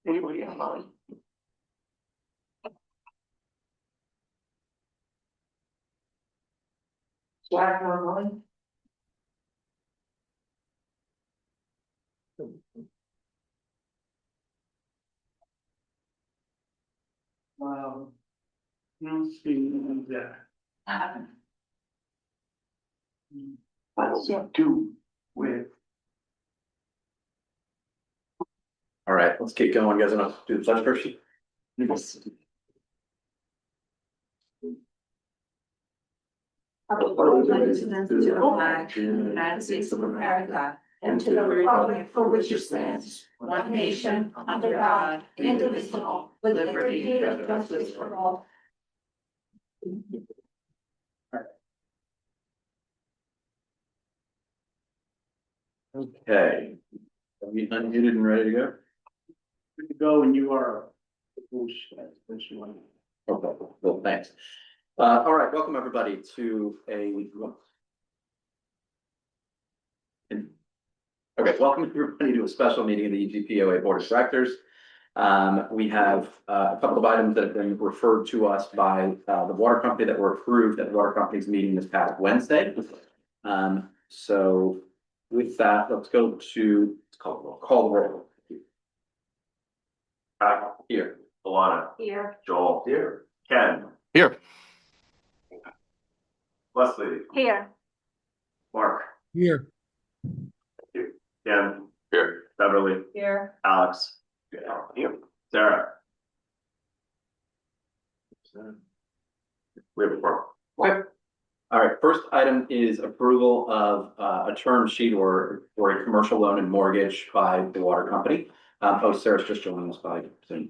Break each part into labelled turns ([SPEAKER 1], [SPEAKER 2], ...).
[SPEAKER 1] Anybody online? Jack online? Let's see, that. Let's do with.
[SPEAKER 2] All right, let's keep going. You guys want to do the pledge first?
[SPEAKER 1] Yes.
[SPEAKER 3] Allegiance to the flag of the United States of America and to the republic for which it stands, one nation, under God, indivisible, with liberty and justice for all.
[SPEAKER 2] Okay. Are you unmuted and ready to go?
[SPEAKER 1] Good to go when you are.
[SPEAKER 2] Okay, well, thanks. All right, welcome everybody to welcome everybody to a special meeting of the EGPOA Board of Directors. We have a couple of items that have been referred to us by the water company that were approved at the water company's meeting this past Wednesday. So with that, let's go to call the roll. Here.
[SPEAKER 4] Alana.
[SPEAKER 3] Here.
[SPEAKER 4] Joel.
[SPEAKER 2] Here.
[SPEAKER 4] Ken.
[SPEAKER 2] Here.
[SPEAKER 4] Leslie.
[SPEAKER 3] Here.
[SPEAKER 4] Mark.
[SPEAKER 5] Here.
[SPEAKER 4] Ken. Here. Beverly.
[SPEAKER 3] Here.
[SPEAKER 4] Alex.
[SPEAKER 2] Here.
[SPEAKER 4] Sarah. We have a forum.
[SPEAKER 2] Okay. All right, first item is approval of a term sheet or a commercial loan and mortgage by the water company. Sarah's just joining us by Zoom.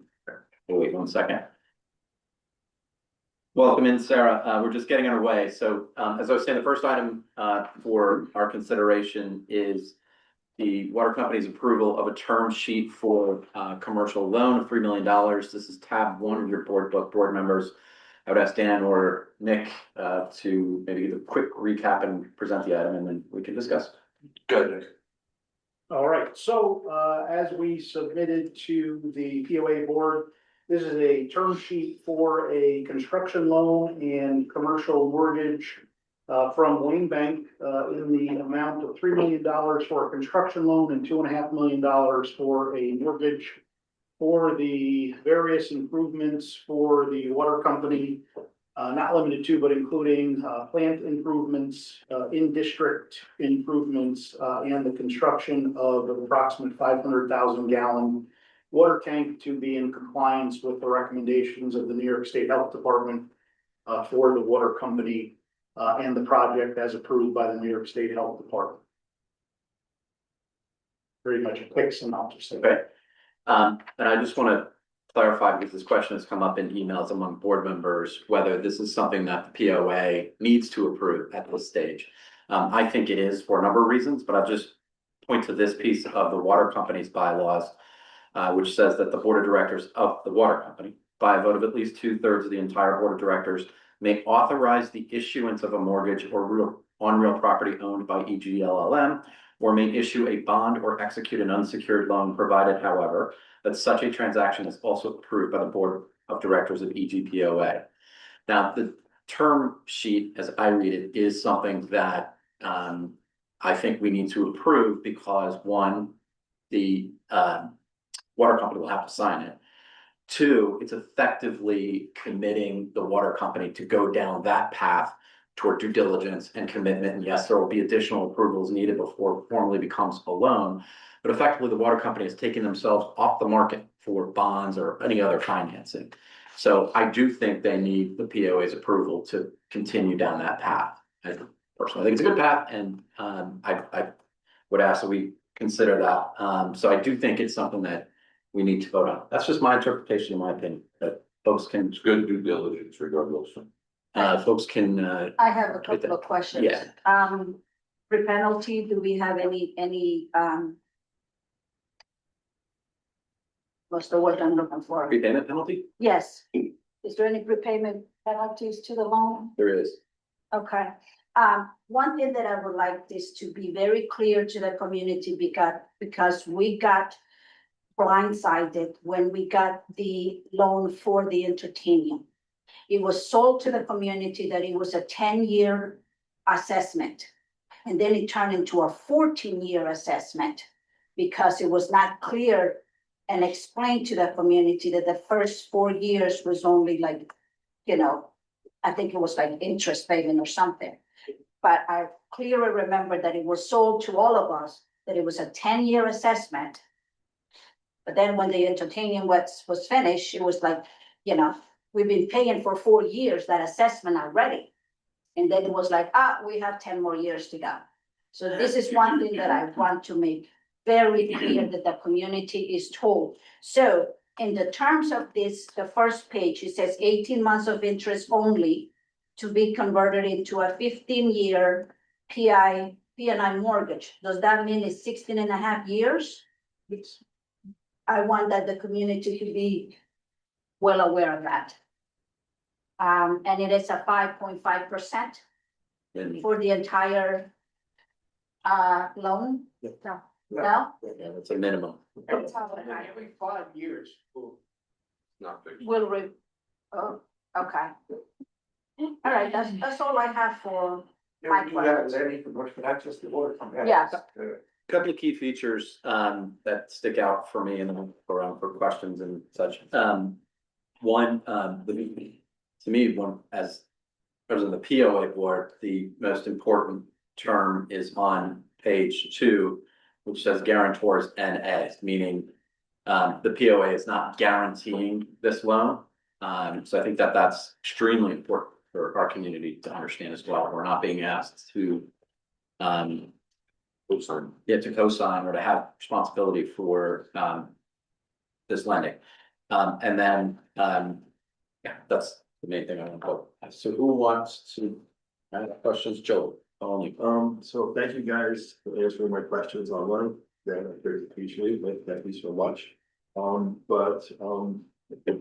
[SPEAKER 2] We'll wait 1 second. Welcome in, Sarah. We're just getting underway. So as I was saying, the first item for our consideration is the water company's approval of a term sheet for commercial loan of $3 million. This is tab 1 of your board members. I would ask Dan or Nick to maybe give a quick recap and present the item, and then we can discuss.
[SPEAKER 4] Good.
[SPEAKER 1] All right, so as we submitted to the POA board, this is a term sheet for a construction loan and commercial mortgage from Wayne Bank in the amount of $3 million for a construction loan and $2.5 million for a mortgage for the various improvements for the water company, not limited to, but including plant improvements, in-district improvements, and the construction of an approximate 500,000 gallon water tank to be in compliance with the recommendations of the New York State Health Department for the water company and the project as approved by the New York State Health Department. Pretty much a quick synopsis.
[SPEAKER 2] Okay. And I just want to clarify, because this question has come up in emails among board members, whether this is something that the POA needs to approve at this stage. I think it is for a number of reasons, but I'll just point to this piece of the water company's bylaws, which says that the board of directors of the water company, by a vote of at least 2/3 of the entire board of directors, may authorize the issuance of a mortgage or on real property owned by EGLLM, or may issue a bond or execute an unsecured loan, provided, however, that such a transaction is also approved by the board of directors of EGPOA. Now, the term sheet, as I read it, is something that I think we need to approve because, one, the water company will have to sign it. Two, it's effectively committing the water company to go down that path toward due diligence and commitment. And yes, there will be additional approvals needed before it formally becomes a loan. But effectively, the water company is taking themselves off the market for bonds or any other financing. So I do think they need the POA's approval to continue down that path. I personally think it's a good path, and I would ask that we consider that. So I do think it's something that we need to vote on. That's just my interpretation, in my opinion. But folks can.
[SPEAKER 4] It's good due diligence regardless.
[SPEAKER 2] Folks can.
[SPEAKER 3] I have a couple of questions.
[SPEAKER 2] Yeah.
[SPEAKER 3] Pre-penalty, do we have any what's the word I'm looking for?
[SPEAKER 2] Prepayment penalty?
[SPEAKER 3] Yes. Is there any prepayment penalties to the loan?
[SPEAKER 2] There is.
[SPEAKER 3] Okay. One thing that I would like this to be very clear to the community because we got blindsided when we got the loan for the entertainment. It was sold to the community that it was a 10-year assessment. And then it turned into a 14-year assessment because it was not clear and explained to the community that the first 4 years was only like, I think it was like interest payment or something. But I clearly remember that it was sold to all of us, that it was a 10-year assessment. But then when the entertainment was finished, it was like, we've been paying for 4 years that assessment already. And then it was like, we have 10 more years to go. So this is one thing that I want to make very clear that the community is told. So in the terms of this, the first page, it says 18 months of interest only to be converted into a 15-year P&I mortgage. Does that mean it's 16 and a half years? I want that the community to be well aware of that. And it is a 5.5% for the entire loan? No. No?
[SPEAKER 2] Yeah, that's a minimum.
[SPEAKER 3] That's how it is.
[SPEAKER 1] Every 5 years.
[SPEAKER 4] Not big.
[SPEAKER 3] Oh, okay. All right, that's all I have for my questions. Yeah.
[SPEAKER 2] Couple of key features that stick out for me and then go around for questions and such. One, to me, as president of the POA board, the most important term is on page 2, which says guarantors NA, meaning the POA is not guaranteeing this loan. So I think that that's extremely important for our community to understand as well. We're not being asked to co-sign or to have responsibility for this lending. And then that's the main thing I want to go. So who wants to ask questions? Joe, only.
[SPEAKER 5] So thank you guys for answering my questions online. Then I very appreciate it. Thank you so much. I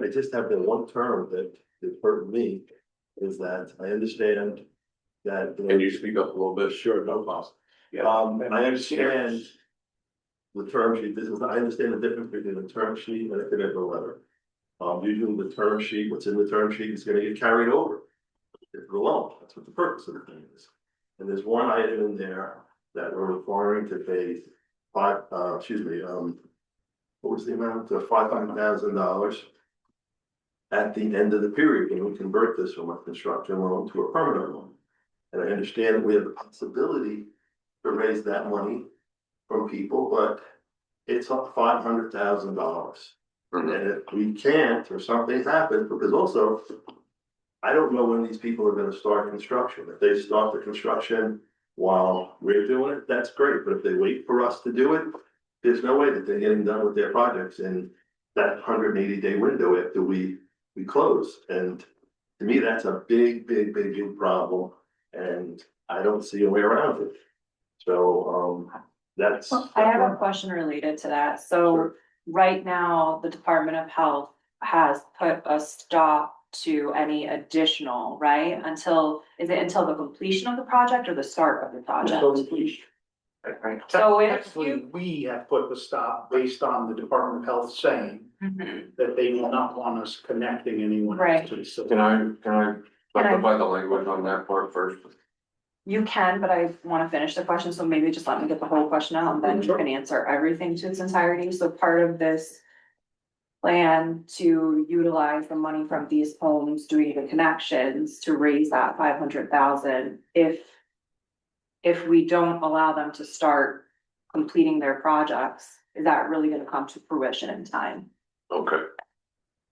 [SPEAKER 5] just have the one term that hurt me is that I understand that.
[SPEAKER 4] Can you speak up a little bit?
[SPEAKER 5] Sure, no problem. I understand the term sheet. I understand the difference between a term sheet and a commitment letter. Usually the term sheet, what's in the term sheet is gonna get carried over. It's the loan, that's what the purpose of the thing is. And there's one item in there that we're requiring to pay what was the amount of $500,000 at the end of the period when we convert this from a construction loan to a permanent loan. And I understand that we have the possibility to raise that money from people, but it's up $500,000. And if we can't, or something happens, because also, I don't know when these people are gonna start construction. If they start the construction while we're doing it, that's great, but if they wait for us to do it, there's no way that they're getting done with their projects in that 180-day window after we close. And to me, that's a big problem, and I don't see a way around it. So, that's.
[SPEAKER 6] I have a question related to that. So right now, the Department of Health has put a stop to any additional, right? Is it until the completion of the project or the start of the project? So if
[SPEAKER 1] Actually,
[SPEAKER 6] you.
[SPEAKER 1] we have put the stop based on the Department of Health saying
[SPEAKER 6] Mhm.
[SPEAKER 1] that they will not want us connecting anyone
[SPEAKER 6] Right.
[SPEAKER 1] else to the city.
[SPEAKER 4] Can I clarify the language on that part first?
[SPEAKER 6] You can, but I wanna finish the question, so maybe just let me get the whole question out, and then you can answer everything to its entirety. So part of this plan to utilize the money from these homes doing the connections to raise that 500,000, if we don't allow them to start completing their projects, is that really gonna come to fruition in time?
[SPEAKER 4] Okay.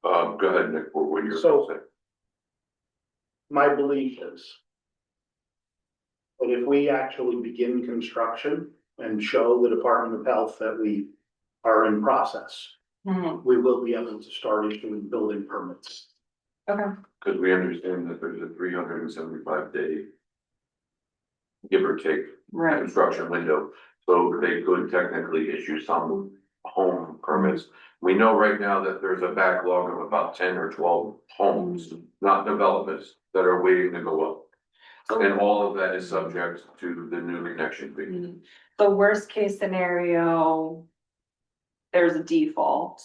[SPEAKER 4] Go ahead, Nick, what were you
[SPEAKER 1] So-
[SPEAKER 4] gonna say?
[SPEAKER 1] My belief is that if we actually begin construction and show the Department of Health that we are in process, we will be able to start issuing building permits.
[SPEAKER 6] Okay.
[SPEAKER 4] Cause we understand that there's a 375-day. Give or take.
[SPEAKER 6] Right.
[SPEAKER 4] Construction window, so they could technically issue some home permits. We know right now that there's a backlog of about 10 or 12 homes, not developments, that are waiting to go up. And all of that is subject to the new connection fee.
[SPEAKER 6] The worst case scenario, there's a default.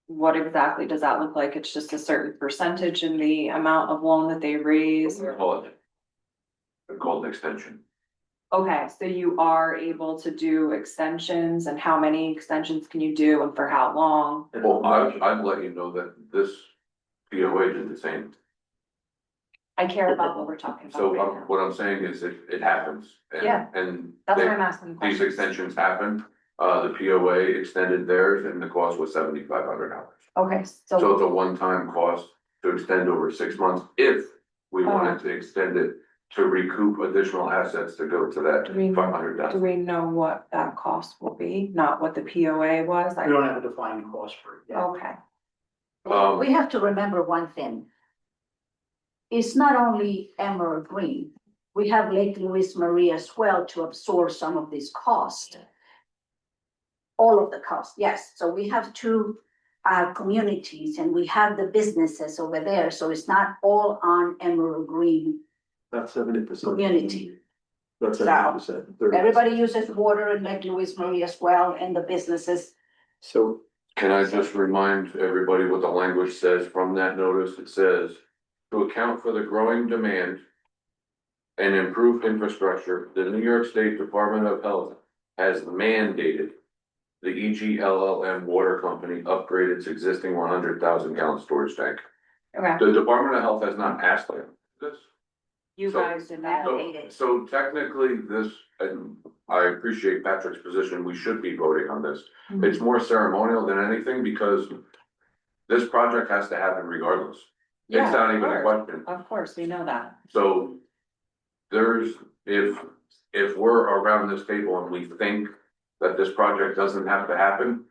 [SPEAKER 6] What exactly does that look like? It's just a certain percentage in the amount of loan that they raise?
[SPEAKER 4] We call it. We call it extension.
[SPEAKER 6] Okay, so you are able to do extensions, and how many extensions can you do and for how long?
[SPEAKER 4] Well, I'd let you know that this POA did the same.
[SPEAKER 6] I care about what we're talking about
[SPEAKER 4] So
[SPEAKER 6] right now.
[SPEAKER 4] what I'm saying is it happens. And-
[SPEAKER 6] Yeah.
[SPEAKER 4] And
[SPEAKER 6] That's why I'm asking the
[SPEAKER 4] these
[SPEAKER 6] questions.
[SPEAKER 4] extensions happen. The POA extended theirs and the cost was $7,500.
[SPEAKER 6] Okay,
[SPEAKER 4] So
[SPEAKER 6] so,
[SPEAKER 4] it's a one-time cost to extend over 6 months if we wanted to extend it to recoup additional assets to go to that
[SPEAKER 6] Do we-
[SPEAKER 4] 500,000.
[SPEAKER 6] do we know what that cost will be? Not what the POA was?
[SPEAKER 1] We don't have a defined cost for it yet.
[SPEAKER 6] Okay,
[SPEAKER 3] We have to remember one thing. It's not only Emerald Green. We have Lake Louise Marie as well to absorb some of this cost. All of the cost, yes. So we have two communities and we have the businesses over there. So it's not all on Emerald Green
[SPEAKER 5] That's 70%.
[SPEAKER 3] community.
[SPEAKER 5] That's
[SPEAKER 3] So,
[SPEAKER 5] 70%.
[SPEAKER 3] Everybody uses water in Lake Louise Marie as well, and the businesses.
[SPEAKER 2] So,
[SPEAKER 4] Can I just remind everybody what the language says from that notice? It says, to account for the growing demand and improve infrastructure, the New York State Department of Health has mandated the EGLLM Water Company upgrade its existing 100,000 gallon storage tank.
[SPEAKER 6] okay,
[SPEAKER 4] The Department of Health has not asked them this.
[SPEAKER 6] you
[SPEAKER 4] So-
[SPEAKER 6] guys did that.
[SPEAKER 4] So technically this, and I appreciate Patrick's position, we should be voting on this.
[SPEAKER 6] Mm-hmm.
[SPEAKER 4] It's more ceremonial than anything because this project has to happen regardless. It's
[SPEAKER 6] Yeah,
[SPEAKER 4] not
[SPEAKER 6] of
[SPEAKER 4] even a
[SPEAKER 6] course.
[SPEAKER 4] question.
[SPEAKER 6] Of course, we know that.
[SPEAKER 4] So there's, if we're around this table and we think that this project doesn't have to happen,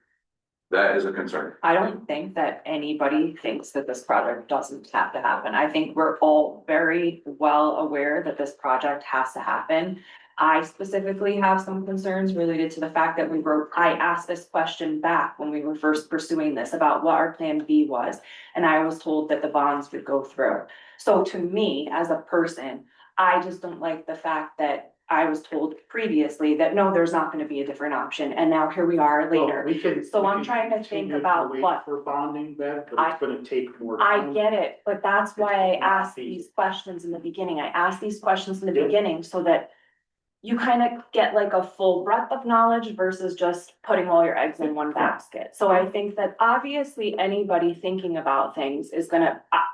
[SPEAKER 4] that is a concern.
[SPEAKER 6] I don't think that anybody thinks that this project doesn't have to happen. I think we're all very well aware that this project has to happen. I specifically have some concerns related to the fact that I asked this question back when we were first pursuing this about what our plan B was. And I was told that the bonds would go through. So to me, as a person, I just don't like the fact that I was told previously that no, there's not gonna be a different option. And now here we are
[SPEAKER 1] Well,
[SPEAKER 6] later.
[SPEAKER 1] we can.
[SPEAKER 6] So
[SPEAKER 1] we
[SPEAKER 6] I'm
[SPEAKER 1] can
[SPEAKER 6] trying to think
[SPEAKER 1] continue
[SPEAKER 6] about
[SPEAKER 1] wait
[SPEAKER 6] what-
[SPEAKER 1] For bonding, Bev, but it's gonna take more
[SPEAKER 6] I
[SPEAKER 1] time.
[SPEAKER 6] get it, but that's why I
[SPEAKER 1] It's not
[SPEAKER 6] asked
[SPEAKER 1] feasible.
[SPEAKER 6] these questions in the beginning. I asked these questions in the
[SPEAKER 1] Yeah.
[SPEAKER 6] beginning so that you kind of get like a full breadth of knowledge versus just putting all your eggs in one basket. So I think that obviously anybody thinking about things is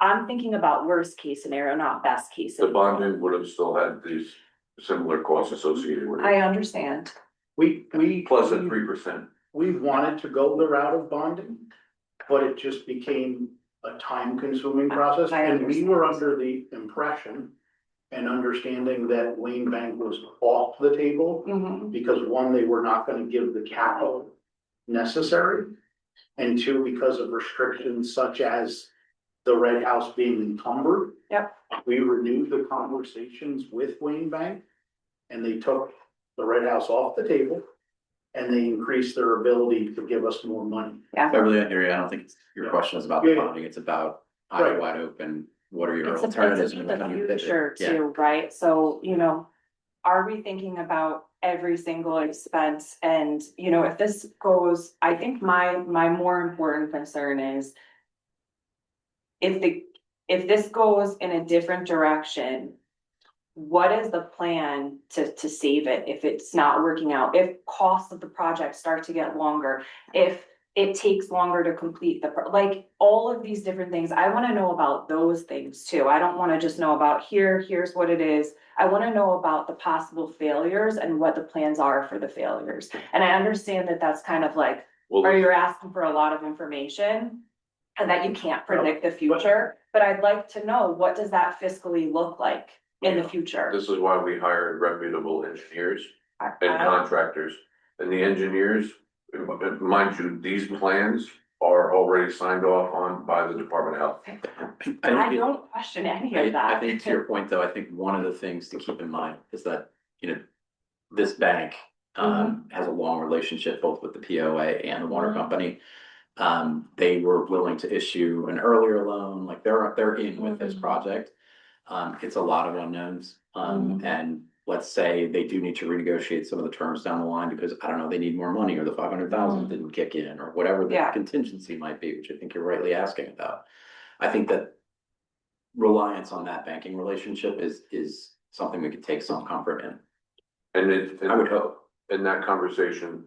[SPEAKER 6] I'm thinking about worst case scenario, not best case.
[SPEAKER 4] The
[SPEAKER 6] scenario.
[SPEAKER 4] bonding would have still had these similar costs associated with
[SPEAKER 6] I
[SPEAKER 4] it.
[SPEAKER 6] understand.
[SPEAKER 1] We.
[SPEAKER 4] Plus a 3%.
[SPEAKER 1] We wanted to go the route of bonding, but it just became a time consuming process.
[SPEAKER 6] I
[SPEAKER 1] And we were
[SPEAKER 6] understand.
[SPEAKER 1] under the impression and understanding that Wayne Bank was off the table.
[SPEAKER 6] Mhm.
[SPEAKER 1] Because one, they were not gonna give the capital necessary. And two, because of restrictions such as the Red House being encumbered.
[SPEAKER 6] Yep.
[SPEAKER 1] We renewed the conversations with Wayne Bank. And they took the Red House off the table. And they increased their ability to give us more money.
[SPEAKER 2] Beverly, I hear you. I don't think your question is about the
[SPEAKER 1] Yeah, yeah.
[SPEAKER 2] bonding. It's about eyes
[SPEAKER 1] Right.
[SPEAKER 2] wide open. What are your
[SPEAKER 6] It's
[SPEAKER 2] alternatives?
[SPEAKER 6] about
[SPEAKER 2] and
[SPEAKER 6] the
[SPEAKER 2] how you fit it?
[SPEAKER 6] future
[SPEAKER 2] Yeah.
[SPEAKER 6] too, right? So, are we thinking about every single expense? And, if this goes, I think my more important concern is if this goes in a different direction, what is the plan to save it if it's not working out? If costs of the project start to get longer, if it takes longer to complete like all of these different things, I wanna know about those things too. I don't wanna just know about here's what it is. I wanna know about the possible failures and what the plans are for the failures. And I understand that that's kind of like,
[SPEAKER 4] Well,
[SPEAKER 6] or you're asking for a lot of information and that you can't predict the future, but I'd like to know, what does that fiscally look like in the future?
[SPEAKER 4] this is why we hired reputable engineers and
[SPEAKER 6] I-
[SPEAKER 4] contractors. And the engineers, mind you, these plans are already signed off on by the Department of Health.
[SPEAKER 6] I don't question any of that.
[SPEAKER 2] I think to your point, though, I think one of the things to keep in mind is that, this bank has a long relationship both with the POA and the water company. They were willing to issue an earlier loan, like they're in with this project. It's a lot of unknowns, and let's say they do need to renegotiate some of the terms down the line because, I don't know, they need more money or the 500,000 didn't kick in or whatever the
[SPEAKER 6] Yeah.
[SPEAKER 2] contingency might be, which I think you're rightly asking about. I think that reliance on that banking relationship is something we could take some comfort in.
[SPEAKER 4] And
[SPEAKER 2] I would hope.
[SPEAKER 4] in that conversation,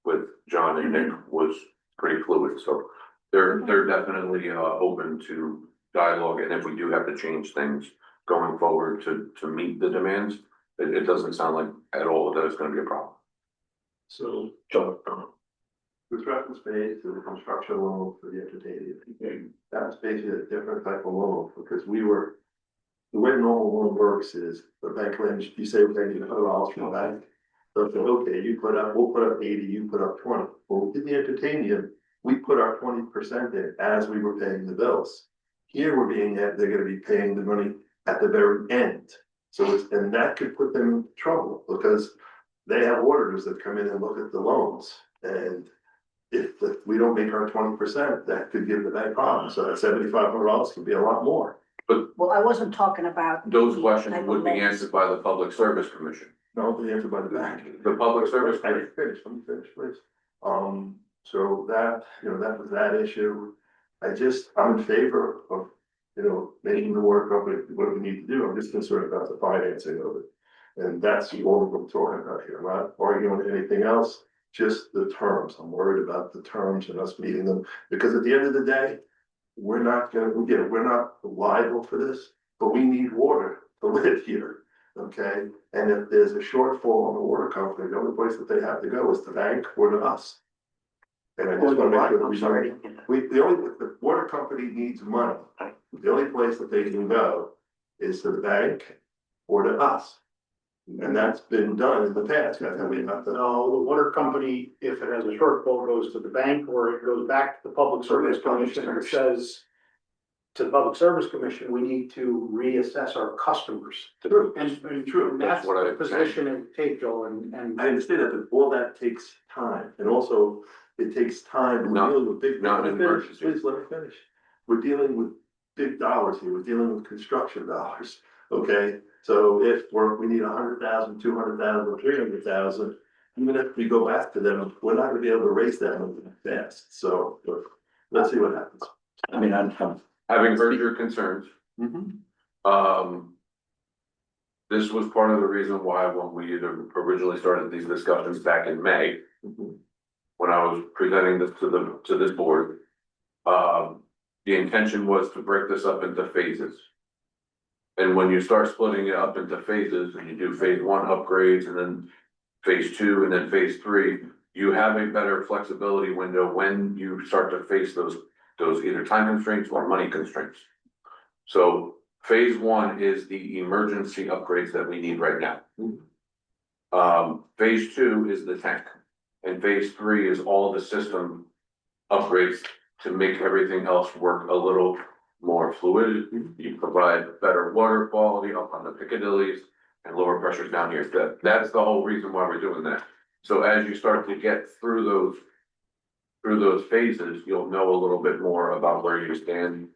[SPEAKER 4] with John and Nick was pretty fluid, so they're definitely, open to dialogue, and if we do have to change things going forward to meet the demands, it doesn't sound like at all that it's gonna be a problem.
[SPEAKER 5] So,
[SPEAKER 2] Sure.
[SPEAKER 5] with reference made to the construction loan for the entertainment, that's basically a different type of loan, because the way normal loan works is, the bank lends, you say we're gonna need $100 from the bank. So if they're, okay, we'll put up 80, you put up 20. Well, in the entertainment, we put our 20% in as we were paying the bills. Here they're gonna be paying the money at the very end. So and that could put them in trouble, because they have auditors that come in and look at the loans. And if we don't make our 20%, that could give the bank problems. So that $7,500 could be a lot more.
[SPEAKER 3] Well, I wasn't talking about.
[SPEAKER 4] Those questions would be answered by the Public Service Commission.
[SPEAKER 5] No, they answered by the bank.
[SPEAKER 4] The Public Service
[SPEAKER 5] I
[SPEAKER 4] Commission,
[SPEAKER 5] didn't finish, let me finish, please. So that, that was that issue. I'm in favor of, making the water company, what we need to do. I'm just concerned about the financing of it. And that's all we're talking about here. I'm not arguing anything else, just the terms. I'm worried about the terms and us meeting them, because at the end of the day, we're not liable for this, but we need water to live here. Okay, and if there's a shortfall on the water company, the only place that they have to go is the bank or to us. And I just wanna make sure that the water company needs money. The only place that they can go is to the bank or to us. And that's been done in the past, that's how we have to.
[SPEAKER 1] No, the water company, if it has a shortfall, goes to the bank, or it goes back to the Public Service Commission and says to the Public Service Commission, we need to reassess our customers.
[SPEAKER 5] True.
[SPEAKER 1] And
[SPEAKER 5] True,
[SPEAKER 1] and
[SPEAKER 4] that's
[SPEAKER 1] that's
[SPEAKER 4] what
[SPEAKER 1] the
[SPEAKER 4] I'm
[SPEAKER 1] position it take, Joe, and
[SPEAKER 5] I understand that, but all that takes time, and also it takes time, we're
[SPEAKER 4] Not-
[SPEAKER 5] dealing with big.
[SPEAKER 4] not
[SPEAKER 5] let
[SPEAKER 4] an
[SPEAKER 5] me finish,
[SPEAKER 4] emergency.
[SPEAKER 5] Please let me finish. We're dealing with big dollars here, we're dealing with construction dollars, okay? So if we need 100,000, 200,000, 300,000, even if we go back to them, we're not gonna be able to raise that money fast, so, let's see what happens.
[SPEAKER 2] I mean,
[SPEAKER 4] having heard your concerns, this was part of the reason why when we originally started these discussions back in May, when I was presenting this to this board, the intention was to break this up into phases. And when you start splitting it up into phases and you do phase 1 upgrades and then phase 2 and then phase 3, you have a better flexibility window when you start to face those either time constraints or money constraints. So phase 1 is the emergency upgrades that we need right now. Phase 2 is the tank, and phase 3 is all the system upgrades to make everything else work a little more fluid. You provide better water quality up on the Piccadillys and lower pressures down here. That's the whole reason why we're doing that. So as you start to get through those phases, you'll know a little bit more about where you stand.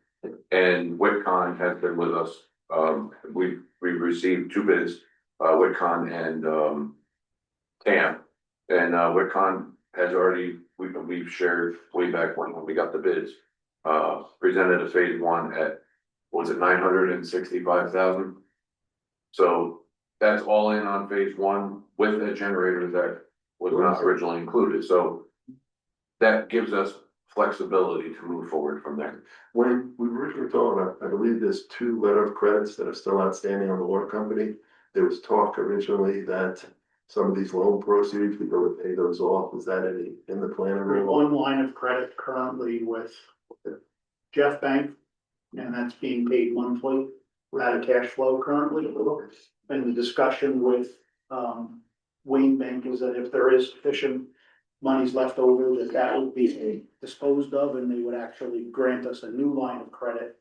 [SPEAKER 4] And Whitcon has been with us. We've received 2 bids, Whitcon and TAM. And Whitcon has already, we've shared way back when we got the bids, presented a phase 1 at, was it 965,000? So that's all in on phase 1 with a generator that was not originally included. So that gives us flexibility to move forward from there.
[SPEAKER 5] When we were originally talking about, I believe there's 2 letter of credits that are still outstanding on the water company. There was talk originally that some of these loan proceeds, we go to pay those off. Is that in the plan?
[SPEAKER 1] there's one line of credit currently with Jeff Bank, and that's being paid monthly out of cash flow currently. And the discussion with Wayne Bank is that if there is sufficient monies left over, that would be disposed of, and they would actually grant us a new line of credit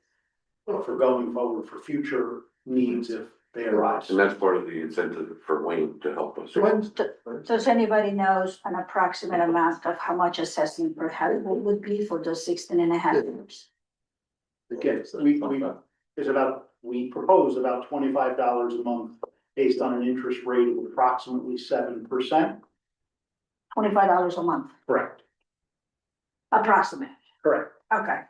[SPEAKER 1] for going forward for future needs if they arise.
[SPEAKER 4] And that's part of the incentive for Wayne to help us.
[SPEAKER 3] Does anybody knows an approximate amount of how much assessment per household would be for those 16.5 years?
[SPEAKER 1] Again, we propose about $25 a month based on an interest rate of approximately 7%.
[SPEAKER 3] $25 a month,
[SPEAKER 1] Correct.
[SPEAKER 3] approximate,
[SPEAKER 1] Correct.
[SPEAKER 3] okay,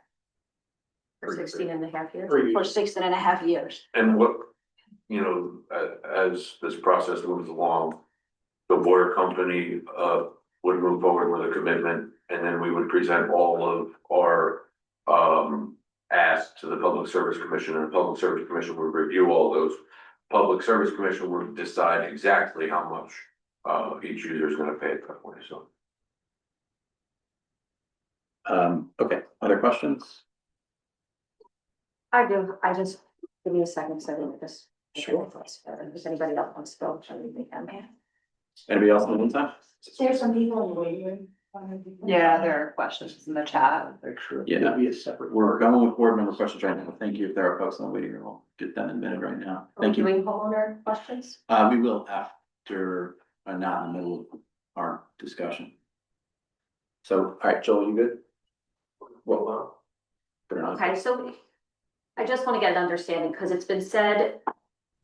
[SPEAKER 6] For 16.5 years.
[SPEAKER 3] for 16.5 years.
[SPEAKER 4] And what, you know, as this process moves along, the water company, would move forward with a commitment, and then we would present all of our, asks to the Public Service Commission, and the Public Service Commission would review all those. Public Service Commission would decide exactly how much, each user is gonna pay at that point, so.
[SPEAKER 2] Okay, other questions?
[SPEAKER 6] I do, I just, give me a second, so I think this.
[SPEAKER 2] Sure.
[SPEAKER 6] If anybody else wants to go, they can.
[SPEAKER 2] Anybody else in the meantime?
[SPEAKER 3] There's some people in the waiting room.
[SPEAKER 6] Yeah, there are questions in the chat.
[SPEAKER 1] Extra.
[SPEAKER 2] Yeah.
[SPEAKER 1] It'll be a separate.
[SPEAKER 2] We're going with board member questions right now. Thank you. If there are folks on the waiting room, we'll get them in a minute right now. Thank you.
[SPEAKER 6] Doing homeowner questions?
[SPEAKER 2] We will after, not in the middle of our discussion. So, all right, Joel, you good? Well, put it on.
[SPEAKER 7] Okay, so I just want to get an understanding, because it's been said,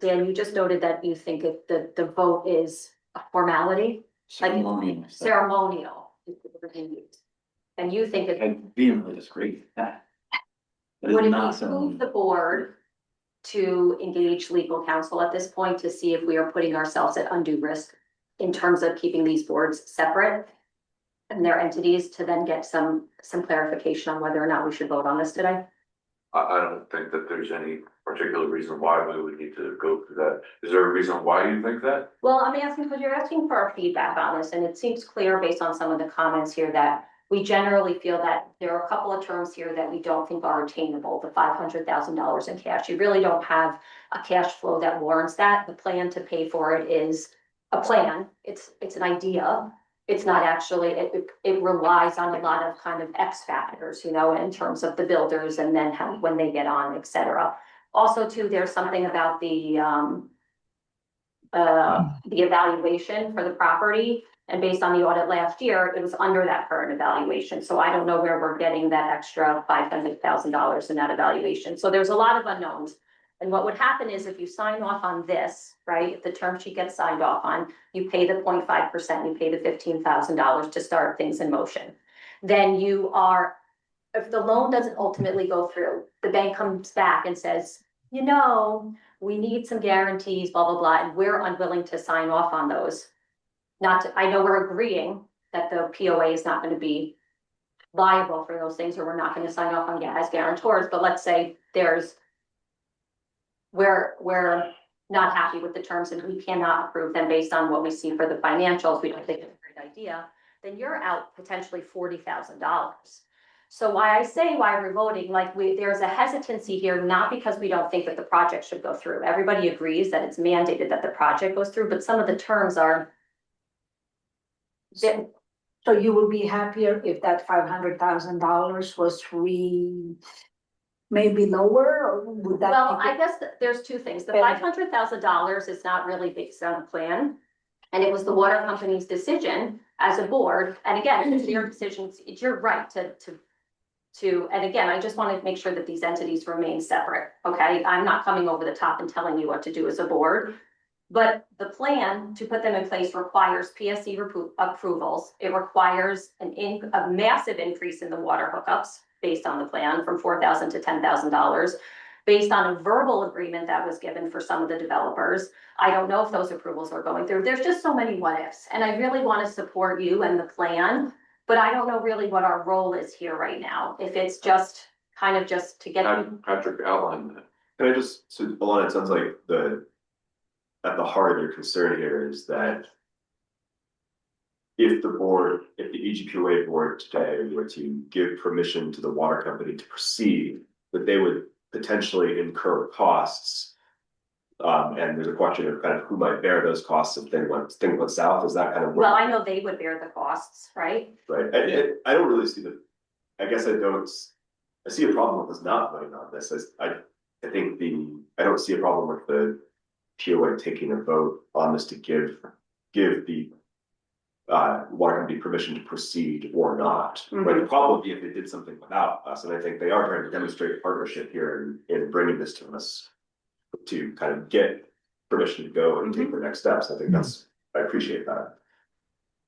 [SPEAKER 7] Dan, you just noted that you think if the vote is a formality,
[SPEAKER 2] Ceremonial.
[SPEAKER 7] ceremonial. is the word you used. And you think it
[SPEAKER 2] I vehemently disagree with that. That is
[SPEAKER 7] would it
[SPEAKER 2] not
[SPEAKER 7] behoove
[SPEAKER 2] ceremonial.
[SPEAKER 7] the board to engage legal counsel at this point to see if we are putting ourselves at undue risk in terms of keeping these boards separate and their entities, to then get some clarification on whether or not we should vote on this today?
[SPEAKER 4] I don't think that there's any particular reason why we would need to go through that. Is there a reason why you think that?
[SPEAKER 7] Well, I'm asking because you're asking for our feedback on this, and it seems clear based on some of the comments here that we generally feel that there are a couple of terms here that we don't think are attainable, the $500,000 in cash. You really don't have a cash flow that warrants that. The plan to pay for it is a plan. It's an idea. It's not actually, it relies on a lot of kind of X factors, you know, in terms of the builders and then how, when they get on, et cetera. Also too, there's something about the evaluation for the property, and based on the audit last year, it was under that current evaluation. So I don't know where we're getting that extra $500,000 in that evaluation. So there's a lot of unknowns. And what would happen is if you sign off on this, right, if the term sheet gets signed off on, you pay the 0.5%, you pay the $15,000 to start things in motion. Then you are, if the loan doesn't ultimately go through, the bank comes back and says, you know, we need some guarantees, blah, blah, blah, and we're unwilling to sign off on those. Not to, I know we're agreeing that the POA is not going to be liable for those things, or we're not going to sign off on as guarantors, but let's say there's, we're not happy with the terms and we cannot approve them based on what we see for the financials, we don't think it's a great idea, then you're out potentially $40,000. So why I say why we're voting, like there's a hesitancy here, not because we don't think that the project should go through. Everybody agrees that it's mandated that the project goes through, but some of the terms are.
[SPEAKER 3] So you would be happier if that $500,000 was maybe lower, or would that?
[SPEAKER 7] Well, I guess there's two things. The $500,000 is not really based on a plan. And it was the water company's decision as a board. And again, it's their decision. It's your right to, and again, I just want to make sure that these entities remain separate. Okay, I'm not coming over the top and telling you what to do as a board. But the plan to put them in place requires PSC approvals. It requires a massive increase in the water hookups based on the plan from $4,000 to $10,000, based on a verbal agreement that was given for some of the developers. I don't know if those approvals are going through. There's just so many what ifs, and I really want to support you and the plan, but I don't know really what our role is here right now. If it's just kind of just to get.
[SPEAKER 4] Patrick outlined that.
[SPEAKER 8] Can I just, so Alana, it sounds like at the heart of your concern here is that if the EGPOA board today were to give permission to the water company to proceed, that they would potentially incur costs. And there's a question of kind of who might bear those costs if things went south. Is that kind of?
[SPEAKER 7] Well, I know they would bear the costs, right?
[SPEAKER 8] Right. I don't really see I see a problem with us not voting on this. I don't see a problem with the POA taking a vote on this to give the water company permission to proceed or not. Right. The problem would be if they did something without us, and I think they are trying to demonstrate partnership here in bringing this to us to kind of get permission to go and take the next steps. I think I appreciate that.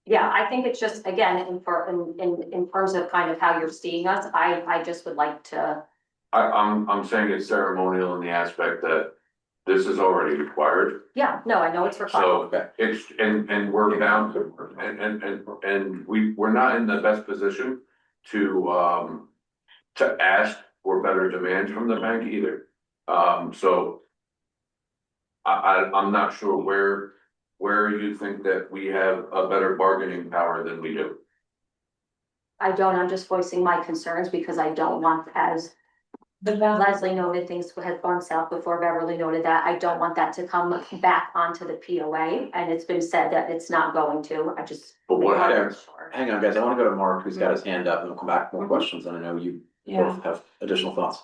[SPEAKER 7] Yeah, I think it's just, again, in terms of kind of how you're seeing us, I just would like to,
[SPEAKER 4] I'm saying it's ceremonial in the aspect that this is already required.
[SPEAKER 7] yeah, no, I know it's required.
[SPEAKER 4] So it's, and we're down to, and we're not in the best position to ask for better demands from the bank either. So I'm not sure where you think that we have a better bargaining power than we do.
[SPEAKER 7] I'm just voicing my concerns because I don't want, as Leslie noted, things had gone south before Beverly noted that, I don't want that to come back onto the POA, and it's been said that it's not going to, I just.
[SPEAKER 4] But what
[SPEAKER 2] happens- Hang on, guys, I wanna go to Mark, who's got his hand up, and we'll come back with more questions, and I know you
[SPEAKER 6] Yeah.
[SPEAKER 2] both have additional thoughts.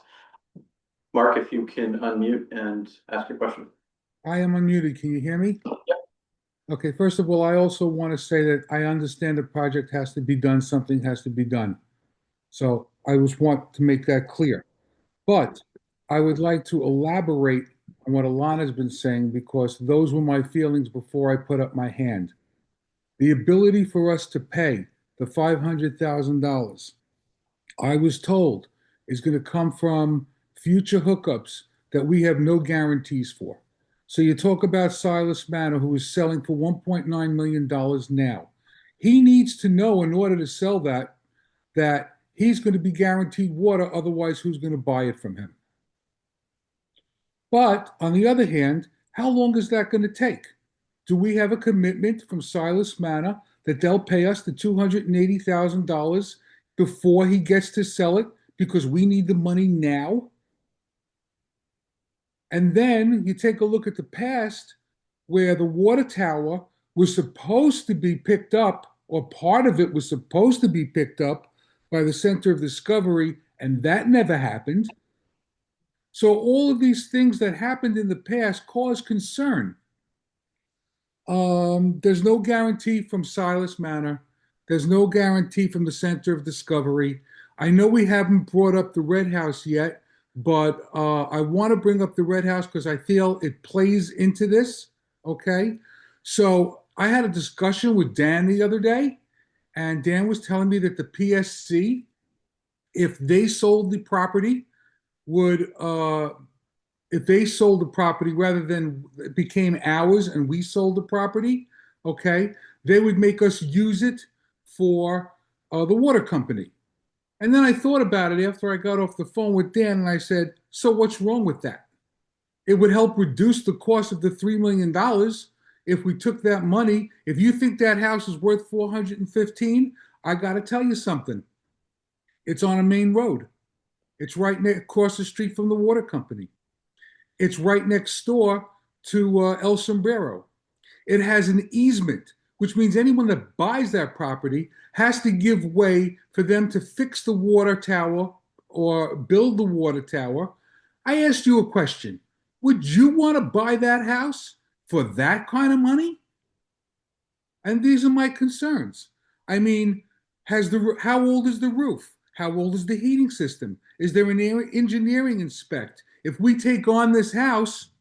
[SPEAKER 2] Mark, if you can unmute and ask your question.
[SPEAKER 9] I am unmuted. Can you hear me?
[SPEAKER 2] Yep.
[SPEAKER 9] Okay, first of all, I also want to say that I understand the project has to be done, something has to be done. So I just want to make that clear. But I would like to elaborate on what Alana's been saying because those were my feelings before I put up my hand. The ability for us to pay the $500,000, I was told, is going to come from future hookups that we have no guarantees for. So you talk about Silas Manor, who is selling for $1.9 million now. He needs to know in order to sell that he's going to be guaranteed water, otherwise who's going to buy it from him? But on the other hand, how long is that going to take? Do we have a commitment from Silas Manor that they'll pay us the $280,000 before he gets to sell it because we need the money now? And then you take a look at the past where the water tower was supposed to be picked up, or part of it was supposed to be picked up by the Center of Discovery, and that never happened. So all of these things that happened in the past cause concern. There's no guarantee from Silas Manor. There's no guarantee from the Center of Discovery. I know we haven't brought up the Red House yet, but I want to bring up the Red House because I feel it plays into this, okay? So I had a discussion with Dan the other day, and Dan was telling me that the PSC, if they sold the property, would, if they sold the property rather than it became ours and we sold the property, okay, they would make us use it for the water company. And then I thought about it after I got off the phone with Dan, and I said, so what's wrong with that? It would help reduce the cost of the $3 million if we took that money. If you think that house is worth 415, I got to tell you something. It's on a main road. It's right across the street from the water company. It's right next door to El Sombrero. It has an easement, which means anyone that buys that property has to give way for them to fix the water tower or build the water tower. I asked you a question. Would you want to buy that house for that kind of money? And these are my concerns. I mean, how old is the roof? How old is the heating system? Is there an engineering inspect? If we take on this house,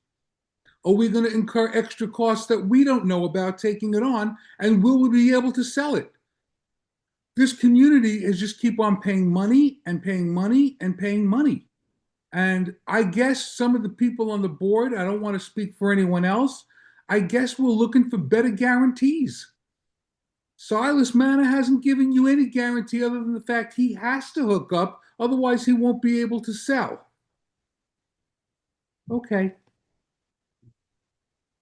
[SPEAKER 9] are we going to incur extra costs that we don't know about taking it on? And will we be able to sell it? This community is just keep on paying money and paying money and paying money. And I guess some of the people on the board, I don't want to speak for anyone else, I guess we're looking for better guarantees. Silas Manor hasn't given you any guarantee other than the fact he has to hook up, otherwise he won't be able to sell. Okay.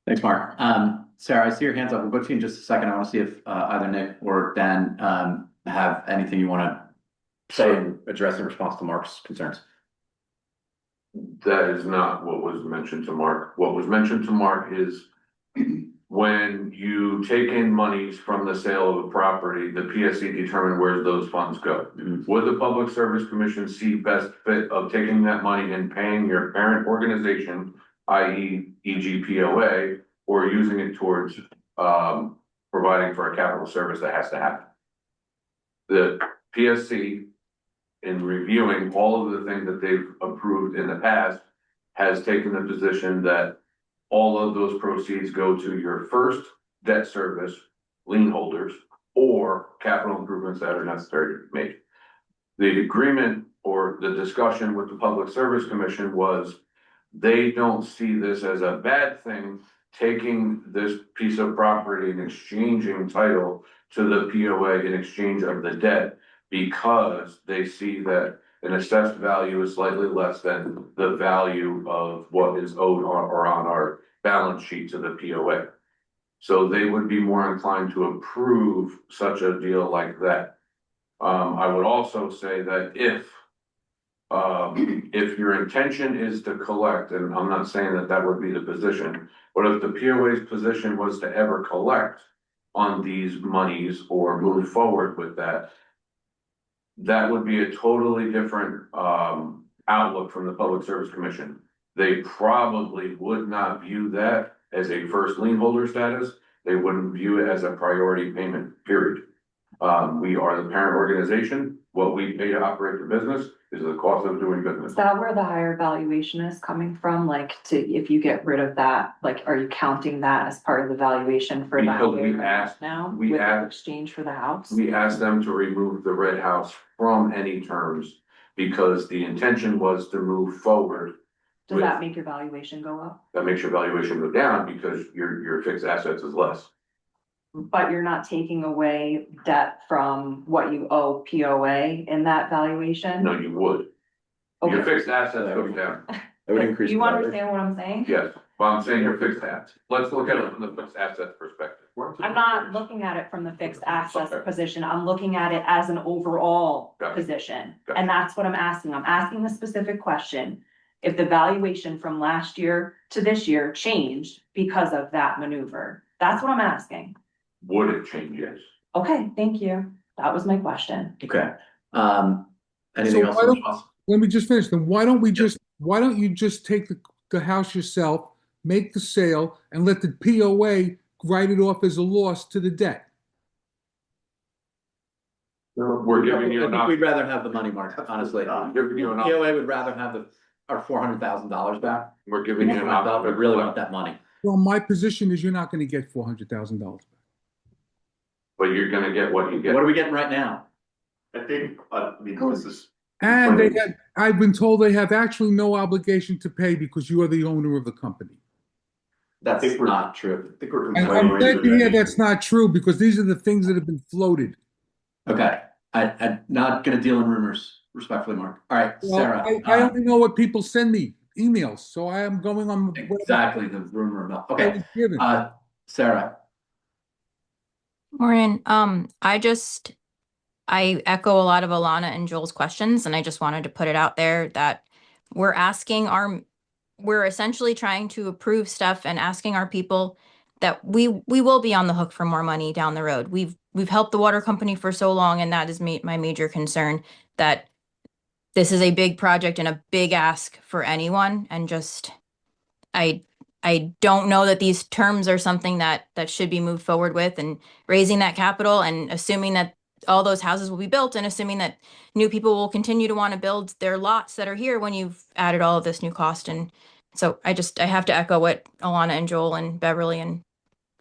[SPEAKER 2] Thanks, Mark. Sarah, I see your hands up. We'll go to you in just a second. I want to see if either Nick or Dan have anything you want to say in address in response to Mark's concerns.
[SPEAKER 4] That is not what was mentioned to Mark. What was mentioned to Mark is when you take in monies from the sale of a property, the PSC determine where those funds go. Would the Public Service Commission see best fit of taking that money and paying your parent organization, i.e. EGPOA, or using it towards providing for a capital service that has to happen? The PSC, in reviewing all of the things that they've approved in the past, has taken the position that all of those proceeds go to your first debt service, lien holders, or capital improvements that are necessary to be made. The agreement or the discussion with the Public Service Commission was they don't see this as a bad thing, taking this piece of property and exchanging title to the POA in exchange of the debt, because they see that an assessed value is slightly less than the value of what is owed or on our balance sheet to the POA. So they would be more inclined to approve such a deal like that. I would also say that if your intention is to collect, and I'm not saying that that would be the position, but if the POA's position was to ever collect on these monies or move forward with that, that would be a totally different, outlook from the Public Service Commission. They probably would not view that as a first lien holder status. They wouldn't view it as a priority payment, period. We are the parent organization. What we pay to operate the business is the cost of doing business.
[SPEAKER 6] Is that where the higher valuation is coming from? Like, if you get rid of that, like, are you counting that as part of the valuation for that?
[SPEAKER 4] Because we asked,
[SPEAKER 6] now
[SPEAKER 4] we
[SPEAKER 6] with
[SPEAKER 4] asked-
[SPEAKER 6] exchange for the house?
[SPEAKER 4] we asked them to remove the red house from any terms because the intention was to move forward.
[SPEAKER 6] Does that make your valuation go up?
[SPEAKER 4] That makes your valuation go down because your fixed assets is less.
[SPEAKER 6] But you're not taking away debt from what you owe POA in that valuation?
[SPEAKER 4] No, you would. Your
[SPEAKER 6] Okay.
[SPEAKER 4] fixed assets go down.
[SPEAKER 2] That would increase.
[SPEAKER 6] You
[SPEAKER 2] the value.
[SPEAKER 6] understand what I'm saying?
[SPEAKER 4] Yes, well, I'm saying your fixed assets. Let's look at it from the fixed assets perspective.
[SPEAKER 6] I'm not looking at it from the fixed access
[SPEAKER 4] Okay.
[SPEAKER 6] position, I'm looking at it as an overall
[SPEAKER 4] Gotcha.
[SPEAKER 6] position.
[SPEAKER 4] Gotcha.
[SPEAKER 6] And that's what I'm asking the specific question. If the valuation from last year to this year changed because of that maneuver, that's what I'm asking.
[SPEAKER 4] Would it change? Yes.
[SPEAKER 6] Okay, thank you, that was my question.
[SPEAKER 2] Okay, anything
[SPEAKER 9] So
[SPEAKER 2] else?
[SPEAKER 9] why
[SPEAKER 2] on
[SPEAKER 9] don't-
[SPEAKER 2] this, Ross?
[SPEAKER 9] Let me just finish. Then why don't you just take the house yourself, make the sale, and let the POA write it off as a loss to the debt?
[SPEAKER 4] We're giving you
[SPEAKER 2] I
[SPEAKER 4] an
[SPEAKER 2] think we'd
[SPEAKER 4] option.
[SPEAKER 2] rather have the money, Mark, honestly.
[SPEAKER 4] Giving you an option.
[SPEAKER 2] POA would rather have our $400,000 back.
[SPEAKER 4] We're giving you an
[SPEAKER 2] I
[SPEAKER 4] option.
[SPEAKER 2] really want that money.
[SPEAKER 9] Well, my position is you're not going to get $400,000.
[SPEAKER 4] But you're gonna get what you get.
[SPEAKER 2] What are we getting right now?
[SPEAKER 8] I think, this is.
[SPEAKER 9] And I've been told they have actually no obligation to pay because you are the owner of the company.
[SPEAKER 2] That's
[SPEAKER 8] think we're-
[SPEAKER 2] not true.
[SPEAKER 8] I think we're
[SPEAKER 9] And I'm
[SPEAKER 8] complaining.
[SPEAKER 9] glad to hear that's not true because these are the things that have been floated.
[SPEAKER 2] Okay, I'm not gonna deal in rumors, respectfully, Mark. All right,
[SPEAKER 9] Well,
[SPEAKER 2] Sarah.
[SPEAKER 9] I only know what people send me, emails, so I am going on.
[SPEAKER 2] Exactly, the rumor mill.
[SPEAKER 9] I
[SPEAKER 2] Okay,
[SPEAKER 9] was given.
[SPEAKER 2] Sarah.
[SPEAKER 10] Maureen, I echo a lot of Alana and Joel's questions, and I just wanted to put it out there that we're essentially trying to approve stuff and asking our people that we will be on the hook for more money down the road. We've helped the water company for so long, and that is my major concern, that this is a big project and a big ask for anyone, and just I don't know that these terms are something that should be moved forward with, and raising that capital and assuming that all those houses will be built and assuming that new people will continue to want to build their lots that are here when you've added all of this new cost. And so I have to echo what Alana and Joel and Beverly and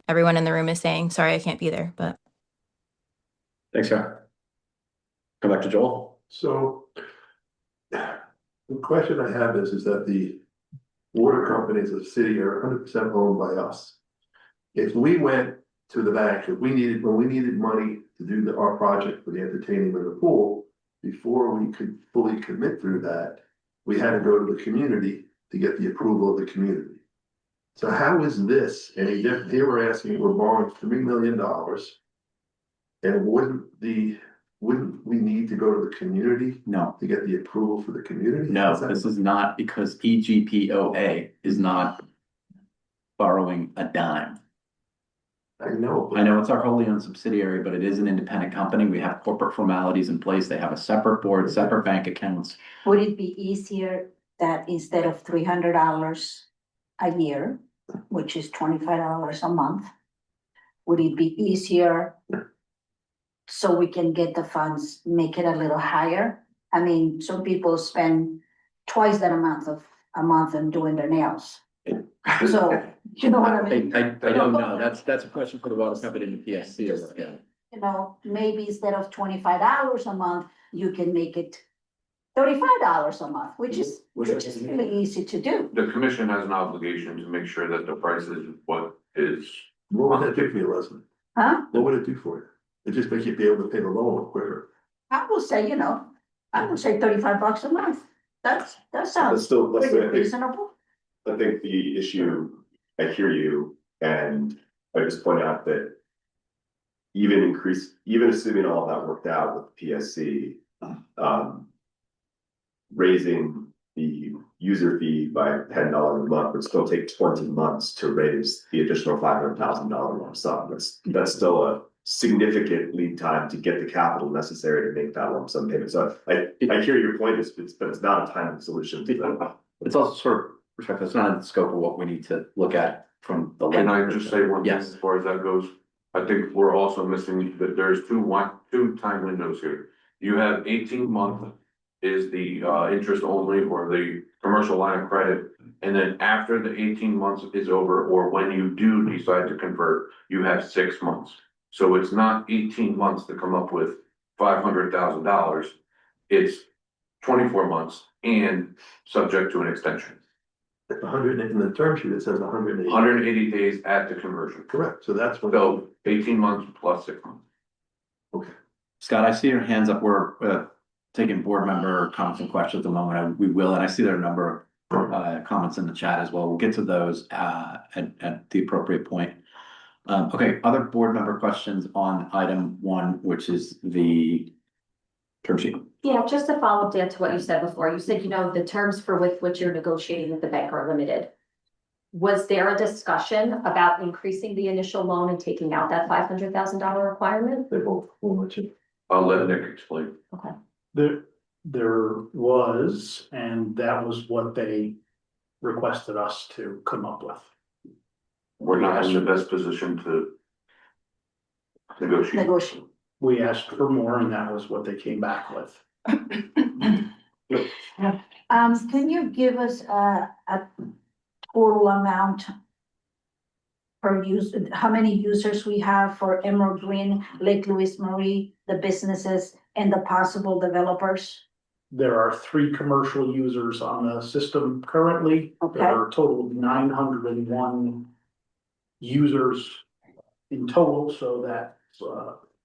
[SPEAKER 10] everyone in the room is saying. Sorry, I can't be there, but.
[SPEAKER 2] Thanks, Sarah. Come back to Joel.
[SPEAKER 5] So the question I have is that the water companies of the city are 100% owned by us. If we went to the bank, when we needed money to do our project for the entertainment of the pool, before we could fully commit through that, we had to go to the community to get the approval of the community. So how is this any different? Here we're borrowing $3 million. And wouldn't we need to go to the community
[SPEAKER 2] No,
[SPEAKER 5] to get the approval for the community?
[SPEAKER 2] no,
[SPEAKER 5] Is that-
[SPEAKER 2] this is not, because EGPOA is not borrowing a dime.
[SPEAKER 5] I know.
[SPEAKER 2] I know it's our wholly owned subsidiary, but it is an independent company. We have corporate formalities in place. They have a separate board, separate bank accounts.
[SPEAKER 3] Would it be easier that instead of $300 a year, which is $25 a month, would it be easier so we can get the funds, make it a little higher? I mean, some people spend twice that amount of a month on doing their nails. So You know what I mean?
[SPEAKER 2] I don't know. That's a question for the water company and the PSC or what, yeah.
[SPEAKER 3] You know, maybe instead of $25 a month, you can make it $35 a month, which is really easy to do.
[SPEAKER 4] The commission has an obligation to make sure that the price is what is.
[SPEAKER 5] What would that do for you, Leslie?
[SPEAKER 3] Huh?
[SPEAKER 5] What would it do for you? It just makes you be able to pay the loan quicker.
[SPEAKER 3] I will say, I would say $35 a month. That
[SPEAKER 8] But
[SPEAKER 3] sounds
[SPEAKER 8] still,
[SPEAKER 3] pretty
[SPEAKER 8] Leslie,
[SPEAKER 3] reasonable.
[SPEAKER 8] I think the issue, I hear you, and I just point out that even assuming all that worked out with PSC, raising the user fee by $10 a month would still take 20 months to raise the additional $500,000 lump sum. That's still a significant lead time to get the capital necessary to make that lump sum payment. So I hear your point, but it's not a timely solution to that.
[SPEAKER 2] It's also sort of perspective, it's not in the scope of what we need to look at from the.
[SPEAKER 4] Can I just say one thing
[SPEAKER 2] Yes.
[SPEAKER 4] as far as that goes? I think we're also missing that there's two time windows here. You have 18-month is the interest only or the commercial line of credit. And then after the 18 months is over, or when you do decide to convert, you have 6 months. So it's not 18 months to come up with $500,000. It's 24 months and subject to an extension.
[SPEAKER 5] At 100, in the term sheet, it says 180.
[SPEAKER 4] 180 days at the conversion.
[SPEAKER 5] Correct, so that's when.
[SPEAKER 4] So 18 months plus 6 months.
[SPEAKER 5] Okay.
[SPEAKER 2] Scott, I see your hands up. We're taking board member comments and questions at the moment. We will, and I see there are a number of comments in the chat as well. We'll get to those at the appropriate point. Okay, other board member questions on item 1, which is the term sheet.
[SPEAKER 7] Yeah, just to follow up, Dan, to what you said before, you said, the terms for with which you're negotiating with the bank are limited. Was there a discussion about increasing the initial loan and taking out that $500,000 requirement?
[SPEAKER 5] They both will let you.
[SPEAKER 4] I'll let Nick explain.
[SPEAKER 7] Okay.
[SPEAKER 1] There was, and that was what they requested us to come up with.
[SPEAKER 4] We're not in the best position to negotiate.
[SPEAKER 1] We asked for more and that was what they came back with.
[SPEAKER 3] Can you give us a total amount per user, how many users we have for Emerald Green, Lake Louise Marie, the businesses and the possible developers?
[SPEAKER 1] There are 3 commercial users on the system currently.
[SPEAKER 3] Okay.
[SPEAKER 1] There are a total of 901 users in total, so that's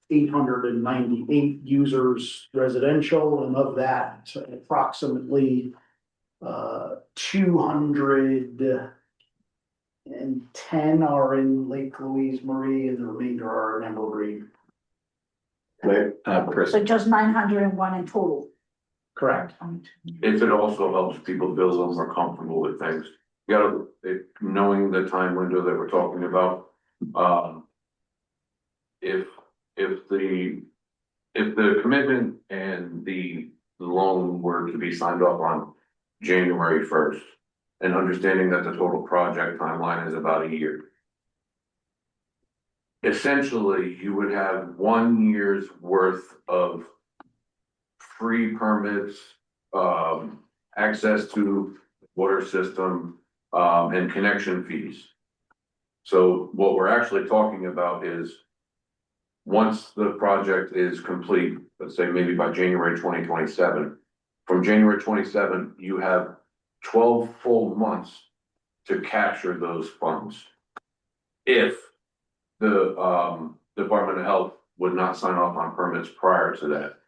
[SPEAKER 1] 898 users residential, and of that, approximately 210 are in Lake Louise Marie, and the remainder are in Emerald Green.
[SPEAKER 2] Chris.
[SPEAKER 3] So just 901 in total.
[SPEAKER 1] Correct.
[SPEAKER 4] If it also helps people feel a little more comfortable with things, you gotta, knowing the time window that we're talking about, if the commitment and the loan were to be signed off on January 1st, and understanding that the total project timeline is about a year. Essentially, you would have 1 year's worth of free permits, access to water system, and connection fees. So what we're actually talking about is once the project is complete, let's say maybe by January 2027, from January 27, you have 12 full months to capture those funds. If the Department of Health would not sign off on permits prior to that.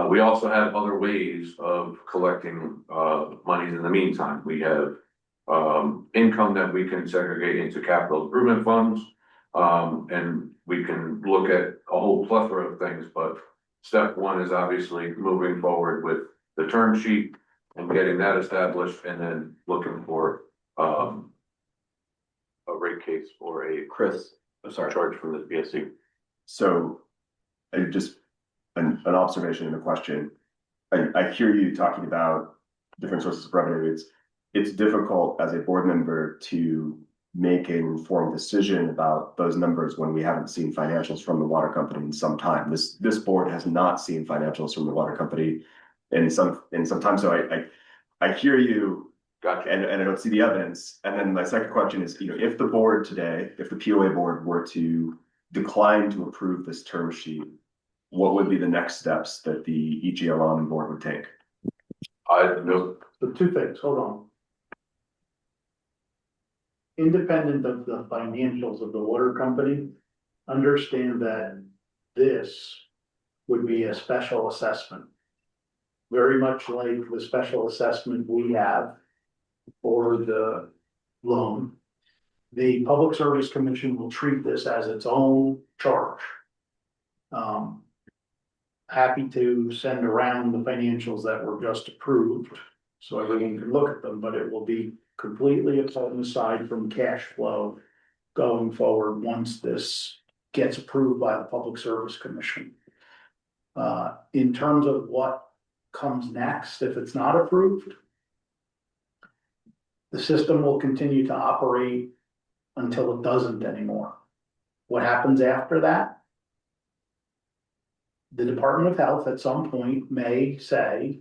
[SPEAKER 4] We also have other ways of collecting monies in the meantime. We have income that we can segregate into capital improvement funds. And we can look at a whole plethora of things, but step 1 is obviously moving forward with the term sheet and getting that established, and then looking for a rate case or a
[SPEAKER 2] Chris, I'm sorry.
[SPEAKER 4] charge from the PSC.
[SPEAKER 8] So, just an observation and a question. I hear you talking about different sources of revenue. It's difficult as a board member to make an informed decision about those numbers when we haven't seen financials from the water company in some time. This board has not seen financials from the water company in some time. So I hear you
[SPEAKER 4] Gotcha.
[SPEAKER 8] and I don't see the evidence. And then my second question is, if the board today, if the POA board were to decline to approve this term sheet, what would be the next steps that the EGLM board would take?
[SPEAKER 4] I know,
[SPEAKER 1] So two things, hold on. Independent of the financials of the water company, understand that this would be a special assessment. Very much like the special assessment we have for the loan. The Public Service Commission will treat this as its own charge. Happy to send around the financials that were just approved, so everyone can look at them, but it will be completely aside from cash flow going forward once this gets approved by the Public Service Commission. In terms of what comes next, if it's not approved, the system will continue to operate until it doesn't anymore. What happens after that? The Department of Health at some point may say,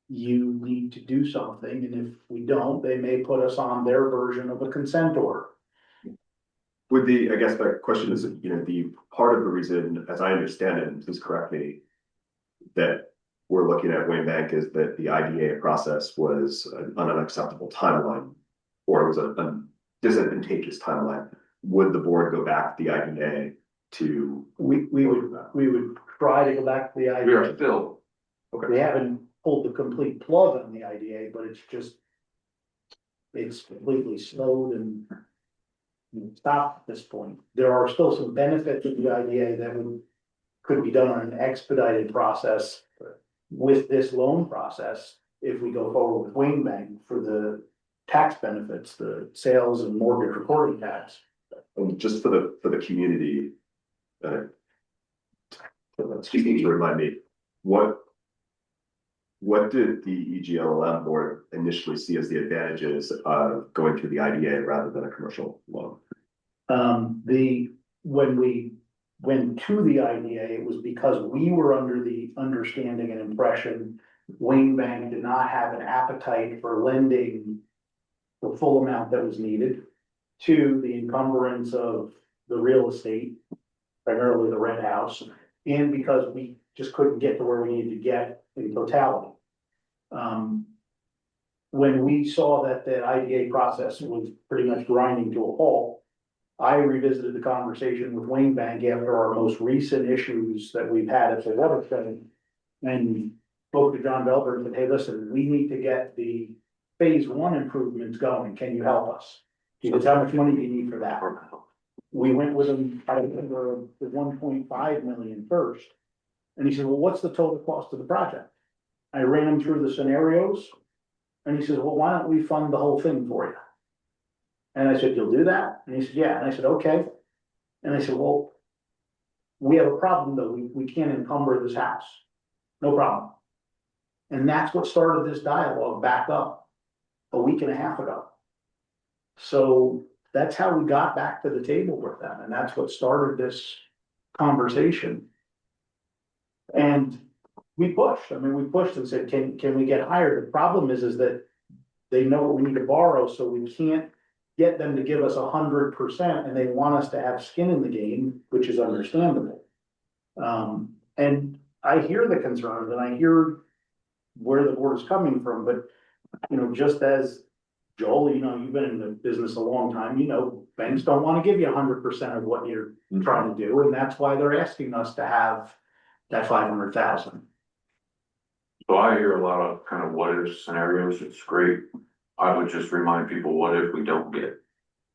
[SPEAKER 1] you need to do something, and if we don't, they may put us on their version of a consent order.
[SPEAKER 8] I guess my question is, the part of the reason, as I understand it, and please correct me, that we're looking at Wayne Bank is that the IDA process was an unacceptable timeline, or it was a disadvantageous timeline. Would the board go back to the IDA to? We
[SPEAKER 1] would try to go back to the
[SPEAKER 4] we are
[SPEAKER 1] IDA.
[SPEAKER 4] still,
[SPEAKER 1] We haven't pulled the complete plug on the IDA, but it's completely slowed and stopped at this point. There are still some benefits of the IDA that could be done on an expedited process with this loan process. If we go forward with Wayne Bank for the tax benefits, the sales and mortgage recording tax.
[SPEAKER 8] Just for the community, speaking to remind me, what did the EGLM board initially see as the advantages of going through the IDA rather than a commercial loan?
[SPEAKER 1] When we went to the IDA, it was because we were under the understanding and impression Wayne Bank did not have an appetite for lending the full amount that was needed. To the encumbrance of the real estate, primarily the red house, and because we just couldn't get to where we needed to get in totality. When we saw that the IDA process was pretty much grinding to a halt, I revisited the conversation with Wayne Bank after our most recent issues that we've had at the water study. And spoke to John Belber and said, hey, listen, we need to get the phase one improvements going. Can you help us? He goes, how much money do you need for that? We went with him at a number of the 1.5 million first. And he said, well, what's the total cost of the project? I ran him through the scenarios. And he says, well, why don't we fund the whole thing for you? And I said, you'll do that? And he said, yeah. And I said, okay. And I said, well, we have a problem though. We can't encumber this house. No problem. And that's what started this dialogue back up a week and a half ago. So that's how we got back to the table with them. And that's what started this conversation. And we pushed. I mean, we pushed and said, can we get higher? The problem is that they know what we need to borrow, so we can't get them to give us 100%, and they want us to have skin in the game, which is understandable. And I hear the concerns and I hear where the board is coming from, but just as Joel, you've been in the business a long time, banks don't want to give you 100% of what you're trying to do, and that's why they're asking us to have that 500,000.
[SPEAKER 4] so I hear a lot of kind of what if scenarios. It's great. I would just remind people, what if we don't get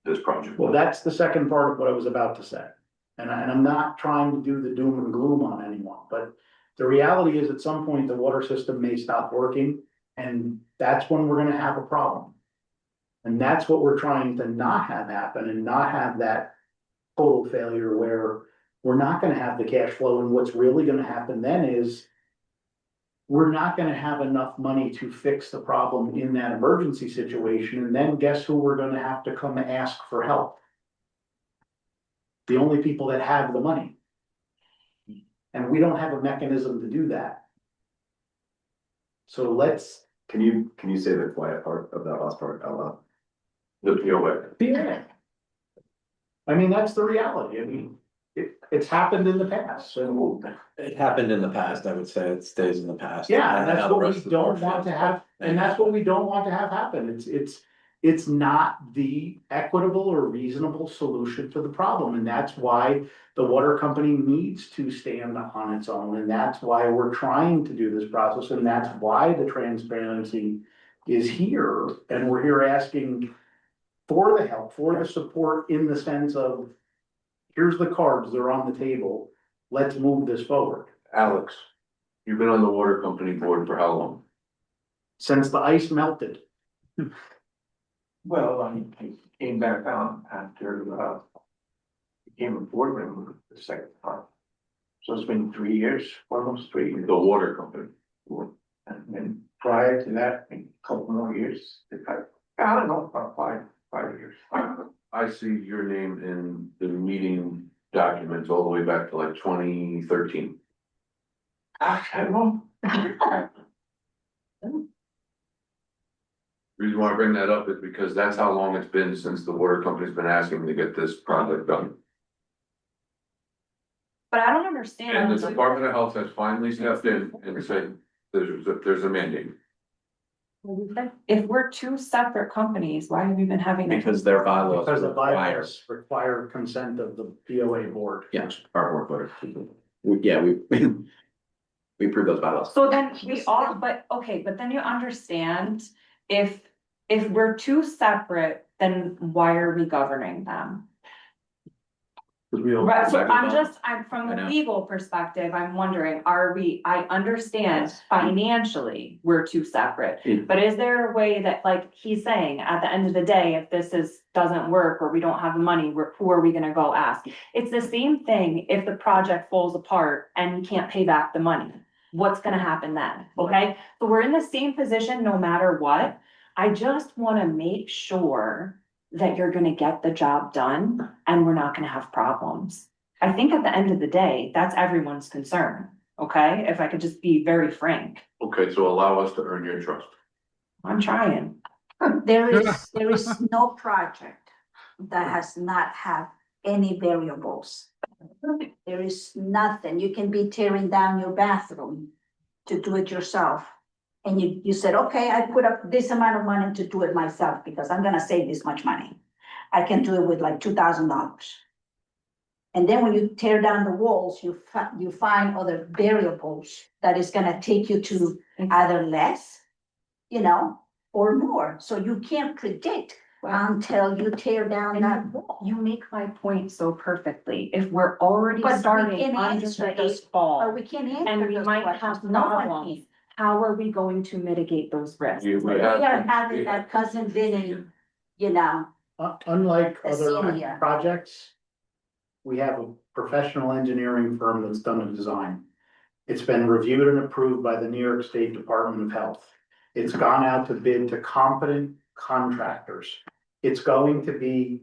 [SPEAKER 4] this project?
[SPEAKER 1] Well, that's the second part of what I was about to say. And I'm not trying to do the doom and gloom on anyone, but the reality is at some point the water system may stop working, and that's when we're gonna have a problem. And that's what we're trying to not have happen and not have that total failure where we're not gonna have the cash flow. And what's really gonna happen then is we're not gonna have enough money to fix the problem in that emergency situation. And then guess who we're gonna have to come ask for help? The only people that have the money. And we don't have a mechanism to do that. So let's
[SPEAKER 8] Can you say the quiet part of that last part out loud?
[SPEAKER 4] The POA.
[SPEAKER 1] Yeah. I mean, that's the reality. I mean, it's happened in the past, so.
[SPEAKER 2] It happened in the past, I would say it stays in the past.
[SPEAKER 1] Yeah,
[SPEAKER 2] I
[SPEAKER 1] and
[SPEAKER 2] don't know
[SPEAKER 1] that's
[SPEAKER 2] how the
[SPEAKER 1] what
[SPEAKER 2] rest
[SPEAKER 1] we
[SPEAKER 2] of the
[SPEAKER 1] don't
[SPEAKER 2] board
[SPEAKER 1] want to
[SPEAKER 2] feels.
[SPEAKER 1] have, and that's what we don't want to have happen. It's not the equitable or reasonable solution to the problem, and that's why the water company needs to stand on its own, and that's why we're trying to do this process, and that's why the transparency is here, and we're here asking for the help, for the support in the sense of, here's the cards, they're on the table, let's move this forward.
[SPEAKER 4] Alex, you've been on the water company board for how long?
[SPEAKER 1] Since the ice melted.
[SPEAKER 11] Well, I came back on after, became a board member the second time. So it's been 3 years, almost 3 years.
[SPEAKER 4] The water company.
[SPEAKER 11] And then prior to that, a couple more years, I don't know, about 5 years.
[SPEAKER 4] I see your name in the meeting documents all the way back to like 2013.
[SPEAKER 11] I don't know.
[SPEAKER 4] Reason why I bring that up is because that's how long it's been since the water company's been asking to get this project done.
[SPEAKER 6] But I don't
[SPEAKER 4] And
[SPEAKER 6] understand.
[SPEAKER 4] the Department of Health has finally stepped in and said, there's a mandate.
[SPEAKER 6] If we're two separate companies, why have we been having?
[SPEAKER 2] Because their bylaws
[SPEAKER 1] Because the
[SPEAKER 2] require,
[SPEAKER 1] bylaws require consent of the POA board.
[SPEAKER 2] yes, our board voted. Yeah, we approve those bylaws.
[SPEAKER 6] So then we all, but, okay, but then you understand, if we're two separate, then why are we governing them? Right, so I'm from
[SPEAKER 2] I
[SPEAKER 6] a
[SPEAKER 2] know.
[SPEAKER 6] legal perspective, I'm wondering, I understand
[SPEAKER 2] Yes.
[SPEAKER 6] financially, we're two separate.
[SPEAKER 2] Yeah.
[SPEAKER 6] But is there a way that, like he's saying, at the end of the day, if this doesn't work or we don't have the money, who are we gonna go ask? It's the same thing if the project falls apart and we can't pay back the money. What's gonna happen then? Okay, so we're in the same position no matter what. I just wanna make sure that you're gonna get the job done and we're not gonna have problems. I think at the end of the day, that's everyone's concern, okay? If I could just be very frank,
[SPEAKER 4] Okay, so allow us to earn your trust.
[SPEAKER 6] I'm trying.
[SPEAKER 3] There is no project that has not have any variables. There is nothing. You can be tearing down your bathroom to do it yourself. And you said, okay, I put up this amount of money to do it myself because I'm gonna save this much money. I can do it with like $2,000. And then when you tear down the walls, you find other variables that is gonna take you to either less, or more. So you can't predict until you tear down that wall.
[SPEAKER 6] You make my point so perfectly. If we're already
[SPEAKER 3] But we
[SPEAKER 6] starting
[SPEAKER 3] can't
[SPEAKER 6] under
[SPEAKER 3] answer
[SPEAKER 6] the
[SPEAKER 3] those-
[SPEAKER 6] eight ball.
[SPEAKER 3] Or we can't answer
[SPEAKER 6] And we
[SPEAKER 3] those
[SPEAKER 6] might
[SPEAKER 3] questions.
[SPEAKER 6] have
[SPEAKER 3] No one
[SPEAKER 6] problems.
[SPEAKER 3] can.
[SPEAKER 6] How are we going to mitigate those risks?
[SPEAKER 4] We
[SPEAKER 3] We
[SPEAKER 4] have-
[SPEAKER 3] are having that cousin Vinny,
[SPEAKER 1] Unlike
[SPEAKER 3] A
[SPEAKER 1] other
[SPEAKER 3] senior.
[SPEAKER 1] projects, we have a professional engineering firm that's done a design. It's been reviewed and approved by the New York State Department of Health. It's gone out to bid to competent contractors. It's going to be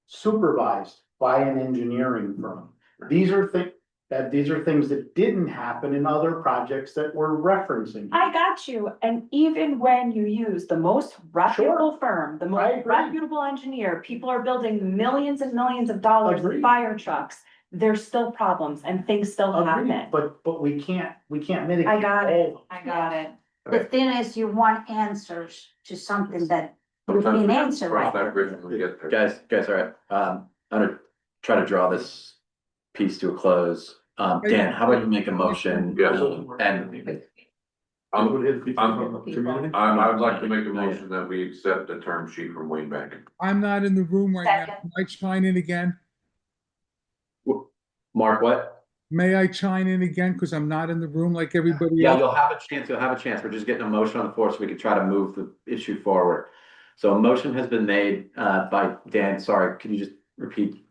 [SPEAKER 1] supervised by an engineering firm. These are things that didn't happen in other projects that we're referencing.
[SPEAKER 6] I got you, and even when you use the most reputable firm, the
[SPEAKER 1] I
[SPEAKER 6] most
[SPEAKER 1] agree.
[SPEAKER 6] reputable engineer, people are building millions and millions of dollars in
[SPEAKER 1] Agreed.
[SPEAKER 6] fire trucks. There's still problems and things still
[SPEAKER 1] Agreed,
[SPEAKER 6] happen.
[SPEAKER 1] but we can't mitigate.
[SPEAKER 6] I got it,
[SPEAKER 1] all
[SPEAKER 6] I got it.
[SPEAKER 3] the thing is, you want answers to something that you
[SPEAKER 4] Sometimes
[SPEAKER 3] can
[SPEAKER 4] we
[SPEAKER 3] answer
[SPEAKER 4] cross
[SPEAKER 3] right.
[SPEAKER 4] that bridge when we get there.
[SPEAKER 2] Guys, all right, I'm gonna try to draw this piece to a close. Dan, how about you make a motion?
[SPEAKER 4] Yes.
[SPEAKER 2] And
[SPEAKER 4] I would like to make a motion that we accept the term sheet from Wayne Bank.
[SPEAKER 9] I'm not in the room right now.
[SPEAKER 3] Second.
[SPEAKER 9] Can I chime in again?
[SPEAKER 2] Mark, what?
[SPEAKER 9] May I chime in again? Because I'm not in the room like everybody
[SPEAKER 2] Yeah,
[SPEAKER 9] else.
[SPEAKER 2] you'll have a chance. We're just getting a motion on the floor so we can try to move the issue forward. So a motion has been made by Dan. Sorry, can you just repeat?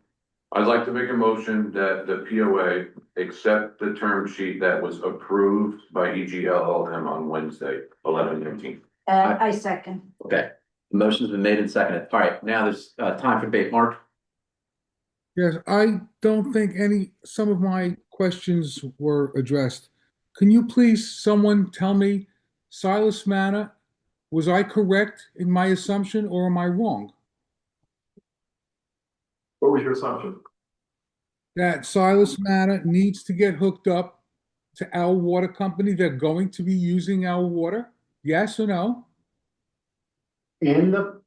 [SPEAKER 4] I'd like to make a motion that the POA accept the term sheet that was approved by EGLLM on Wednesday, 11/19.
[SPEAKER 3] I second.
[SPEAKER 2] Okay, the motion's been made and seconded. All right, now there's time for debate. Mark?
[SPEAKER 9] Yes, I don't think some of my questions were addressed. Can you please, someone tell me, Silas Manor Was I correct in my assumption or am I wrong?
[SPEAKER 5] What was your assumption?
[SPEAKER 9] That Silas Manor needs to get hooked up to our water company? They're going to be using our water? Yes or no?
[SPEAKER 1] In the,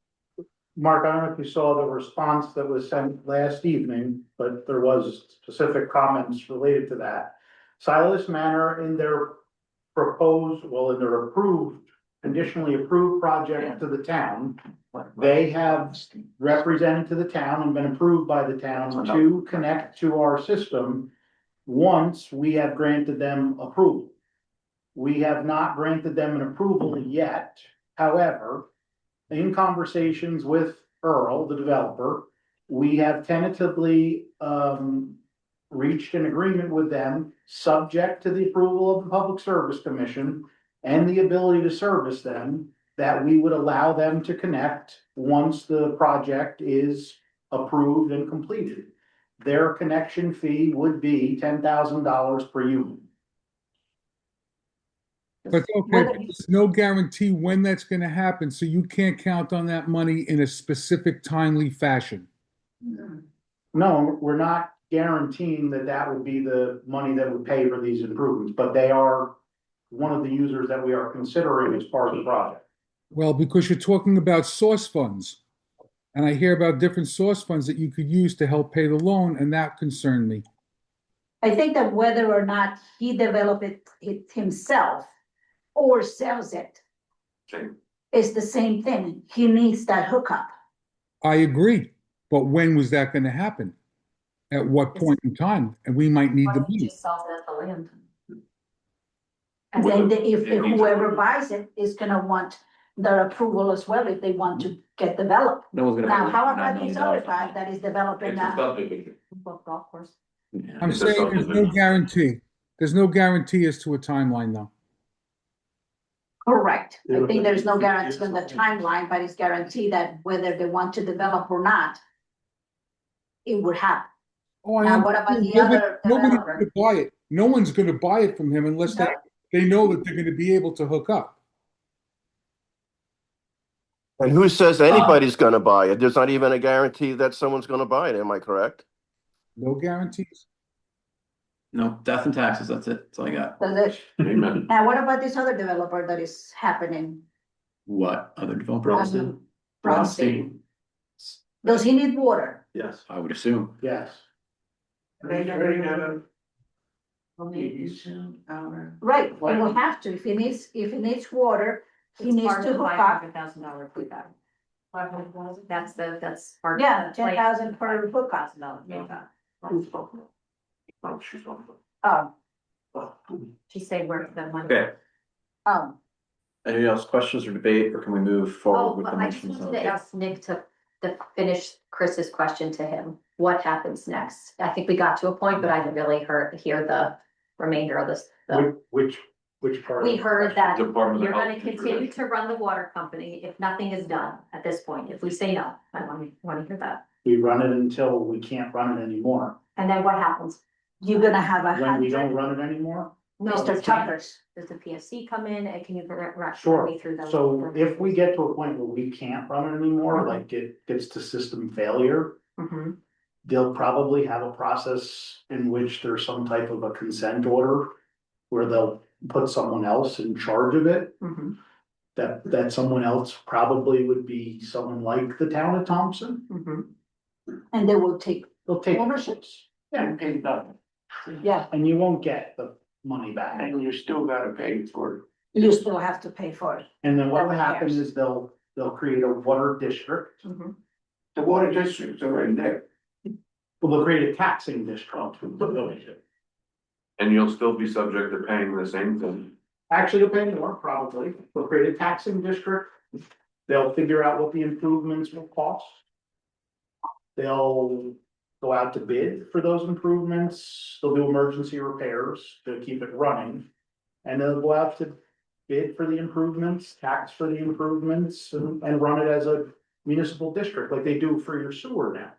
[SPEAKER 1] Mark, I don't know if you saw the response that was sent last evening, but there was specific comments related to that. Silas Manor in their proposed, well, in their approved, conditionally approved project to the town, they have represented to the town and been approved by the town to connect to our system once we have granted them approval. We have not granted them an approval yet. However, in conversations with Earl, the developer, we have tentatively reached an agreement with them, subject to the approval of the Public Service Commission and the ability to service them, that we would allow them to connect once the project is approved and completed. Their connection fee would be $10,000 per unit.
[SPEAKER 9] But okay, but there's no guarantee when that's gonna happen, so you can't count on that money in a specific timely fashion.
[SPEAKER 1] No, we're not guaranteeing that that would be the money that would pay for these improvements, but they are one of the users that we are considering as part of the project.
[SPEAKER 9] Well, because you're talking about source funds. And I hear about different source funds that you could use to help pay the loan, and that concerned me.
[SPEAKER 3] I think that whether or not he developed it himself or sells it,
[SPEAKER 4] Same.
[SPEAKER 3] it's the same thing. He needs that hookup.
[SPEAKER 9] I agree, but when was that gonna happen? At what point in time? And we might need the
[SPEAKER 7] Why don't you
[SPEAKER 9] money.
[SPEAKER 7] just sell the land?
[SPEAKER 3] And then if
[SPEAKER 4] It needs
[SPEAKER 3] whoever
[SPEAKER 4] approval.
[SPEAKER 3] buys it is gonna want their approval as well if they want to get developed.
[SPEAKER 2] No one's gonna.
[SPEAKER 3] Now,
[SPEAKER 2] pay
[SPEAKER 3] how
[SPEAKER 2] $9
[SPEAKER 3] about
[SPEAKER 2] million
[SPEAKER 3] this other
[SPEAKER 2] for
[SPEAKER 3] guy
[SPEAKER 2] it.
[SPEAKER 3] that is developing
[SPEAKER 4] It's a
[SPEAKER 3] now?
[SPEAKER 4] subdivision.
[SPEAKER 7] Golf course.
[SPEAKER 2] Yeah.
[SPEAKER 9] I'm
[SPEAKER 4] It's a
[SPEAKER 9] saying there's no
[SPEAKER 4] subdivision.
[SPEAKER 9] guarantee. There's no guarantee as to a timeline, though.
[SPEAKER 3] Correct. I think there's no guarantee on the timeline, but it's guaranteed that whether they want to develop or not, it would happen.
[SPEAKER 9] Oh, I
[SPEAKER 3] Now, what about
[SPEAKER 9] understand.
[SPEAKER 3] the other
[SPEAKER 9] Nobody's
[SPEAKER 3] developer?
[SPEAKER 9] gonna buy it. No one's gonna buy it from him unless they know that they're gonna be able to hook up.
[SPEAKER 12] And who says anybody's gonna buy it? There's not even a guarantee that someone's gonna buy it, am I correct?
[SPEAKER 9] No guarantees.
[SPEAKER 2] No, death and taxes, that's it. That's all I got.
[SPEAKER 3] Does it?
[SPEAKER 4] Amen.
[SPEAKER 3] Now, what about this other developer that is happening?
[SPEAKER 2] What other developers?
[SPEAKER 3] Bronstein. Does he need water?
[SPEAKER 5] Yes.
[SPEAKER 2] I would assume.
[SPEAKER 1] Yes.
[SPEAKER 3] Right, he will have to, if he needs water, he needs to hook up.
[SPEAKER 7] $500,000 payback. That's part.
[SPEAKER 3] Yeah, 10,000 per hookup.
[SPEAKER 4] Oh, she's on.
[SPEAKER 7] She said where the money.
[SPEAKER 2] Okay,
[SPEAKER 3] Um,
[SPEAKER 2] any else questions or debate, or can we move
[SPEAKER 7] Oh,
[SPEAKER 2] forward with the
[SPEAKER 7] I just
[SPEAKER 2] motions?
[SPEAKER 7] wanted to ask Nick to finish Chris's question to him. What happens next? I think we got to a point, but I didn't really hear the remainder of this.
[SPEAKER 1] Which part?
[SPEAKER 7] We heard that
[SPEAKER 4] Department of
[SPEAKER 7] you're gonna
[SPEAKER 4] Health.
[SPEAKER 7] continue to run the water company if nothing is done at this point. If we say no, I want to hear that.
[SPEAKER 1] We run it until we can't run it anymore.
[SPEAKER 7] And then what happens?
[SPEAKER 3] you're gonna have a
[SPEAKER 1] When we don't
[SPEAKER 3] 100,
[SPEAKER 1] run it anymore,
[SPEAKER 7] No,
[SPEAKER 3] Mr. Tuckers.
[SPEAKER 7] Does the PSC come in and can you run
[SPEAKER 1] sure.
[SPEAKER 7] me through those?
[SPEAKER 1] So if we get to a point where we can't run it anymore, like it gets to system failure,
[SPEAKER 7] Mhm.
[SPEAKER 1] they'll probably have a process in which there's some type of a consent order where they'll put someone else in charge of it.
[SPEAKER 7] Mhm.
[SPEAKER 1] That someone else probably would be someone like the town of Thompson.
[SPEAKER 7] Mhm.
[SPEAKER 3] And they will take
[SPEAKER 1] They'll take
[SPEAKER 3] ownership.
[SPEAKER 11] And pay nothing,
[SPEAKER 3] Yeah,
[SPEAKER 1] and you won't get the money back.
[SPEAKER 11] and you still gotta pay for it.
[SPEAKER 3] you still have to pay for it.
[SPEAKER 1] And then what will
[SPEAKER 3] Nobody
[SPEAKER 1] happen
[SPEAKER 3] cares.
[SPEAKER 1] is they'll create a water district.
[SPEAKER 7] Mhm.
[SPEAKER 11] The water district's already there.
[SPEAKER 1] Well, they'll create a taxing district.
[SPEAKER 4] And you'll still be subject to paying the same thing.
[SPEAKER 1] Actually, they'll pay more probably. They'll create a taxing district. They'll figure out what the improvements will cost. They'll go out to bid for those improvements. They'll do emergency repairs to keep it running. And they'll go out to bid for the improvements, tax for the improvements, and run it as a municipal district like they do for your sewer now.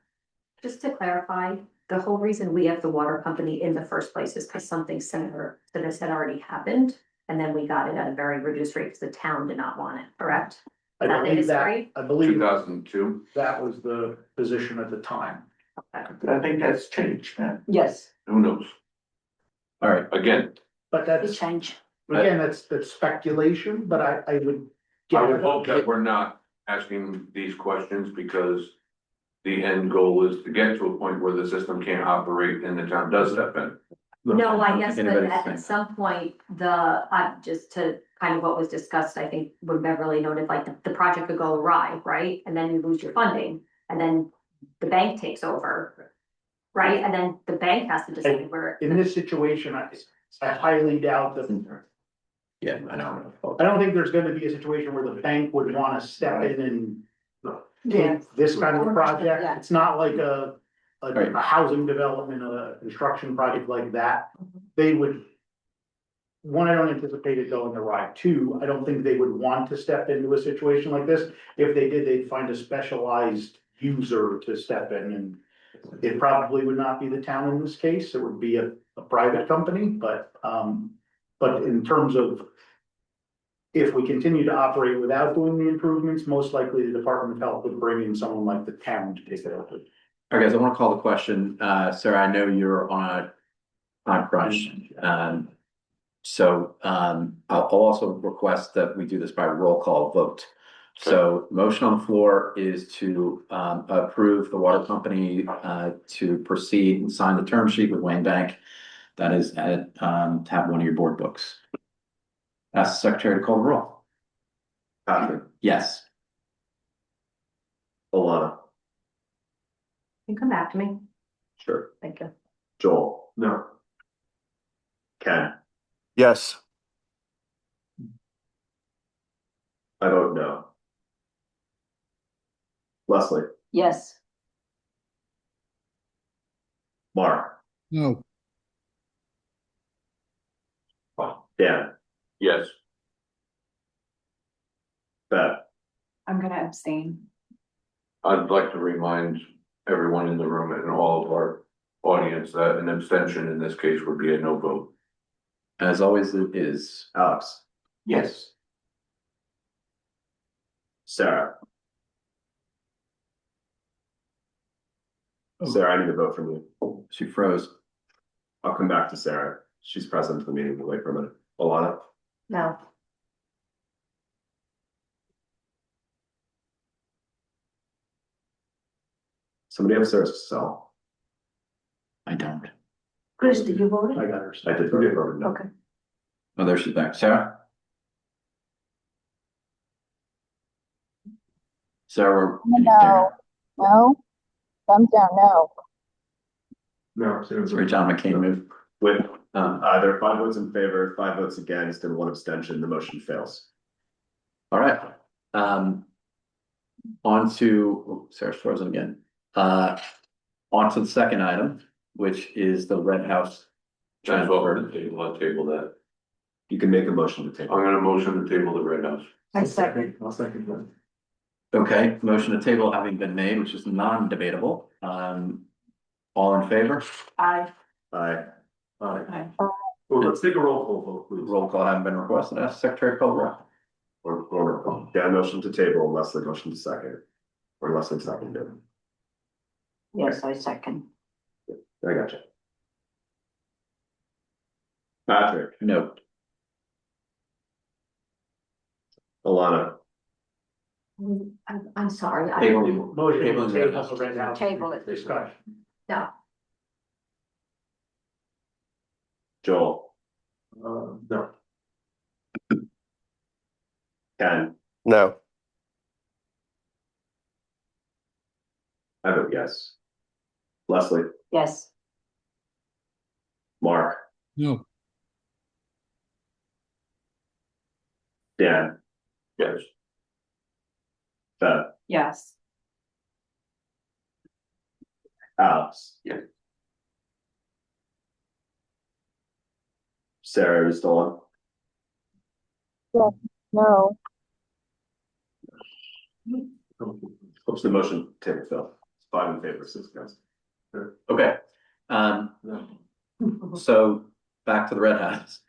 [SPEAKER 7] Just to clarify, the whole reason we have the water company in the first place is because something similar to this had already happened. and then we got it at a very reduced rate because the town did not want it, correct?
[SPEAKER 1] I
[SPEAKER 7] That
[SPEAKER 1] believe
[SPEAKER 7] is
[SPEAKER 1] that,
[SPEAKER 7] right?
[SPEAKER 1] I believe
[SPEAKER 4] 2002.
[SPEAKER 1] that was the position at the time.
[SPEAKER 11] But I think that's changed now.
[SPEAKER 3] Yes,
[SPEAKER 4] Who knows?
[SPEAKER 2] All right,
[SPEAKER 4] Again,
[SPEAKER 1] But
[SPEAKER 3] it
[SPEAKER 1] that's,
[SPEAKER 3] changed.
[SPEAKER 1] again, that's speculation, but I would.
[SPEAKER 4] I would hope that we're not asking these questions because the end goal is to get to a point where the system can't operate and the town does step in.
[SPEAKER 7] No, I
[SPEAKER 2] don't
[SPEAKER 7] guess,
[SPEAKER 2] think
[SPEAKER 7] but
[SPEAKER 2] anybody's
[SPEAKER 7] at
[SPEAKER 2] saying
[SPEAKER 7] some point, just to kind of what was discussed, I think what Beverly noted, like the project could go awry, right? And then you lose your funding, and then the bank takes over, right? And then the bank has to decide where.
[SPEAKER 1] In this situation, I highly doubt that,
[SPEAKER 2] yeah, I know.
[SPEAKER 1] I don't think there's gonna be a situation where the bank would wanna step in and
[SPEAKER 3] Yeah.
[SPEAKER 1] take this kind of a project.
[SPEAKER 3] Yeah.
[SPEAKER 1] It's not like a
[SPEAKER 2] Right.
[SPEAKER 1] housing development, a construction project like that. They would, one, I don't anticipate it going awry. Two, I don't think they would want to step into a situation like this. If they did, they'd find a specialized user to step in, and it probably would not be the town in this case. It would be a private company, but in terms of if we continue to operate without doing the improvements, most likely the Department of Health would bring in someone like the town to take it over.
[SPEAKER 2] All right, guys, I want to call the question. Sarah, I know you're on a time crunch. I'll also request that we do this by roll call vote. So motion on the floor is to approve the water company to proceed and sign the term sheet with Wayne Bank. That is at tab 1 of your board books. Ask the secretary to call the roll.
[SPEAKER 8] Patrick,
[SPEAKER 2] Yes.
[SPEAKER 8] Alana,
[SPEAKER 7] You come back to me,
[SPEAKER 8] sure.
[SPEAKER 7] thank you.
[SPEAKER 8] Joel,
[SPEAKER 5] No.
[SPEAKER 8] Ken,
[SPEAKER 12] Yes.
[SPEAKER 8] I vote no. Leslie,
[SPEAKER 3] Yes,
[SPEAKER 8] Mark,
[SPEAKER 9] No.
[SPEAKER 8] Dan,
[SPEAKER 4] Yes,
[SPEAKER 8] Beth,
[SPEAKER 6] I'm gonna abstain.
[SPEAKER 4] I'd like to remind everyone in the room and all of our audience that an abstention in this case would be a no vote.
[SPEAKER 2] As always, it is.
[SPEAKER 8] Alex,
[SPEAKER 11] Yes,
[SPEAKER 8] Sarah. Sarah, I need a vote from you.
[SPEAKER 2] She froze.
[SPEAKER 8] I'll come back to Sarah. She's present to the meeting. We'll wait for a minute. Alana,
[SPEAKER 7] No,
[SPEAKER 8] somebody upstairs to sell.
[SPEAKER 2] I don't.
[SPEAKER 3] Chris, did you vote?
[SPEAKER 1] I got her.
[SPEAKER 8] I did vote no.
[SPEAKER 3] Okay.
[SPEAKER 2] Oh, there she's back. Sarah? Sarah,
[SPEAKER 13] No. No? Thumbs down, no.
[SPEAKER 5] No.
[SPEAKER 2] sorry, John McCain move.
[SPEAKER 8] With
[SPEAKER 2] Um,
[SPEAKER 8] there are 5 votes in favor, 5 votes against, and 1 abstention, the motion fails.
[SPEAKER 2] all right. On to, oh, Sarah's frozen again. On to the second item, which is the Red House.
[SPEAKER 4] As well, for the table, I'll table that.
[SPEAKER 8] You can make a motion to
[SPEAKER 4] I'm
[SPEAKER 8] table.
[SPEAKER 4] gonna motion to table the red house.
[SPEAKER 3] I second.
[SPEAKER 5] I'll second that.
[SPEAKER 2] Okay, motion to table having been made, which is non-debatable. All in favor?
[SPEAKER 6] Aye.
[SPEAKER 8] Aye.
[SPEAKER 6] Aye.
[SPEAKER 5] Well, let's take a roll call vote, please.
[SPEAKER 2] Roll call having been requested. Ask Secretary call the roll.
[SPEAKER 8] Or Dan motion to table, Leslie motion to second. Or Leslie seconded.
[SPEAKER 3] Yes, I second.
[SPEAKER 8] I got you. Patrick,
[SPEAKER 2] No.
[SPEAKER 8] Alana,
[SPEAKER 7] I'm sorry,
[SPEAKER 2] Table.
[SPEAKER 1] Motion
[SPEAKER 2] Table
[SPEAKER 1] to
[SPEAKER 2] the Red
[SPEAKER 1] table
[SPEAKER 2] House.
[SPEAKER 1] the Red House.
[SPEAKER 3] Table it.
[SPEAKER 1] Discussion.
[SPEAKER 7] no,
[SPEAKER 8] Joel,
[SPEAKER 5] No.
[SPEAKER 8] Ken,
[SPEAKER 12] No.
[SPEAKER 8] I vote yes. Leslie,
[SPEAKER 3] Yes,
[SPEAKER 8] Mark,
[SPEAKER 9] No.
[SPEAKER 8] Dan,
[SPEAKER 4] Yes,
[SPEAKER 8] Beth,
[SPEAKER 6] Yes.
[SPEAKER 8] Alex.
[SPEAKER 4] Yes.
[SPEAKER 8] Sarah, are you still on?
[SPEAKER 13] No.
[SPEAKER 8] Oops, the motion table fell. 5 in favor, 6 against.
[SPEAKER 2] Okay, so back to the Red House.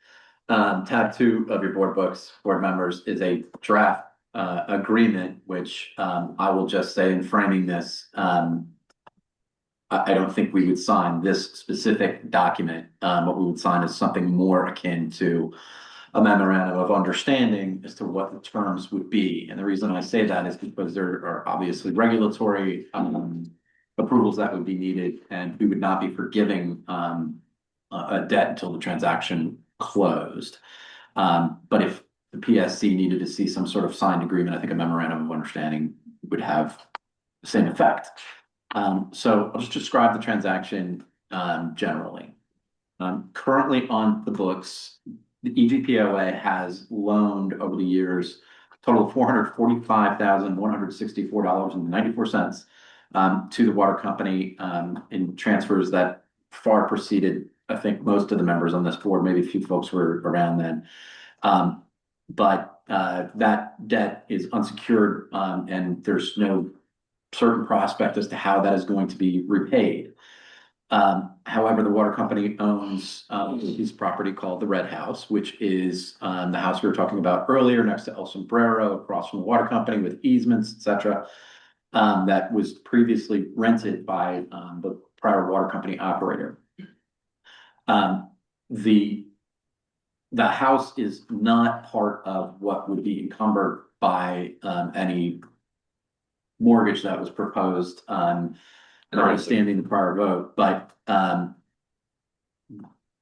[SPEAKER 2] tab 2 of your board books, board members, is a draft agreement, which I will just say in framing this, I don't think we would sign this specific document. What we would sign is something more akin to a memorandum of understanding as to what the terms would be. And the reason I say that is because there are obviously regulatory approvals that would be needed, and we would not be forgiving a debt until the transaction closed. But if the PSC needed to see some sort of signed agreement, I think a memorandum of understanding would have the same effect. So I'll just describe the transaction generally. Currently on the books, the EGPOA has loaned over the years a total of $445,164.94 to the water company in transfers that far preceded, I think, most of the members on this board. Maybe a few folks were around then. But that debt is unsecured, and there's no certain prospect as to how that is going to be repaid. However, the water company owns a piece of property called the Red House, which is the house we were talking about earlier, next to El Sombrero, across from the water company with easements, etc. That was previously rented by the prior water company operator. The house is not part of what would be encumbered by any mortgage that was proposed, notwithstanding the prior vote. But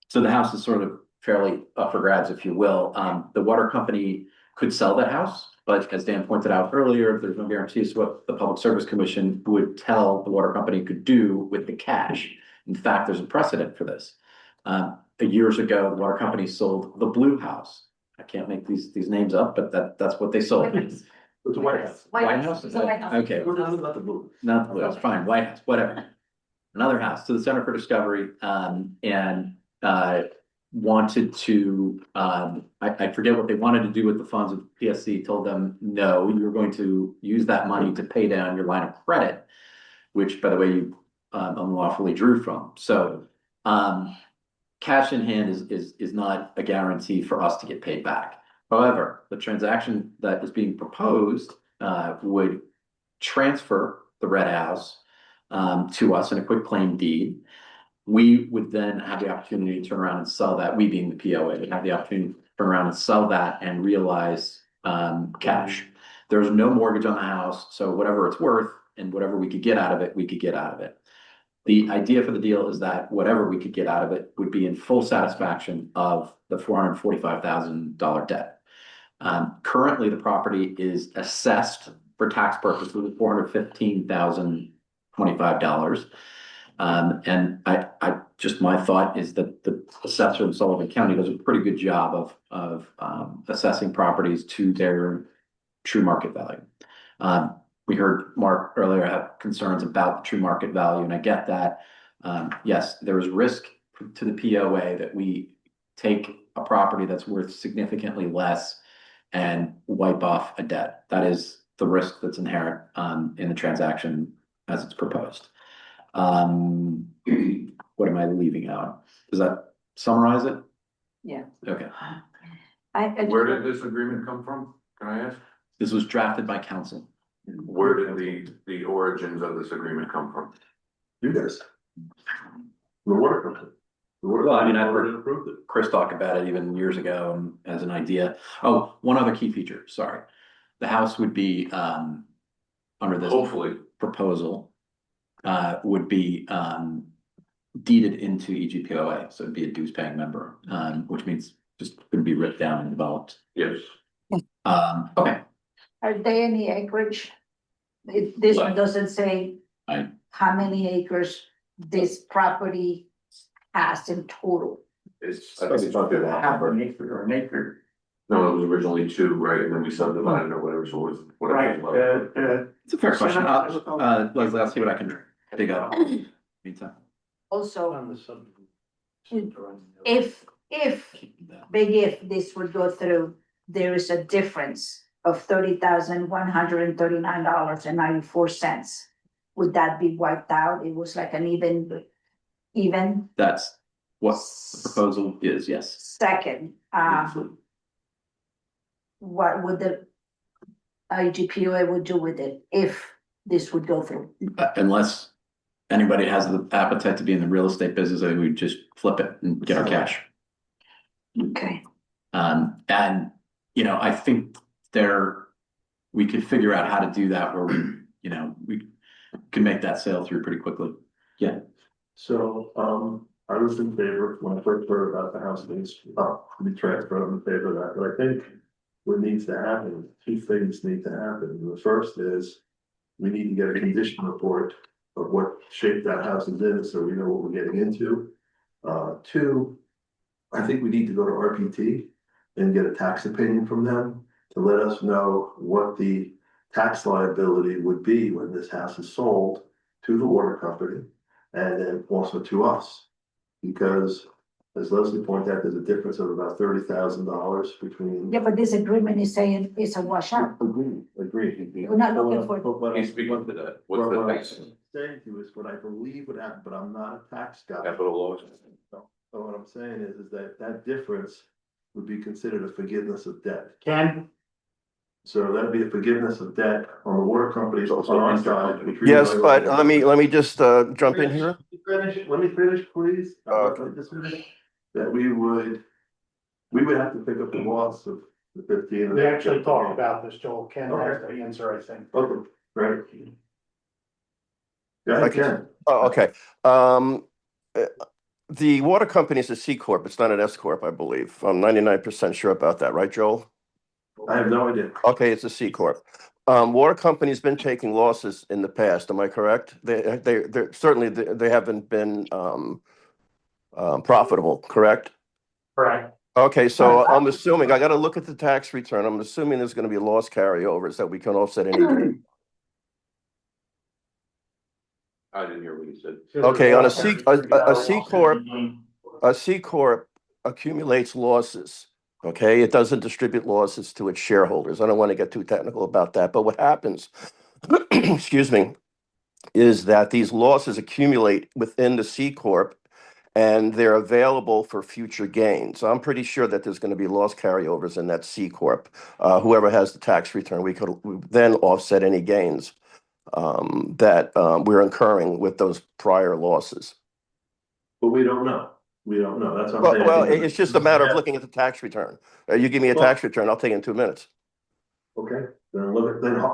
[SPEAKER 2] so the house is sort of fairly up for grabs, if you will. The water company could sell that house, but as Dan pointed out earlier, there's no guarantees what the Public Service Commission would tell the water company could do with the cash. In fact, there's a precedent for this. Years ago, the water company sold the Blue House. I can't make these names up, but that's what they sold.
[SPEAKER 5] It's a White House.
[SPEAKER 2] White House?
[SPEAKER 7] It's a White House.
[SPEAKER 2] Okay.
[SPEAKER 5] Not the blue.
[SPEAKER 2] Not the Blue House, fine, White House, whatever. Another house to the Center for Discovery, and wanted to, I forget what they wanted to do with the funds. PSC told them, no, you're going to use that money to pay down your line of credit, which, by the way, you unlawfully drew from. So cash in hand is not a guarantee for us to get paid back. However, the transaction that is being proposed would transfer the Red House to us in a quick claim deed. We would then have the opportunity to turn around and sell that. We, being the POA, would have the opportunity to turn around and sell that and realize cash. There's no mortgage on the house, so whatever it's worth and whatever we could get out of it, we could get out of it. The idea for the deal is that whatever we could get out of it would be in full satisfaction of the $445,000 debt. Currently, the property is assessed for tax purposes at $415,025. And I just, my thought is that the assessor in Sullivan County does a pretty good job of assessing properties to their true market value. We heard Mark earlier have concerns about the true market value, and I get that. Yes, there is risk to the POA that we take a property that's worth significantly less and wipe off a debt. That is the risk that's inherent in the transaction as it's proposed. What am I leaving out? Does that summarize it?
[SPEAKER 3] Yeah.
[SPEAKER 2] Okay.
[SPEAKER 4] Where did this agreement come from? Can I ask?
[SPEAKER 2] This was drafted by council.
[SPEAKER 4] Where did the origins of this agreement come from?
[SPEAKER 5] You guys. The water company.
[SPEAKER 2] Well, I mean, I've heard
[SPEAKER 5] approved it.
[SPEAKER 2] Chris talk about it even years ago as an idea. Oh, one other key feature, sorry. The house would be, under this
[SPEAKER 4] Hopefully.
[SPEAKER 2] proposal, would be deeded into EGPOA, so it'd be a dues paying member, which means just could be ripped down and developed.
[SPEAKER 4] Yes.
[SPEAKER 2] Okay.
[SPEAKER 3] Are there any acreage? This one
[SPEAKER 2] What?
[SPEAKER 3] doesn't say how many acres this property has in total.
[SPEAKER 4] I think it's not
[SPEAKER 11] Half an acre or an acre.
[SPEAKER 4] No, it was originally 2, right? And then we subdivided or whatever, so it was
[SPEAKER 11] Right,
[SPEAKER 4] whatever.
[SPEAKER 2] It's a fair question. Leslie, I'll see what I can dig up. Meantime.
[SPEAKER 3] Also,
[SPEAKER 1] On the subdivision.
[SPEAKER 3] if big if this would go through, there is a difference of $30,139.94. Would that be wiped out? It was like an even?
[SPEAKER 2] That's what the proposal is, yes.
[SPEAKER 3] Second, what would the EGPOA would do with it if this would go through?
[SPEAKER 2] Unless anybody has the appetite to be in the real estate business, I think we just flip it and get our cash.
[SPEAKER 3] Okay.
[SPEAKER 2] And, you know, I think we could figure out how to do that where we can make that sale through pretty quickly. Yeah.
[SPEAKER 5] So, I was in favor when I first heard about the house needs to be transferred, I'm in favor of that, but I think what needs to happen, two things need to happen. The first is we need to get a condition report of what shape that house is in, so we know what we're getting into. Two, I think we need to go to RPT and get a tax opinion from them to let us know what the tax liability would be when this house is sold to the water company and then also to us. Because as Leslie pointed out, there's a difference of about $30,000 between.
[SPEAKER 3] Yeah, but this agreement is saying it's a washout.
[SPEAKER 5] Agree.
[SPEAKER 3] We're not looking for.
[SPEAKER 4] He's speaking to that. What's the
[SPEAKER 5] What I'm
[SPEAKER 4] tax?
[SPEAKER 5] saying to you is what I believe would happen, but I'm not a tax guy.
[SPEAKER 4] Capital laws.
[SPEAKER 5] So what I'm saying is that difference would be considered a forgiveness of debt.
[SPEAKER 1] Ken?
[SPEAKER 5] So that'd be a forgiveness of debt on the water companies on our side. which we
[SPEAKER 12] Yes,
[SPEAKER 5] know-
[SPEAKER 12] but let me just jump in here.
[SPEAKER 5] Let me finish, please.
[SPEAKER 12] Okay.
[SPEAKER 5] Let me just finish. That we would have to pick up the loss of the 15.
[SPEAKER 1] We actually talked about this, Joel. Ken has the answer, I think.
[SPEAKER 5] Okay, right. Go ahead, Ken.
[SPEAKER 12] Oh, okay. The water company is a C corp. It's not an S corp, I believe. I'm 99% sure about that, right, Joel?
[SPEAKER 5] I have no idea.
[SPEAKER 12] Okay, it's a C corp. Water company's been taking losses in the past. Am I correct? They're certainly they haven't been profitable, correct?
[SPEAKER 1] Right.
[SPEAKER 12] Okay, so I'm assuming I got to look at the tax return. I'm assuming there's going to be loss carryovers that we can offset any gain.
[SPEAKER 4] I didn't hear what you said.
[SPEAKER 12] Okay, on a C corp accumulates losses. Okay, it doesn't distribute losses to its shareholders. I don't want to get too technical about that, but what happens, excuse me, is that these losses accumulate within the C corp and they're available for future gains. I'm pretty sure that there's going to be loss carryovers in that C corp. Whoever has the tax return, we could then offset any gains that we're incurring with those prior losses.
[SPEAKER 5] But we don't know. We don't know. That's what I'm saying.
[SPEAKER 12] Well, it's just a matter of looking at the tax return. You give me a tax return, I'll take it in 2 minutes.
[SPEAKER 5] Okay, then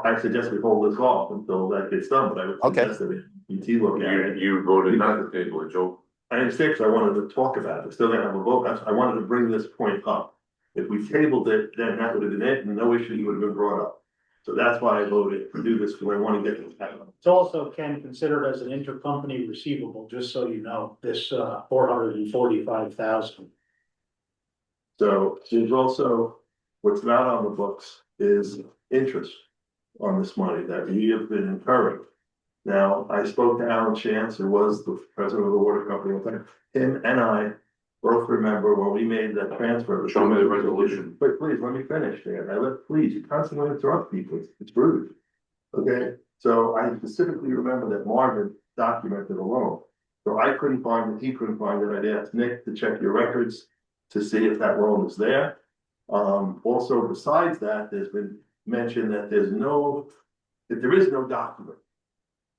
[SPEAKER 5] I suggest we hold this off until that gets done, but I would suggest that ET look at it.
[SPEAKER 4] You voted not to table it, Joe.
[SPEAKER 5] I understand, because I wanted to talk about it, still gonna have a vote, I wanted to bring this point up. If we tabled it, then that would have been it, and no issue would have been brought up. So that's why I voted to do this, because I want to get this happening.
[SPEAKER 1] It's also, Ken, considered as an intercompany receivable, just so you know, this $445,000.
[SPEAKER 5] So there's also, what's not on the books is interest on this money that we have been incurring. Now, I spoke to Alan Chance, who was the president of the water company. Him and I both remember when we made that transfer.
[SPEAKER 4] Show me the resolution.
[SPEAKER 5] But please, let me finish, Dan. Please, you constantly interrupt people. It's rude. Okay, so I specifically remember that Marvin documented a loan. So I couldn't find it, he couldn't find it. I'd asked Nick to check your records to see if that loan is there. Also, besides that, there's been mentioned that there is no document.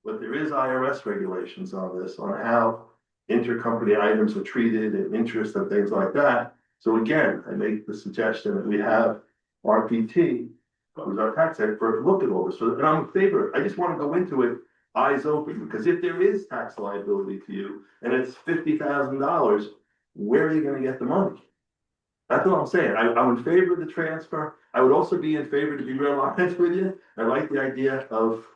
[SPEAKER 5] But there is IRS regulations on this, on how intercompany items are treated and interest and things like that. So again, I make the suggestion that we have RPT, who's our tax expert, look at all this. So, and I'm in favor. I just want to go into it eyes open, because if there is tax liability to you and it's $50,000, where are you going to get the money? That's what I'm saying. I'm in favor of the transfer. I would also be in favor, to be real honest with you. I like the idea of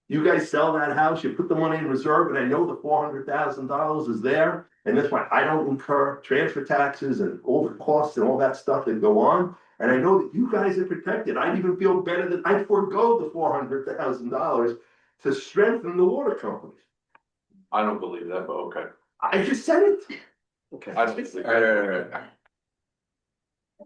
[SPEAKER 5] you guys sell that house, you put the money in reserve, and I know the $400,000 is there. And that's why I don't incur transfer taxes and all the costs and all that stuff that go on. And I know that you guys are protected. I'd even feel better that I'd forego the $400,000 to strengthen the water companies.
[SPEAKER 4] I don't believe that, but okay.
[SPEAKER 5] I just said it.
[SPEAKER 12] Okay.
[SPEAKER 4] I don't believe that.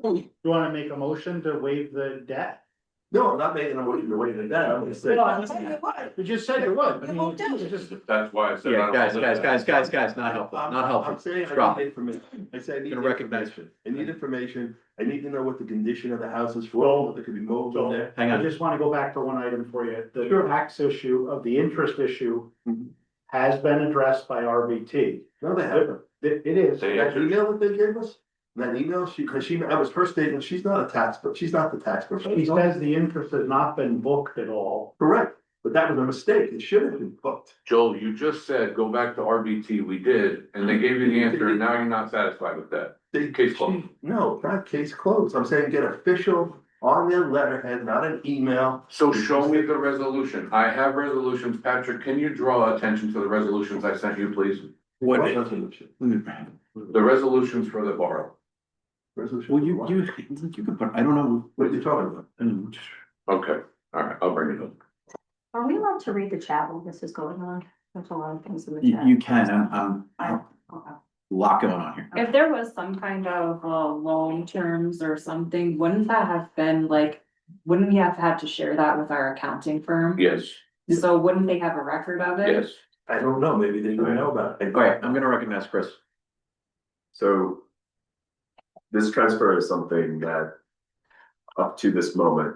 [SPEAKER 1] You wanna make a motion to waive the debt?
[SPEAKER 5] No, I'm not making a motion to waive that, I'm just saying.
[SPEAKER 1] No, I'm saying you just said you would. I mean, you just.
[SPEAKER 4] That's why I said. I
[SPEAKER 2] Yeah,
[SPEAKER 4] don't
[SPEAKER 2] guys,
[SPEAKER 4] know.
[SPEAKER 2] not helpful, not
[SPEAKER 5] I'm
[SPEAKER 2] helpful.
[SPEAKER 5] saying I
[SPEAKER 2] Drop
[SPEAKER 5] need
[SPEAKER 2] it.
[SPEAKER 5] information, I said I need
[SPEAKER 2] Gonna recognize-
[SPEAKER 5] information, I need information, I need to know what the condition of the house is for,
[SPEAKER 1] Well,
[SPEAKER 5] whether there could be mold in
[SPEAKER 1] So
[SPEAKER 5] there.
[SPEAKER 2] Hang
[SPEAKER 1] I
[SPEAKER 2] on.
[SPEAKER 1] just want to go back to one item for you. The
[SPEAKER 5] Sure.
[SPEAKER 1] tax issue of the interest issue
[SPEAKER 5] Mhm.
[SPEAKER 1] has been addressed by RBT.
[SPEAKER 5] No, they haven't.
[SPEAKER 1] It is.
[SPEAKER 4] They
[SPEAKER 5] That
[SPEAKER 4] answered.
[SPEAKER 5] email that they gave us, that email, that was her statement, she's not a tax, but she's not the tax
[SPEAKER 1] He
[SPEAKER 5] professional.
[SPEAKER 1] says the interest has not been booked at all.
[SPEAKER 5] Correct, but that was a mistake, it should have been booked.
[SPEAKER 4] Joel, you just said, go back to RBT, we did, and they gave you the answer, and now you're not satisfied with that.
[SPEAKER 5] They,
[SPEAKER 4] Case closed.
[SPEAKER 5] No, not case closed, I'm saying get official on their letterhead, not an email.
[SPEAKER 4] So show me the resolution. I have resolutions. Patrick, can you draw attention to the resolutions I sent you, please?
[SPEAKER 5] What resolution?
[SPEAKER 4] The resolutions for the borough.
[SPEAKER 5] Resolution.
[SPEAKER 2] Well, you could put, I don't know.
[SPEAKER 5] What are you talking about?
[SPEAKER 4] Okay, all right, I'll bring it up.
[SPEAKER 7] Are we allowed to read the chat while this is going on? There's a lot of things in the chat.
[SPEAKER 2] You can, a lot going on here.
[SPEAKER 6] If there was some kind of loan terms or something, wouldn't that have been like, wouldn't we have had to share that with our accounting firm?
[SPEAKER 4] Yes,
[SPEAKER 6] So wouldn't they have a record of it?
[SPEAKER 4] yes.
[SPEAKER 5] I don't know, maybe they don't know about it.
[SPEAKER 2] All right, I'm gonna recognize Chris.
[SPEAKER 8] So this transfer is something that up to this moment,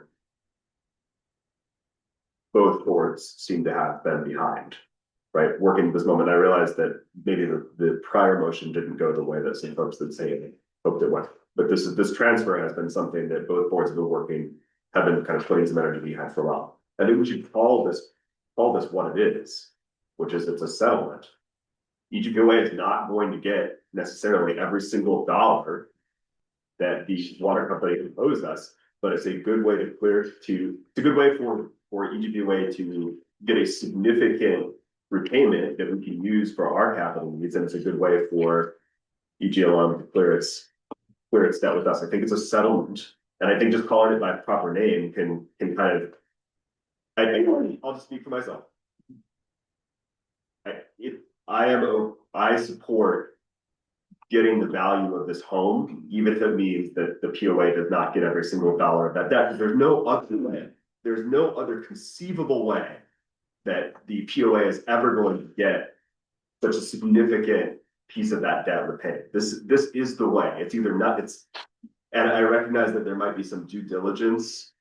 [SPEAKER 8] both boards seem to have been behind, right? Working at this moment, I realized that maybe the prior motion didn't go the way that some folks that say hoped it went. But this transfer has been something that both boards have been kind of putting some energy behind for a while. I think we should call this what it is, which is it's a settlement. EGPOA is not going to get necessarily every single dollar that the water company owes us, but it's a good way it's a good way for EGPOA to get a significant repayment that we can use for our capital needs, and it's a good way for EGLM to clear its debt with us. I think it's a settlement, and I think just calling it by the proper name can kind of. I'll just speak for myself. I support getting the value of this home, even if it means that the POA does not get every single dollar of that debt, because there's no other way. There's no other conceivable way that the POA is ever going to get such a significant piece of that debt repaid. This is the way. It's either not, and I recognize that there might be some due diligence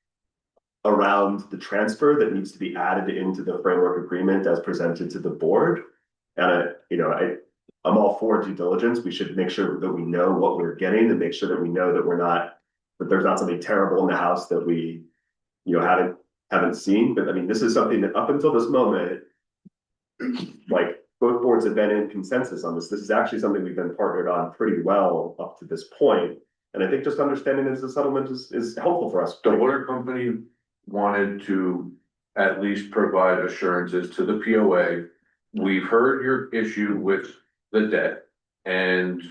[SPEAKER 8] around the transfer that needs to be added into the framework agreement as presented to the board. And I'm all for due diligence. We should make sure that we know what we're getting and make sure that we know that there's not something terrible in the house that we, haven't seen. But I mean, this is something that up until this moment, like both boards have been in consensus on this. This is actually something we've been partnered on pretty well up to this point. And I think just understanding this as a settlement is helpful for us.
[SPEAKER 4] The water company wanted to at least provide assurances to the POA. We've heard your issue with the debt and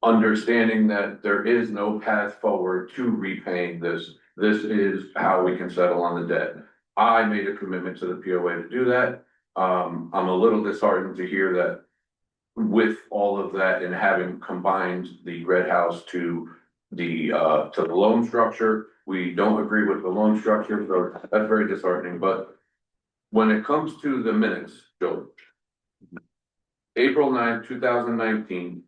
[SPEAKER 4] understanding that there is no path forward to repaying this. This is how we can settle on the debt. I made a commitment to the POA to do that. I'm a little disheartened to hear that with all of that and having combined the red house to the loan structure, we don't agree with the loan structure, so that's very disheartening. But when it comes to the minutes, Joe, April 9th, 2019,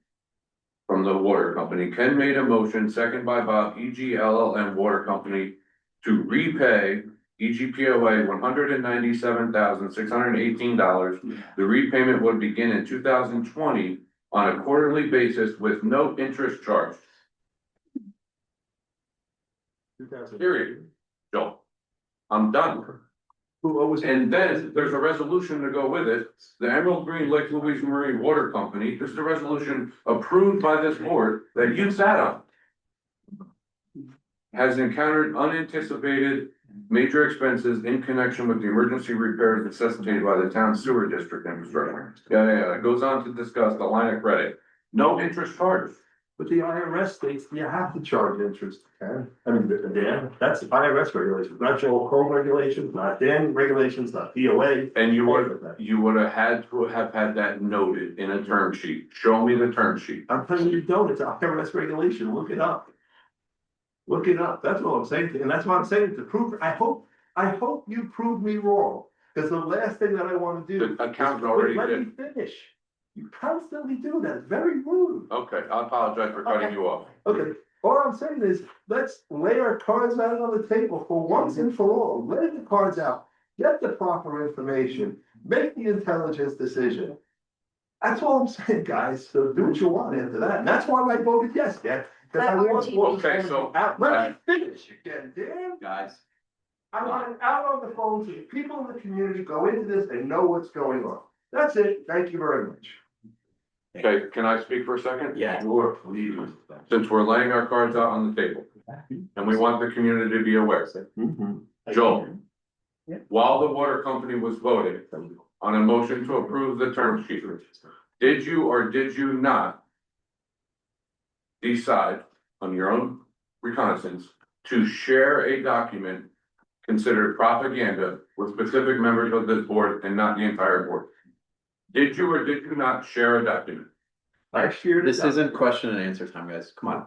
[SPEAKER 4] from the water company, Ken made a motion, second by Bob, EGLLM Water Company, to repay EGPOA $197,618. The repayment would begin in 2020 on a quarterly basis with no interest charged. Period. Joe, I'm done. And then there's a resolution to go with it. The Emerald Green Lake Louise Marine Water Company, this is a resolution approved by this board that you sat on, has encountered unanticipated major expenses in connection with the emergency repairs necessitated by the town sewer district infrastructure. It goes on to discuss the line of credit. No interest charged.
[SPEAKER 5] But the IRS states you have to charge interest, Karen. I mean, Dan, that's the IRS regulations, not Joel Cole regulations, not Dan regulations, not POA.
[SPEAKER 4] And you would have had to have had that noted in a term sheet. Show me the term sheet.
[SPEAKER 5] I'm telling you, don't, it's IRS regulation, look it up. Look it up, that's all I'm saying, and that's what I'm saying, to prove, I hope you prove me wrong, because the last thing that I wanna do.
[SPEAKER 4] The accountant already
[SPEAKER 5] Let me
[SPEAKER 4] did.
[SPEAKER 5] finish. You constantly do that, it's very rude.
[SPEAKER 4] Okay, I apologize for cutting you off.
[SPEAKER 5] Okay, all I'm saying is, let's lay our cards out on the table for once and for all, lay the cards out, get the proper information, make the intelligent decision. That's all I'm saying, guys, so do what you want after that, and that's why I voted yes, Dan, because I want.
[SPEAKER 4] Okay, so-
[SPEAKER 5] Let me finish again, Dan.
[SPEAKER 2] Guys,
[SPEAKER 5] I want it out on the phone so the people in the community go into this and know what's going on. That's it, thank you very much.
[SPEAKER 4] Okay, can I speak for a second?
[SPEAKER 2] yeah,
[SPEAKER 5] Sure, please.
[SPEAKER 4] Since we're laying our cards out on the table, and we want the community to be aware. Joel, while the water company was voting on a motion to approve the term sheet, did you or did you not decide on your own reconnaissance to share a document considered propaganda with specific members of this board and not the entire board? Did you or did you not share a document?
[SPEAKER 5] I shared.
[SPEAKER 2] this isn't question and answer time, guys. Come on.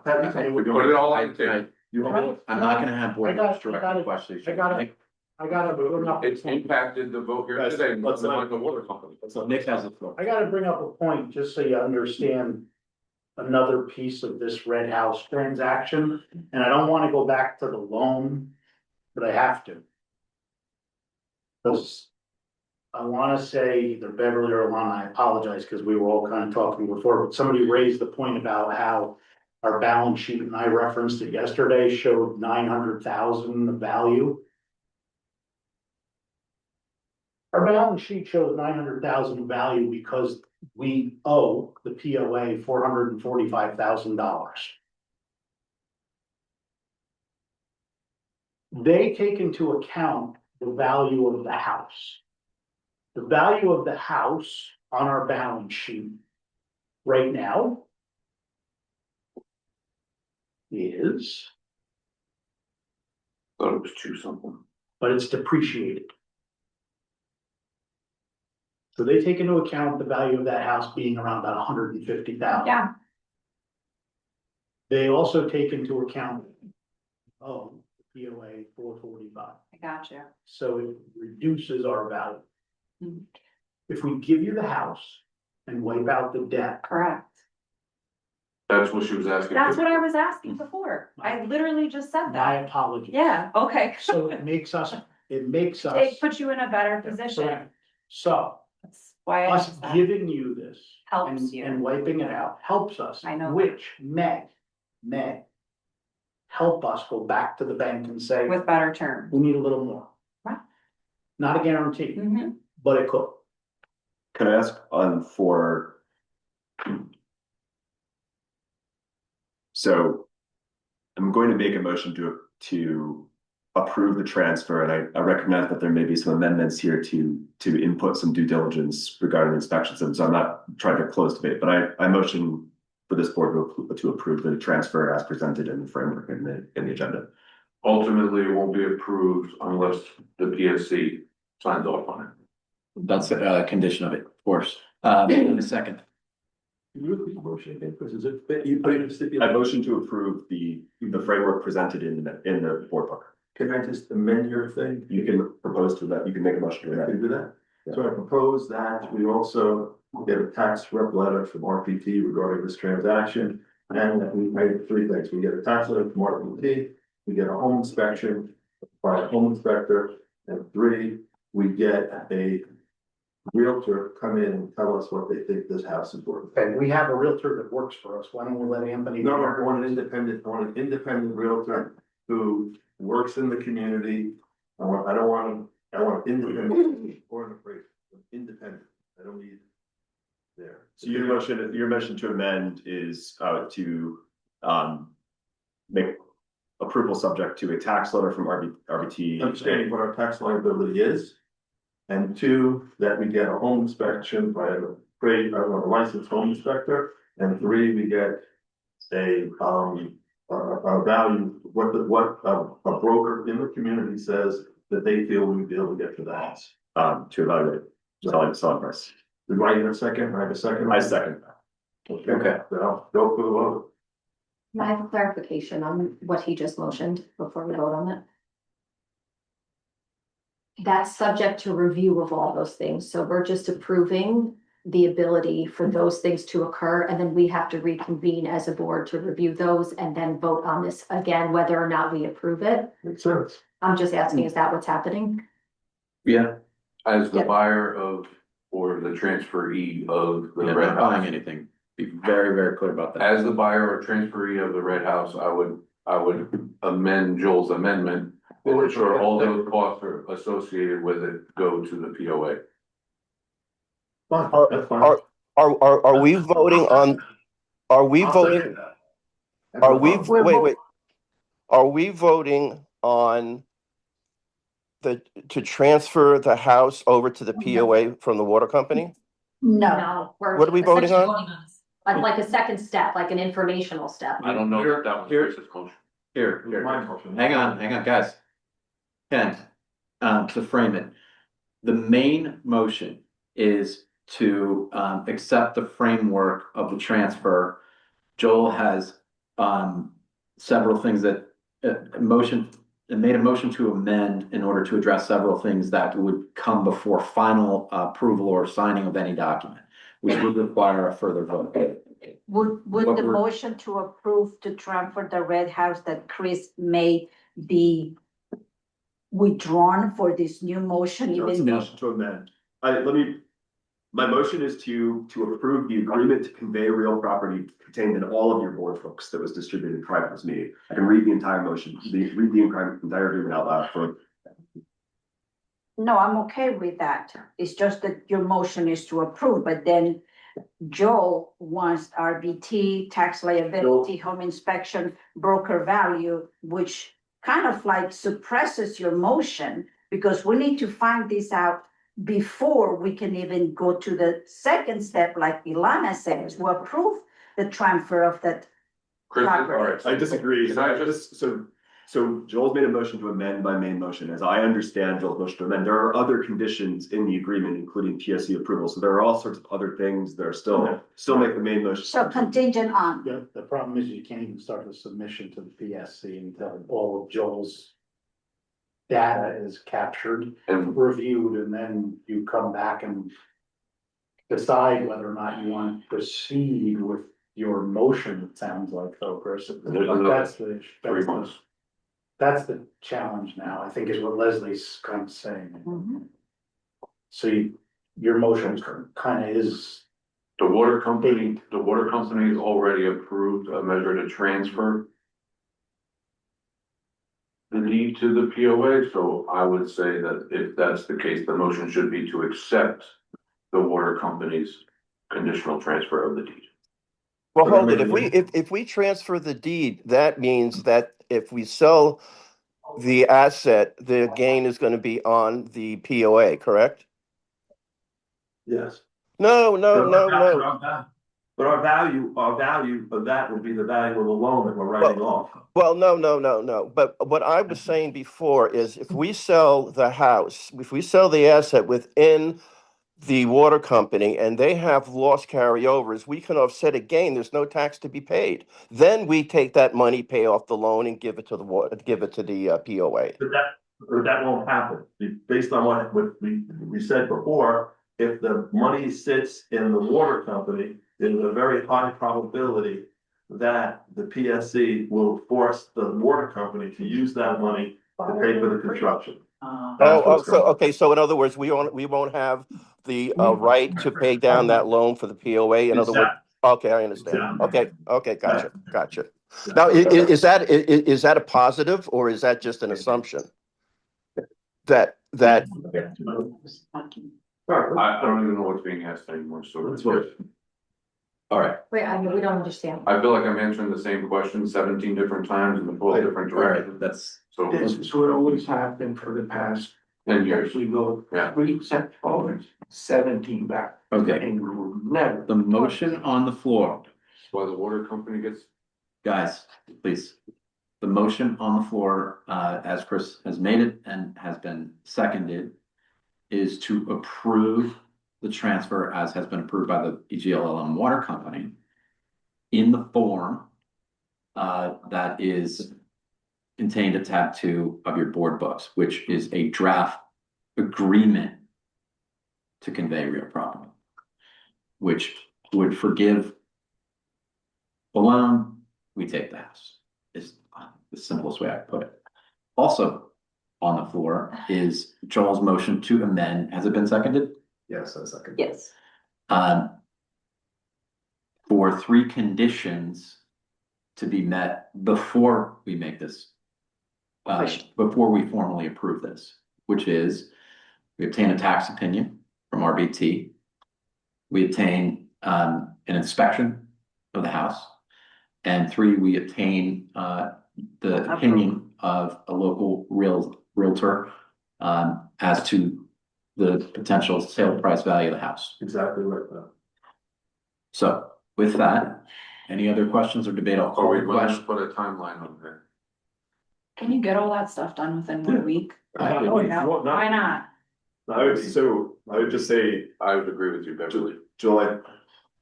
[SPEAKER 4] We put it all on the table.
[SPEAKER 2] I'm not gonna have board
[SPEAKER 1] I got-
[SPEAKER 2] members
[SPEAKER 1] I got
[SPEAKER 2] directing
[SPEAKER 1] it.
[SPEAKER 2] questions.
[SPEAKER 1] I got it. I gotta bring up,
[SPEAKER 4] It's impacted the vote here
[SPEAKER 8] Guys,
[SPEAKER 4] today,
[SPEAKER 8] let's not-
[SPEAKER 4] on the water company.
[SPEAKER 2] Nick has the floor.
[SPEAKER 1] I gotta bring up a point, just so you understand another piece of this Red House transaction, and I don't wanna go back to the loan, but I have to. Because I wanna say either Beverly or Alana, I apologize, because we were all kind of talking before, but somebody raised the point about how our balance sheet, and I referenced it yesterday, showed 900,000 of value. Our balance sheet shows 900,000 value because we owe the POA $445,000. They take into account the value of the house. The value of the house on our balance sheet right now is,
[SPEAKER 4] Thought it was two something.
[SPEAKER 1] but it's depreciated. So they take into account the value of that house being around about 150,000.
[SPEAKER 6] Yeah.
[SPEAKER 1] They also take into account, POA 445.
[SPEAKER 6] I got you.
[SPEAKER 1] So it reduces our value.
[SPEAKER 6] Mhm.
[SPEAKER 1] If we give you the house and wipe out the debt,
[SPEAKER 6] Correct.
[SPEAKER 4] That's what she was asking.
[SPEAKER 6] That's what I was asking before. I literally just said
[SPEAKER 1] my
[SPEAKER 6] that.
[SPEAKER 1] apologies.
[SPEAKER 6] Yeah, okay.
[SPEAKER 1] So it makes us.
[SPEAKER 6] It puts you in a better position.
[SPEAKER 1] Correct. So
[SPEAKER 6] That's why I
[SPEAKER 1] us
[SPEAKER 6] just said.
[SPEAKER 1] giving you this.
[SPEAKER 6] Helps
[SPEAKER 1] and-
[SPEAKER 6] you.
[SPEAKER 1] And wiping it out helps us.
[SPEAKER 6] I know.
[SPEAKER 1] Which may help us go back to the bank and say,
[SPEAKER 6] With better terms.
[SPEAKER 1] we need a little more.
[SPEAKER 6] Right.
[SPEAKER 1] Not a guarantee,
[SPEAKER 6] Mhm.
[SPEAKER 1] but it could.
[SPEAKER 8] Can I ask so I'm going to make a motion to approve the transfer, and I recognize that there may be some amendments here to input some due diligence regarding inspections, and so I'm not trying to close debate, but I motion for this board to approve the transfer as presented in the framework in the agenda.
[SPEAKER 4] Ultimately, it won't be approved unless the PSC signs off on it.
[SPEAKER 2] That's a condition of it, of course. In a second.
[SPEAKER 5] Can you repeat the motion again, Chris? Is it, you put in a
[SPEAKER 8] I
[SPEAKER 5] stipulation?
[SPEAKER 8] motion to approve the framework presented in the board book.
[SPEAKER 5] Can I just amend your thing?
[SPEAKER 8] You can propose to that, you can make a motion to
[SPEAKER 5] I can
[SPEAKER 8] that.
[SPEAKER 5] do that. So I propose that we also get a tax rep letter from RPT regarding this transaction. And that we pay three things. We get a tax letter from RPT, we get a home inspection by a home inspector, and three, we get a realtor come in and tell us what they think this house is worth.
[SPEAKER 1] Okay, we have a realtor that works for us. Why don't we let Anthony?
[SPEAKER 5] No, I want an independent realtor who works in the community. I want independent or an appraiser, independent. I don't need there.
[SPEAKER 8] So your motion to amend is to make approval subject to a tax letter from RBT.
[SPEAKER 5] Understanding what our tax liability is. And two, that we get a home inspection by a licensed home inspector. And three, we get a value, what a broker in the community says that they feel we would be able to get for the house.
[SPEAKER 8] To evaluate selling price.
[SPEAKER 5] Do I have a second? I have a second.
[SPEAKER 8] I second.
[SPEAKER 5] Okay, then I'll go for the vote.
[SPEAKER 7] Can I have a clarification on what he just motioned before we vote on it? That's subject to review of all those things, so we're just approving the ability for those things to occur, and then we have to reconvene as a board to review those and then vote on this again, whether or not we approve it.
[SPEAKER 5] Makes sense.
[SPEAKER 7] I'm just asking, is that what's happening?
[SPEAKER 2] Yeah,
[SPEAKER 4] As the
[SPEAKER 7] Yeah.
[SPEAKER 4] buyer of, or the transferee of the
[SPEAKER 2] we're
[SPEAKER 4] red
[SPEAKER 2] not buying
[SPEAKER 4] house.
[SPEAKER 2] anything. Be very, very clear about that.
[SPEAKER 4] As the buyer or transferee of the red house, I would amend Joel's amendment. To ensure all those costs are associated with it go to the POA.
[SPEAKER 5] Fine, that's fine.
[SPEAKER 12] Are we voting on, are we
[SPEAKER 5] I'll
[SPEAKER 12] voting,
[SPEAKER 5] second that.
[SPEAKER 12] are we,
[SPEAKER 3] We're
[SPEAKER 12] wait, are we voting on to transfer the house over to the POA from the water company?
[SPEAKER 3] No,
[SPEAKER 7] We're
[SPEAKER 12] What are we voting on?
[SPEAKER 7] essentially like a second step, like an informational step.
[SPEAKER 4] I don't know if that was Chris's motion.
[SPEAKER 2] Here,
[SPEAKER 5] My motion.
[SPEAKER 2] hang on, guys. Ken, to frame it, the main motion is to accept the framework of the transfer. Joel has several things that made a motion to amend in order to address several things that would come before final approval or signing of any document, which would require a further vote.
[SPEAKER 3] would
[SPEAKER 2] What
[SPEAKER 3] the
[SPEAKER 2] we're-
[SPEAKER 3] motion to approve to transfer the red house that Chris made be withdrawn for this new motion,
[SPEAKER 8] No, it's a
[SPEAKER 3] even?
[SPEAKER 8] motion to amend. My motion is to approve the agreement to convey real property contained in all of your board books that was distributed prior to this meeting. I can read the entire motion, read the entire agreement out loud for.
[SPEAKER 3] No, I'm okay with that. It's just that your motion is to approve, but then Joe wants RBT, tax liability, home inspection, broker value, which kind of like suppresses your motion because we need to find this out before we can even go to the second step, like Ilana said, to approve the transfer of that.
[SPEAKER 4] Chris, all right.
[SPEAKER 8] I disagree.
[SPEAKER 4] Can I just,
[SPEAKER 8] So Joel's made a motion to amend my main motion. As I understand Joel's motion to amend, there are other conditions in the agreement, including PSC approval. So there are all sorts of other things that are still make the main motion.
[SPEAKER 3] So contingent on,
[SPEAKER 1] The problem is you can't even start the submission to the PSC until all of Joel's data is captured,
[SPEAKER 4] and
[SPEAKER 1] reviewed, and then you come back and decide whether or not you want to proceed with your motion, it sounds like, though, Chris.
[SPEAKER 4] there's another
[SPEAKER 1] That's the,
[SPEAKER 4] 3 months.
[SPEAKER 1] that's the challenge now, I think, is what Leslie's kind of saying.
[SPEAKER 3] Mhm.
[SPEAKER 1] So your motion kind of is,
[SPEAKER 4] The water company has already approved a measure to transfer the deed to the POA, so I would say that if that's the case, the motion should be to accept the water company's conditional transfer of the deed.
[SPEAKER 12] Well, hold it. If we transfer the deed, that means that if we sell the asset, the gain is going to be on the POA, correct?
[SPEAKER 5] Yes.
[SPEAKER 12] No.
[SPEAKER 5] But our value of that would be the value of the loan that we're writing off.
[SPEAKER 12] Well, no. But what I was saying before is if we sell the house, if we sell the asset within the water company and they have loss carryovers, we can offset a gain. There's no tax to be paid. Then we take that money, pay off the loan and give it to the POA.
[SPEAKER 5] But that won't happen. Based on what we said before, if the money sits in the water company, there's a very high probability that the PSC will force the water company to use that money to pay for the construction.
[SPEAKER 12] So in other words, we won't have the right to pay down that loan for the POA. In other words, okay, I understand. Okay, gotcha. Now, is that a positive or is that just an assumption? That
[SPEAKER 4] I don't even know what's being asked anymore, so it's what.
[SPEAKER 2] All right,
[SPEAKER 7] Wait, we don't understand.
[SPEAKER 4] I feel like I'm answering the same question 17 different times in the 12 different directions.
[SPEAKER 2] that's,
[SPEAKER 4] So
[SPEAKER 11] This is what always happened for the past
[SPEAKER 4] 10 years.
[SPEAKER 11] As we go
[SPEAKER 4] Yeah.
[SPEAKER 11] 3 steps forward, 17 back.
[SPEAKER 2] okay.
[SPEAKER 11] And we will never.
[SPEAKER 2] The motion on the floor,
[SPEAKER 4] That's why the water company gets.
[SPEAKER 2] guys, please. The motion on the floor, as Chris has made it and has been seconded, is to approve the transfer as has been approved by the EGLLM Water Company in the form that is contained at tab 2 of your board books, which is a draft agreement to convey real property, which would forgive the loan, we take the house, is the simplest way I put it. Also on the floor is Joel's motion to amend. Has it been seconded?
[SPEAKER 8] Yes, a second.
[SPEAKER 6] Yes.
[SPEAKER 2] For 3 conditions to be met before we make this, before we formally approve this, which is we obtain a tax opinion from RBT. We obtain an inspection of the house. And 3, we obtain the opinion of a local realtor as to the potential sale price value of the house.
[SPEAKER 5] Exactly right.
[SPEAKER 2] So with that, any other questions or debate? I'll
[SPEAKER 4] Are
[SPEAKER 2] call
[SPEAKER 4] we
[SPEAKER 2] the
[SPEAKER 4] going to
[SPEAKER 2] question.
[SPEAKER 4] put a timeline on there?
[SPEAKER 6] Can you get all that stuff done within 1 week?
[SPEAKER 8] Why
[SPEAKER 6] not?
[SPEAKER 8] I would just say,
[SPEAKER 4] I would agree with you, Beverly.
[SPEAKER 8] Joel,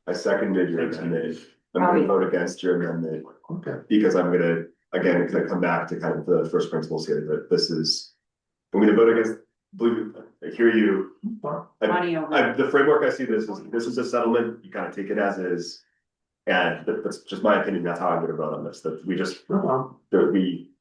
[SPEAKER 8] I seconded your amendment. I'm
[SPEAKER 6] Oh,
[SPEAKER 8] gonna
[SPEAKER 6] yeah.
[SPEAKER 8] vote against your amendment
[SPEAKER 5] Okay.
[SPEAKER 8] because I'm gonna, again, because I come back to kind of the first principles here, that this is, I'm gonna vote against, believe it, I hear you.
[SPEAKER 6] Money over.
[SPEAKER 8] The framework I see this is a settlement, you kind of take it as is. And that's just my opinion, that's how I'm gonna vote on this, that we just, that we.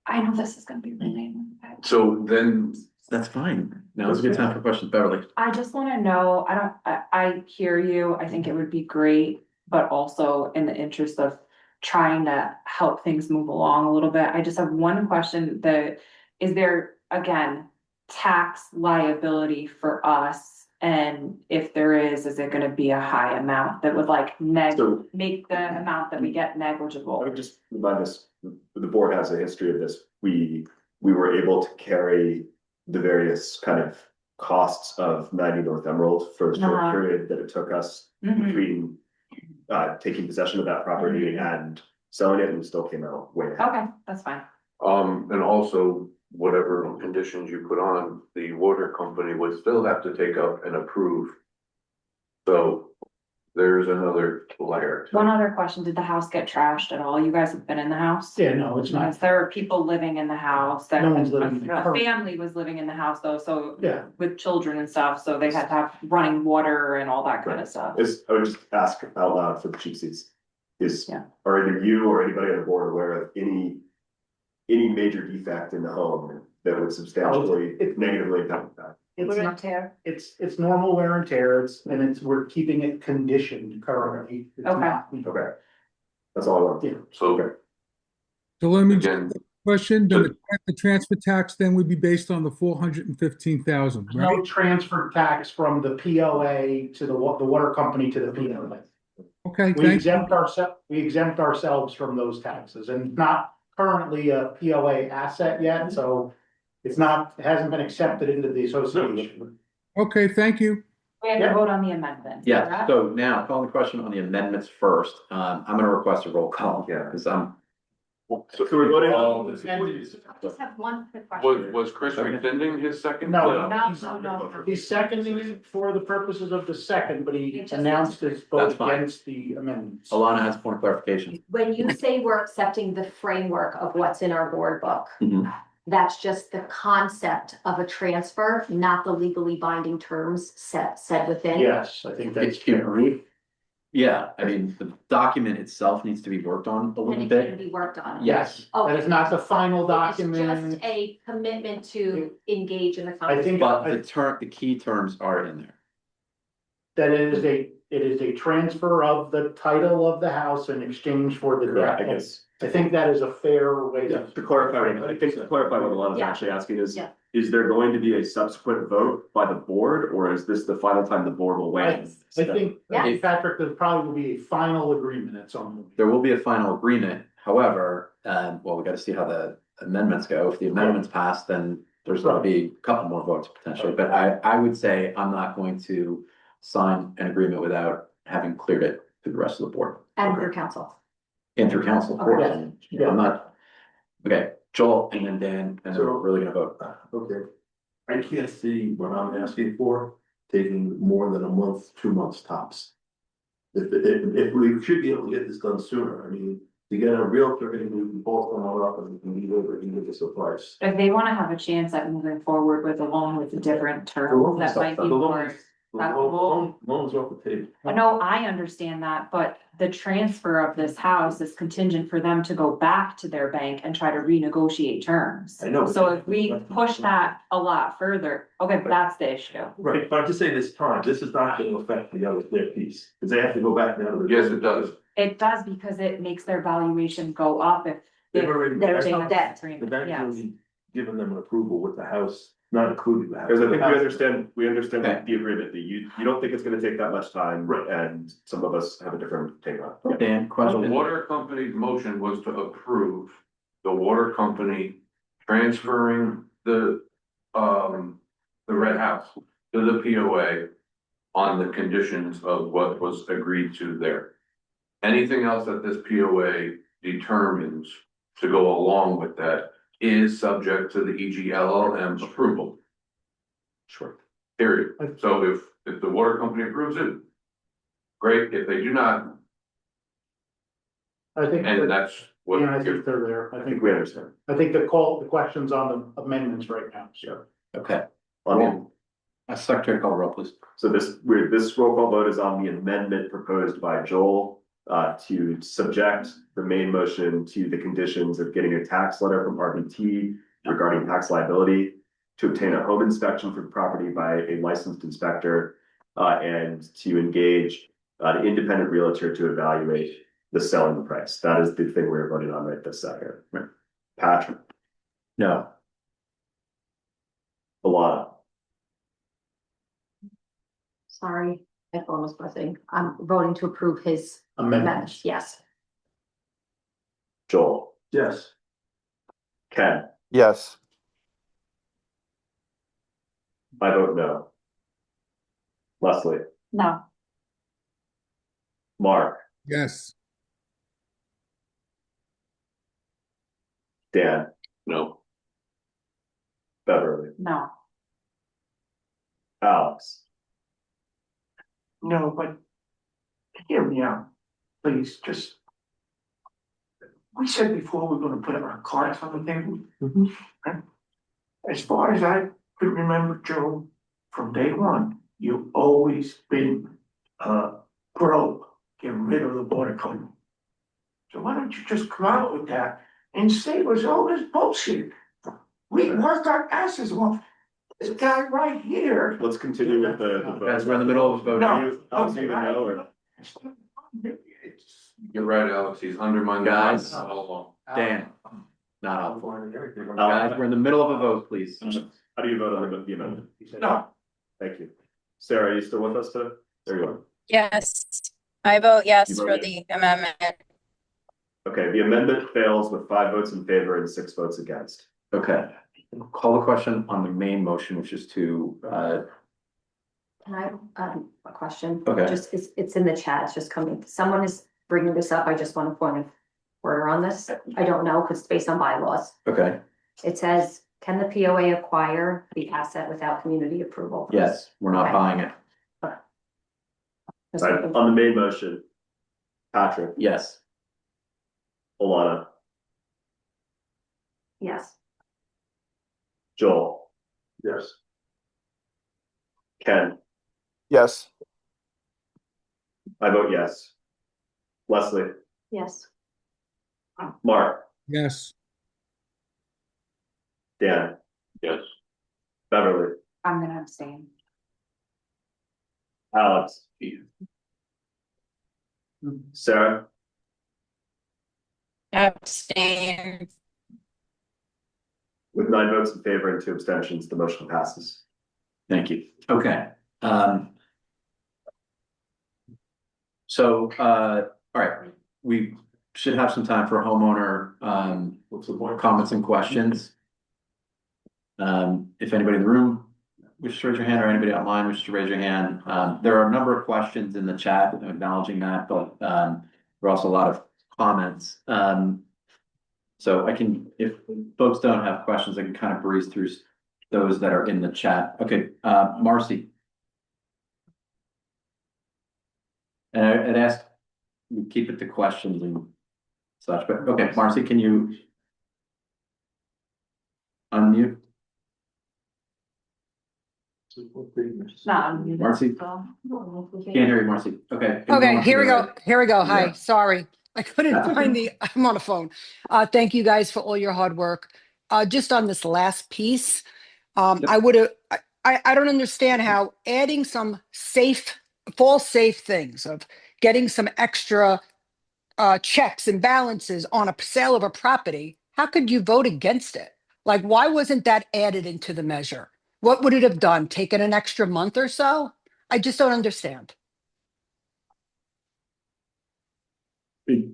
[SPEAKER 6] I know this is gonna be really.
[SPEAKER 4] So then,
[SPEAKER 2] That's fine. Now is a good time for questions, Beverly.
[SPEAKER 6] I just wanna know, I hear you, I think it would be great, but also in the interest of trying to help things move along a little bit, I just have one question that, is there, again, tax liability for us? And if there is it gonna be a high amount that would like
[SPEAKER 8] So-
[SPEAKER 6] make the amount that we get
[SPEAKER 8] I
[SPEAKER 6] negligible?
[SPEAKER 8] would just remind us, the board has a history of this, we were able to carry the various kind of costs of 90 North Emerald for the short
[SPEAKER 6] Uh-huh.
[SPEAKER 8] period that it took us
[SPEAKER 6] Mhm.
[SPEAKER 8] between taking possession of that property and selling it, and we still came out way ahead.
[SPEAKER 6] Okay, that's fine.
[SPEAKER 4] and also whatever conditions you put on, the water company would still have to take up and approve. So there's another layer.
[SPEAKER 6] One other question, did the house get trashed at all? You guys have been in the house?
[SPEAKER 1] Yeah, no, it's not.
[SPEAKER 6] Because there are people living in the house, that
[SPEAKER 1] No one's living in
[SPEAKER 6] a
[SPEAKER 1] it.
[SPEAKER 6] family was living in the house though, so
[SPEAKER 1] Yeah.
[SPEAKER 6] with children and stuff, so they had to have running water and all that kind of stuff.
[SPEAKER 8] I would just ask out loud for the cheap seats,
[SPEAKER 6] Yeah.
[SPEAKER 8] are either you or anybody on the board aware of any major defect in the home that would substantially negatively impact that?
[SPEAKER 1] It's normal wear and tear, we're keeping it conditioned currently. It's
[SPEAKER 6] Okay.
[SPEAKER 1] not-
[SPEAKER 8] Okay. That's all I want.
[SPEAKER 1] Yeah.
[SPEAKER 4] So
[SPEAKER 9] So let me just
[SPEAKER 4] again,
[SPEAKER 9] question, then the transfer tax then would be based on the 415,000,
[SPEAKER 1] There's no
[SPEAKER 9] right?
[SPEAKER 1] transfer tax from the POA to the water company to the POA.
[SPEAKER 9] Okay,
[SPEAKER 1] We
[SPEAKER 9] thank you.
[SPEAKER 1] exempt ourselves from those taxes, and not currently a POA asset yet, so it hasn't been accepted into the association.
[SPEAKER 9] Okay, thank you.
[SPEAKER 6] We have to vote on the amendment.
[SPEAKER 2] Yeah,
[SPEAKER 6] correct?
[SPEAKER 2] so now calling the question on the amendments first. I'm gonna request a roll call.
[SPEAKER 8] Yeah.
[SPEAKER 2] Because I'm,
[SPEAKER 8] So we're voting on.
[SPEAKER 7] I just have one quick question.
[SPEAKER 4] was Chris rescinding his second?
[SPEAKER 1] No,
[SPEAKER 6] No.
[SPEAKER 1] he's seconding it for the purposes of the second, but he
[SPEAKER 7] He just-
[SPEAKER 1] announced his
[SPEAKER 2] That's
[SPEAKER 1] vote
[SPEAKER 2] fine.
[SPEAKER 1] against the amendments.
[SPEAKER 2] Alana has a point of clarification.
[SPEAKER 7] When you say we're accepting the framework of what's in our board book,
[SPEAKER 2] Mhm.
[SPEAKER 7] that's just the concept of a transfer, not the legally binding terms said within.
[SPEAKER 1] Yes, I think that's
[SPEAKER 2] It-
[SPEAKER 1] fair.
[SPEAKER 2] Yeah, I mean, the document itself needs to be worked on a
[SPEAKER 7] And
[SPEAKER 2] little
[SPEAKER 7] it can
[SPEAKER 2] bit.
[SPEAKER 7] be worked on.
[SPEAKER 2] Yes,
[SPEAKER 1] That is not the final
[SPEAKER 7] It's
[SPEAKER 1] document.
[SPEAKER 7] just a commitment to engage in the
[SPEAKER 1] I
[SPEAKER 7] conversation.
[SPEAKER 1] think
[SPEAKER 2] but the key terms are in there.
[SPEAKER 1] that it is a transfer of the title of the house in exchange for the
[SPEAKER 8] Correct, I
[SPEAKER 1] debt.
[SPEAKER 8] guess.
[SPEAKER 1] I think that is a fair way to.
[SPEAKER 8] To clarify, I think to clarify what Alana's
[SPEAKER 7] Yeah.
[SPEAKER 8] actually asking is,
[SPEAKER 7] Yeah.
[SPEAKER 8] is there going to be a subsequent vote by the board, or is this the final time the board will weigh in?
[SPEAKER 1] I think,
[SPEAKER 7] Yeah.
[SPEAKER 1] Patrick, there probably will be a final agreement at some point.
[SPEAKER 2] There will be a final agreement, however, well, we gotta see how the amendments go. If the amendments pass, then there's gonna be a couple more votes potentially, but I would say I'm not going to sign an agreement without having cleared it to the rest of the board.
[SPEAKER 7] And your counsel.
[SPEAKER 2] And through council, of course.
[SPEAKER 1] Yeah.
[SPEAKER 2] I'm not, okay, Joel and then Dan, and then we're
[SPEAKER 5] So-
[SPEAKER 2] really gonna vote.
[SPEAKER 5] Okay. I can't see what I'm asking for, taking more than a month, 2 months tops. If we should be able to get this done sooner, I mean, To get a realtor in, we can both come up and we can leave over and give us a price.
[SPEAKER 6] If they wanna have a chance at moving forward with a loan with a different term, that might be more.
[SPEAKER 5] Loans off the table.
[SPEAKER 6] No, I understand that, but the transfer of this house is contingent for them to go back to their bank and try to renegotiate terms.
[SPEAKER 5] I know.
[SPEAKER 6] So if we push that a lot further, okay, that's the issue.
[SPEAKER 5] Right, but I'm just saying this time, this is not gonna affect the other, their piece, because they have to go back now to the.
[SPEAKER 4] Yes, it does.
[SPEAKER 6] It does because it makes their valuation go up if.
[SPEAKER 5] They've already.
[SPEAKER 6] There's
[SPEAKER 5] the
[SPEAKER 6] no debt.
[SPEAKER 5] bank's
[SPEAKER 6] Yes.
[SPEAKER 5] already given them an approval with the house, not including the house.
[SPEAKER 8] Because I think we
[SPEAKER 2] Okay.
[SPEAKER 8] understand the agreement that you don't think it's gonna take that much time.
[SPEAKER 5] Right.
[SPEAKER 8] And some of us have a different take on it.
[SPEAKER 2] Dan,
[SPEAKER 4] The
[SPEAKER 2] question?
[SPEAKER 4] water company's motion was to approve the water company transferring the red house to the POA on the conditions of what was agreed to there. Anything else that this POA determines to go along with that is subject to the EGLLM approval.
[SPEAKER 8] Sure.
[SPEAKER 4] Period. So if the water company approves it, great. If they do not,
[SPEAKER 1] I think,
[SPEAKER 4] and
[SPEAKER 1] that-
[SPEAKER 4] that's what.
[SPEAKER 1] yeah, I think they're there.
[SPEAKER 8] I think we understand.
[SPEAKER 1] I think the question's on the amendments right now, so.
[SPEAKER 2] Okay.
[SPEAKER 8] On
[SPEAKER 2] Secretary call roll, please.
[SPEAKER 8] So this roll call vote is on the amendment proposed by Joel to subject the main motion to the conditions of getting a tax letter from RBT regarding tax liability, to obtain a home inspection for the property by a licensed inspector, and to engage an independent realtor to evaluate the selling price. That is the thing we're voting on right this second.
[SPEAKER 2] Right.
[SPEAKER 8] Patrick,
[SPEAKER 2] No.
[SPEAKER 8] Alana,
[SPEAKER 7] Sorry, my phone was buzzing. I'm voting to approve his
[SPEAKER 1] Amendments.
[SPEAKER 7] amendments, yes.
[SPEAKER 8] Joel,
[SPEAKER 5] Yes.
[SPEAKER 8] Ken,
[SPEAKER 12] Yes.
[SPEAKER 8] I vote no. Leslie,
[SPEAKER 6] No.
[SPEAKER 8] Mark,
[SPEAKER 9] Yes.
[SPEAKER 8] Dan,
[SPEAKER 4] No.
[SPEAKER 8] Beverly,
[SPEAKER 6] No.
[SPEAKER 8] Alex,
[SPEAKER 11] No, but hear me out, please, just. We said before we're gonna put our cards on the table. Right? As far as I could remember, Joe, from day one, you've always been, pro, get rid of the water company. So why don't you just come out with that and save us all this bullshit? We worked our asses off. This guy right here.
[SPEAKER 8] let's continue with the vote.
[SPEAKER 2] Guys, we're in the middle of a vote.
[SPEAKER 11] No.
[SPEAKER 8] Alex, do you even know, or?
[SPEAKER 11] It's-
[SPEAKER 4] You're right, Alex. He's undermined. the
[SPEAKER 2] Guys.
[SPEAKER 4] process all along.
[SPEAKER 2] Dan, not helpful.
[SPEAKER 5] Guys,
[SPEAKER 2] Guys, we're in the middle of a vote, please.
[SPEAKER 8] How do you vote on the amendment?
[SPEAKER 11] No,
[SPEAKER 8] Thank you. Sarah, are you still with us today? There you are.
[SPEAKER 10] Yes, I vote yes
[SPEAKER 8] You
[SPEAKER 10] for
[SPEAKER 8] vote
[SPEAKER 10] the amendment.
[SPEAKER 8] Okay, the amendment fails with 5 votes in favor and 6 votes against.
[SPEAKER 2] Okay. Call the question on the main motion, which is to,
[SPEAKER 7] Can I, a question?
[SPEAKER 2] Okay.
[SPEAKER 7] Just, it's in the chat, it's just coming, someone is bringing this up, I just want to point of order on this. I don't know, because it's based on bylaws.
[SPEAKER 2] okay,
[SPEAKER 7] It says, can the POA acquire the asset without community approval?
[SPEAKER 2] yes, we're not
[SPEAKER 7] Okay.
[SPEAKER 2] buying it.
[SPEAKER 7] Just
[SPEAKER 8] Right,
[SPEAKER 7] looking-
[SPEAKER 8] on the main motion, Patrick,
[SPEAKER 2] Yes.
[SPEAKER 8] Alana,
[SPEAKER 7] Yes,
[SPEAKER 8] Joel,
[SPEAKER 5] Yes.
[SPEAKER 8] Ken,
[SPEAKER 12] Yes.
[SPEAKER 8] I vote yes. Leslie,
[SPEAKER 7] yes,
[SPEAKER 8] Mark,
[SPEAKER 9] Yes.
[SPEAKER 8] Dan,
[SPEAKER 4] Yes.
[SPEAKER 8] Beverly,
[SPEAKER 6] I'm gonna abstain.
[SPEAKER 8] Alex, Sarah,
[SPEAKER 10] Abstain.
[SPEAKER 8] with 9 votes in favor and 2 abstentions, the motion passes.
[SPEAKER 2] Thank you. Okay. So, all right, we should have some time for homeowner,
[SPEAKER 5] What's the point?
[SPEAKER 2] comments and questions. If anybody in the room wishes to raise your hand, or anybody online wishes to raise your hand, there are a number of questions in the chat acknowledging that, but, there are also a lot of comments. So I can, if folks don't have questions, I can kind of breeze through those that are in the chat. Okay, Marcy. And I'd ask, we keep it to questions and such, but okay, Marcy, can you unmute? Marcy? Can't hear you, Marcy. Okay.
[SPEAKER 14] Okay, here we go. Here we go. Hi,
[SPEAKER 2] Yeah.
[SPEAKER 14] sorry. I couldn't
[SPEAKER 2] That's
[SPEAKER 14] find
[SPEAKER 2] okay.
[SPEAKER 14] I'm on a phone. Thank you guys for all your hard work. Just on this last piece,
[SPEAKER 2] Yep.
[SPEAKER 14] I don't understand how adding some false safe things of getting some extra checks and balances on a sale of a property, how could you vote against it? Like, why wasn't that added into the measure? What would it have done? Taken an extra month or so? I just don't understand.
[SPEAKER 2] Is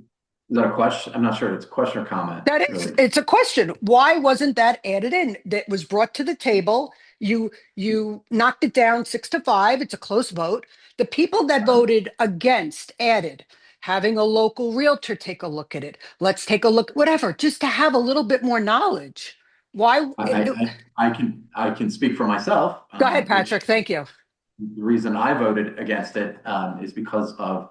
[SPEAKER 2] that a question? I'm not sure if it's a question or comment.
[SPEAKER 14] That is,
[SPEAKER 2] really.
[SPEAKER 14] it's a question. Why wasn't that added in? That was brought to the table. You knocked it down 6-5. It's a close vote. The people that voted against added having a local realtor take a look at it. Let's take a look, whatever, just to have a little bit more knowledge. Why?
[SPEAKER 2] I can speak for myself.
[SPEAKER 14] Go ahead,
[SPEAKER 2] which-
[SPEAKER 14] Patrick. Thank you.
[SPEAKER 2] The reason I voted against it is because of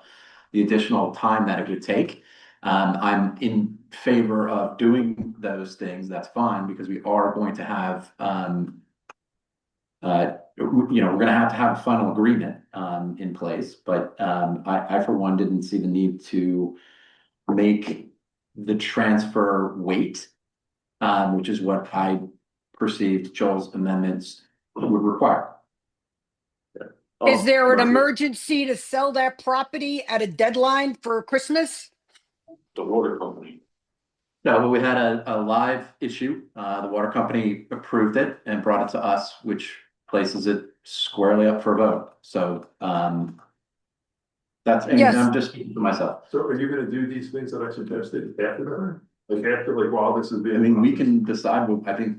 [SPEAKER 2] the additional time that it would take. I'm in favor of doing those things. That's fine because we are going to have, we're going to have a final agreement in place. But I, for one, didn't see the need to make the transfer wait, which is what I perceived Joel's amendments would require.
[SPEAKER 14] Is there an
[SPEAKER 4] Marcy,
[SPEAKER 14] emergency to sell that property at a deadline for Christmas?
[SPEAKER 4] the water company.
[SPEAKER 2] No, but we had a live issue. The water company approved it and brought it to us, which places it squarely up for a vote. So that's, and
[SPEAKER 14] Yes.
[SPEAKER 2] I'm just speaking for myself.
[SPEAKER 5] So are you gonna do these things that I suggested after that? Like after, like while this is being.
[SPEAKER 2] I mean, we can decide, I think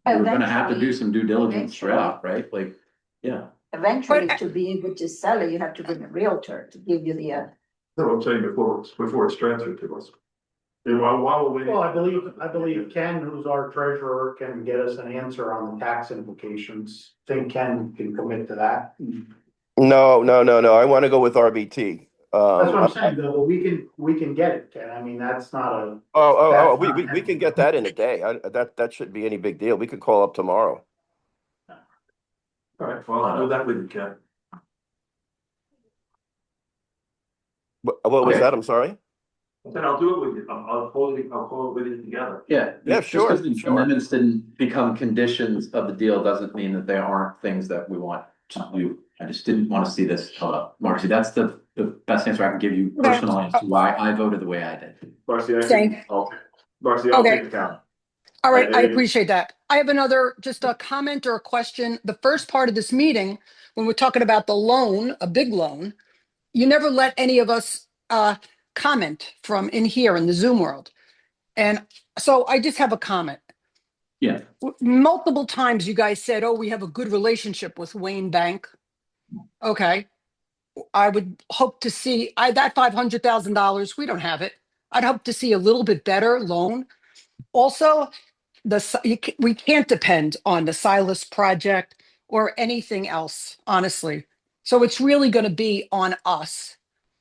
[SPEAKER 2] we're gonna have to do some due diligence throughout, right? Like, yeah.
[SPEAKER 3] Eventually,
[SPEAKER 14] But-
[SPEAKER 3] to be able to sell it, you have to bring a realtor to give you the,
[SPEAKER 5] No, I'm saying before it's transferred to us. And while we're
[SPEAKER 1] Well,
[SPEAKER 5] waiting.
[SPEAKER 1] I believe Ken, who's our treasurer, can get us an answer on the tax implications. Think Ken can commit to that.
[SPEAKER 12] No. I want to go with RBT.
[SPEAKER 1] That's what I'm saying, though, but we can get it, Ken. I mean, that's not a.
[SPEAKER 12] We can get that in a day. That shouldn't be any big deal. We could call up tomorrow.
[SPEAKER 5] All right, well, I'll do that with you, Ken.
[SPEAKER 12] What was
[SPEAKER 2] Okay.
[SPEAKER 12] that? I'm sorry.
[SPEAKER 5] Then I'll do it with you. I'll call it with you together.
[SPEAKER 2] Yeah.
[SPEAKER 12] Yeah,
[SPEAKER 2] Just
[SPEAKER 12] sure,
[SPEAKER 2] 'cause the
[SPEAKER 12] sure.
[SPEAKER 2] amendments didn't become conditions of the deal doesn't mean that they aren't things that we want to do. I just didn't want to see this held up. Marcy, that's the best answer I can give you personally as to why I voted the way I did.
[SPEAKER 8] Marcy,
[SPEAKER 14] Thank-
[SPEAKER 8] I'll
[SPEAKER 14] Okay.
[SPEAKER 8] take account.
[SPEAKER 14] All right, I
[SPEAKER 8] I-
[SPEAKER 14] appreciate that. I have another, just a comment or a question. The first part of this meeting, when we're talking about the loan, a big loan, you never let any of us comment from in here in the Zoom world. And so I just have a comment.
[SPEAKER 2] Yeah.
[SPEAKER 14] Multiple times you guys said, oh, we have a good relationship with Wayne Bank. Okay. I would hope to see, that $500,000, we don't have it. I'd hope to see a little bit better loan. Also, we can't depend on the Silas project or anything else, honestly. So it's really going to be on us.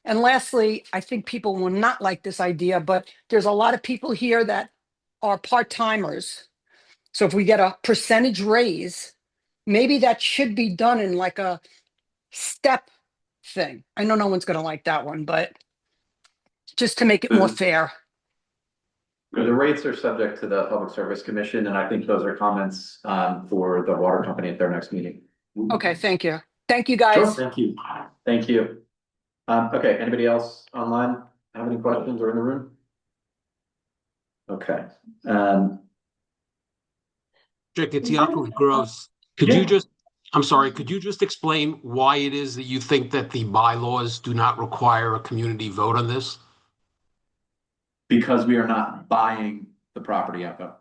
[SPEAKER 14] And lastly, I think people will not like this idea, but there's a lot of people here that are part-timers. So if we get a percentage raise, maybe that should be done in like a step thing. I know no one's going to like that one, but just to make it more fair.
[SPEAKER 2] The rates are subject to the Public Service Commission, and I think those are comments for the water company at their next meeting.
[SPEAKER 14] Okay, thank you. Thank you,
[SPEAKER 2] Sure,
[SPEAKER 14] guys.
[SPEAKER 2] thank you. Thank you. Okay, anybody else online have any questions or in the room? Okay.
[SPEAKER 15] Patrick, it's Yaakov Gross. Could you just explain why it is that you think that the bylaws do not require a community vote on this?
[SPEAKER 2] Because we are not buying the property, Yaakov.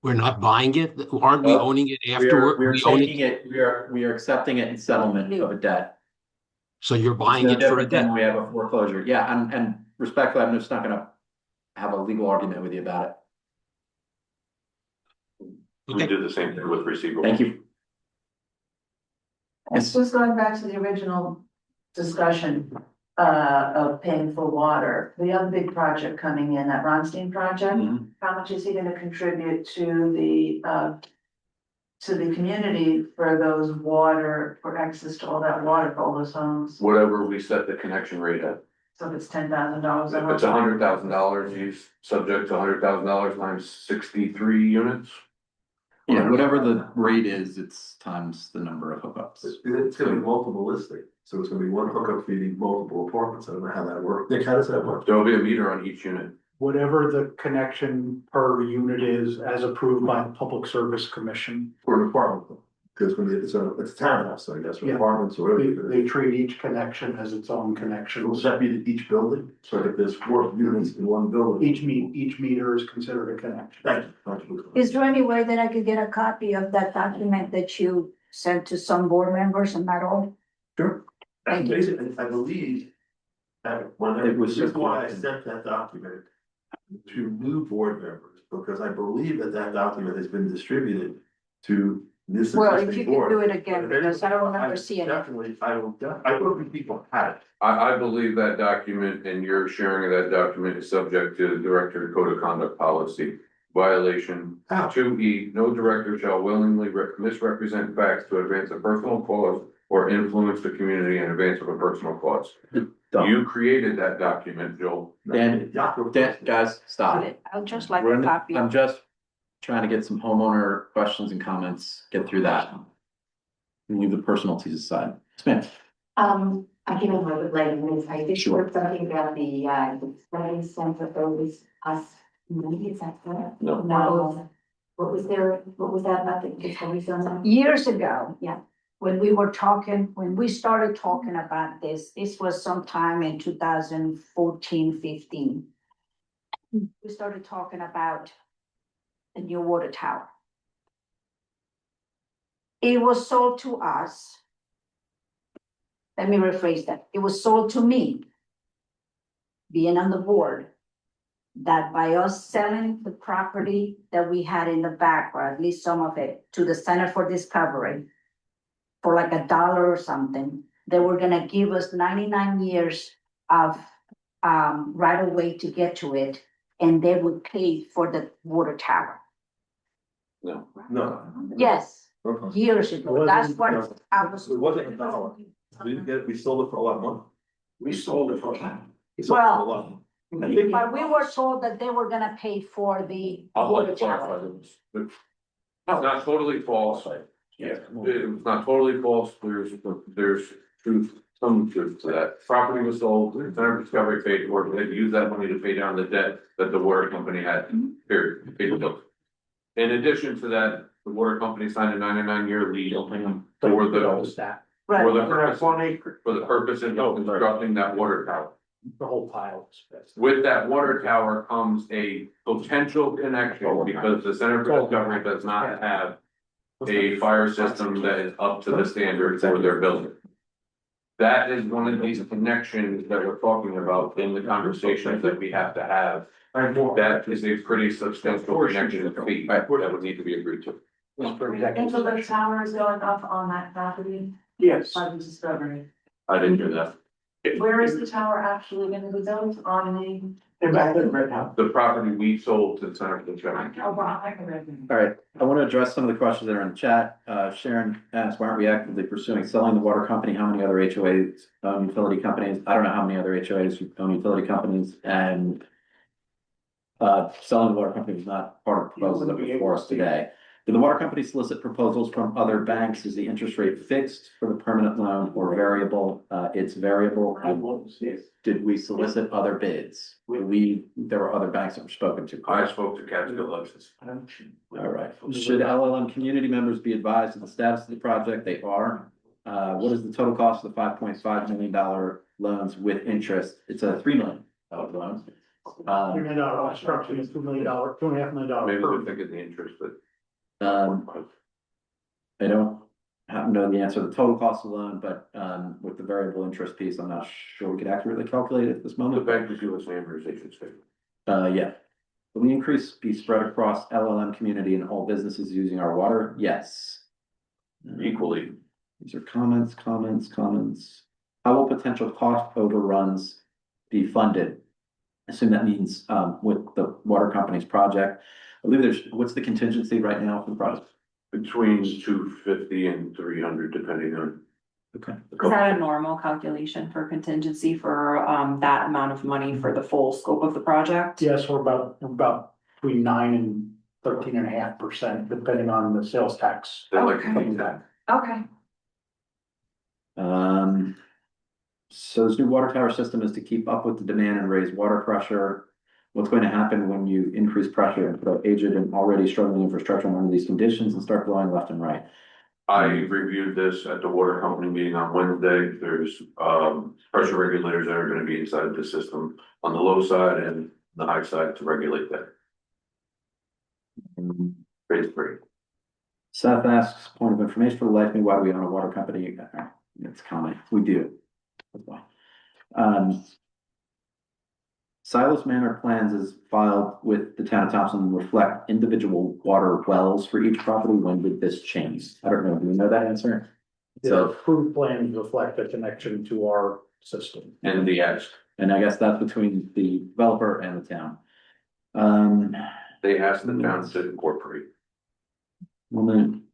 [SPEAKER 15] We're not buying it? Aren't we
[SPEAKER 2] Well,
[SPEAKER 15] owning it
[SPEAKER 2] We
[SPEAKER 15] afterward?
[SPEAKER 2] are
[SPEAKER 15] We own
[SPEAKER 2] taking it, we are accepting it in settlement of a debt.
[SPEAKER 15] So you're
[SPEAKER 2] It's
[SPEAKER 15] buying
[SPEAKER 2] no
[SPEAKER 15] it for a
[SPEAKER 2] different than
[SPEAKER 15] debt?
[SPEAKER 2] We have a foreclosure. Yeah, and respectfully, I'm just not gonna have a legal argument with you about it.
[SPEAKER 4] We
[SPEAKER 15] Okay.
[SPEAKER 4] did the same thing with receivables.
[SPEAKER 2] Thank you.
[SPEAKER 3] It's just going back to the original discussion. of paying for water. The other big project coming in, that Ronstein project,
[SPEAKER 2] Mhm.
[SPEAKER 3] how much is he gonna contribute to the community for those water, for access to all that water for all those homes?
[SPEAKER 4] Whatever we set the connection rate at.
[SPEAKER 3] So if it's $10,000 a
[SPEAKER 4] If
[SPEAKER 3] home.
[SPEAKER 4] it's $100,000, he's subject to $100,000 times 63 units.
[SPEAKER 2] Yeah, whatever the rate is, it's times the number of hookups.
[SPEAKER 5] It's gonna be multiple listing, so it's gonna be one hookup feeding multiple apartments. I don't know how that works. Nick, how does that work?
[SPEAKER 4] There'll be a meter on each unit.
[SPEAKER 1] Whatever the connection per unit is as approved by the Public Service Commission.
[SPEAKER 5] For an apartment, because when it's a townhouse, I guess, or
[SPEAKER 1] Yeah.
[SPEAKER 5] apartments or
[SPEAKER 1] They,
[SPEAKER 5] whatever.
[SPEAKER 1] they treat each connection as its own connection.
[SPEAKER 5] Will that be to each building? So if there's 4 units in one building?
[SPEAKER 1] Each meter is considered a connection.
[SPEAKER 5] Thank you.
[SPEAKER 13] Is there any way that I could get a copy of that document that you sent to some board members and not all?
[SPEAKER 5] Sure.
[SPEAKER 13] Thank you.
[SPEAKER 5] Basically, I believe that whenever,
[SPEAKER 2] It was
[SPEAKER 5] this is why I
[SPEAKER 2] circulated.
[SPEAKER 5] sent that document to new board members, because I believe that that document has been distributed to this
[SPEAKER 13] Well, if you
[SPEAKER 5] existing
[SPEAKER 13] can
[SPEAKER 5] board.
[SPEAKER 13] do it again, because I don't remember seeing it.
[SPEAKER 5] Definitely, I thought people had it.
[SPEAKER 4] I believe that document and your sharing of that document is subject to the Director of Code of Conduct Policy. Violation
[SPEAKER 5] How?
[SPEAKER 4] 2E, no director shall willingly misrepresent facts to advance a personal cause or influence the community in advance of a personal cause.
[SPEAKER 2] Done.
[SPEAKER 4] You created that document, Joel.
[SPEAKER 2] Dan, guys, stop.
[SPEAKER 13] I would just like
[SPEAKER 2] We're
[SPEAKER 13] a
[SPEAKER 2] in-
[SPEAKER 13] copy.
[SPEAKER 2] I'm just trying to get some homeowner questions and comments, get through that. Leave the personalities aside. Smith.
[SPEAKER 3] I can remember later, I did
[SPEAKER 2] Sure.
[SPEAKER 3] something about the study center, there was us, maybe is that correct?
[SPEAKER 2] No.
[SPEAKER 3] No. What was that about the study center?
[SPEAKER 13] Years ago, yeah, when we started talking about this was sometime in 2014, 15. We started talking about the new water tower. It was sold to us. Let me rephrase that. It was sold to me, being on the board, that by us selling the property that we had in the back, or at least some of it, to the Center for Discovery for like $1 or something, they were gonna give us 99 years of right of way to get to it, and they would pay for the water tower.
[SPEAKER 4] No.
[SPEAKER 5] No.
[SPEAKER 13] Yes,
[SPEAKER 5] Okay.
[SPEAKER 13] years ago. That's what I was.
[SPEAKER 5] It wasn't $1. We didn't get it, we sold it for a lot of money.
[SPEAKER 11] We sold it for that.
[SPEAKER 5] We sold it for a
[SPEAKER 13] Well,
[SPEAKER 5] lot of money. I think-
[SPEAKER 13] But we were told that they were gonna pay for the water tower.
[SPEAKER 4] It's not totally false. Yeah, it's not totally false. There's truth, some truth to that. Property was sold, the Center for Discovery paid for it, they used that money to pay down the debt that the water company had, period, to pay the bill. In addition to that, the water company signed a 99-year lease for the,
[SPEAKER 13] Right.
[SPEAKER 4] for the
[SPEAKER 11] That's
[SPEAKER 4] purpose,
[SPEAKER 11] 1 acre.
[SPEAKER 4] for the purpose of constructing that water tower.
[SPEAKER 1] The whole pile.
[SPEAKER 4] With that water tower comes a potential connection because the Center for Discovery does not have a fire system that is up to the standard for their building. That is one of these connections that we're talking about in the conversations that we have to have. That is a pretty substantial connection fee that would need to be agreed to.
[SPEAKER 3] And so the tower is going up on that property
[SPEAKER 11] Yes.
[SPEAKER 3] by the Discovery.
[SPEAKER 4] I didn't do that.
[SPEAKER 3] Where is the tower actually gonna be built on the?
[SPEAKER 11] They're back in Red House.
[SPEAKER 4] The property we sold to the Center for Discovery.
[SPEAKER 3] Oh, wow, I can read.
[SPEAKER 2] All right, I want to address some of the questions that are in the chat. Sharon asked, why aren't we actively pursuing selling the water company? How many other HOAs own utility companies? I don't know how many other HOAs own utility companies, and selling the water company is not part of the proposal that we're before us today. Did the water company solicit proposals from other banks? Is the interest rate fixed for the permanent loan or variable? It's variable. Did we solicit other bids? There were other banks that were spoken to.
[SPEAKER 4] I spoke to Catskill Alexis.
[SPEAKER 2] All right. Should LLM community members be advised of the status of the project? They are. What is the total cost of the $5.5 million loans with interest? It's a $3 million loan.
[SPEAKER 1] $3 million construction is $2 million, $2.5 million.
[SPEAKER 4] Maybe we think of the interest, but.
[SPEAKER 2] I don't know the answer to the total cost of the loan, but with the variable interest piece, I'm not sure we could accurately calculate it at this
[SPEAKER 4] The
[SPEAKER 2] moment.
[SPEAKER 4] bank is US amortization statement.
[SPEAKER 2] Yeah. Will the increase be spread across LLM community and all businesses using our water? Yes.
[SPEAKER 4] Equally.
[SPEAKER 2] These are comments. How will potential cost overruns be funded? I assume that means, with the water company's project. I believe what's the contingency right now for the project?
[SPEAKER 4] Between 250 and 300, depending on.
[SPEAKER 2] Okay.
[SPEAKER 6] Is that a normal calculation for contingency for that amount of money for the full scope of the project?
[SPEAKER 1] Yes, we're about between 9 and 13.5%, depending on the sales tax.
[SPEAKER 4] They like
[SPEAKER 6] Okay.
[SPEAKER 4] to keep that.
[SPEAKER 6] Okay.
[SPEAKER 2] So this new water tower system is to keep up with the demand and raise water pressure. What's going to happen when you increase pressure and put aged and already struggling infrastructure under these conditions and start blowing left and right?
[SPEAKER 4] I reviewed this at the water company meeting on Wednesday. There's pressure regulators that are gonna be inside the system on the low side and the high side to regulate that. Phase 3.
[SPEAKER 2] Seth asks, point of information for the life of me, why do we own a water company? It's comment, we do. That's why. Silas Manor plans is filed with the town of Thompson reflect individual water wells for each property. When did this change? I don't know. Do we know that answer?
[SPEAKER 1] The approved plans reflect the connection to our system.
[SPEAKER 4] And the X,
[SPEAKER 2] And I guess that's between the developer and the town.
[SPEAKER 4] they asked the town to incorporate.
[SPEAKER 2] Well, then.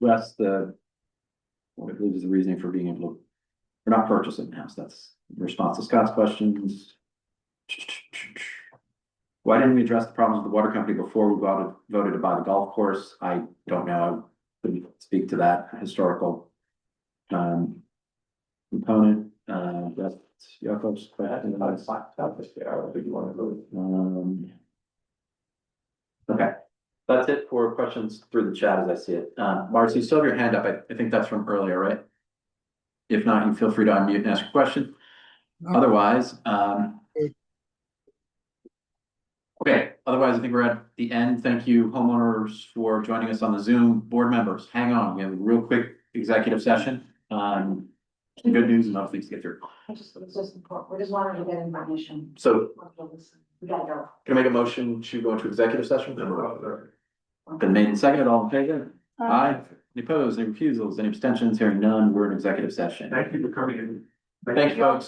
[SPEAKER 2] That's what I believe is the reasoning for being able to, we're not purchasing the house. That's in response to Scott's questions. Why didn't we address the problems with the water company before we voted to buy the golf course? I don't know. I couldn't speak to that historical component. That's Jakob's question. Okay, that's it for questions through the chat as I see it. Marcy, you still have your hand up. I think that's from earlier, right? If not, you feel free to unmute and ask a question. Otherwise, okay, otherwise I think we're at the end. Thank you, homeowners, for joining us on the Zoom. Board members, hang on. We have a real quick executive session. Some good news and other things to get through.
[SPEAKER 13] It's just important. We just wanted to get information.
[SPEAKER 2] So
[SPEAKER 13] We gotta go.
[SPEAKER 2] can I make a motion to go into executive session? Been made and seconded, all in favor? Aye. Any opposed, any refusals, any abstentions? Hearing none, we're in executive session.
[SPEAKER 11] Thank you for coming in.
[SPEAKER 2] Thank you, folks.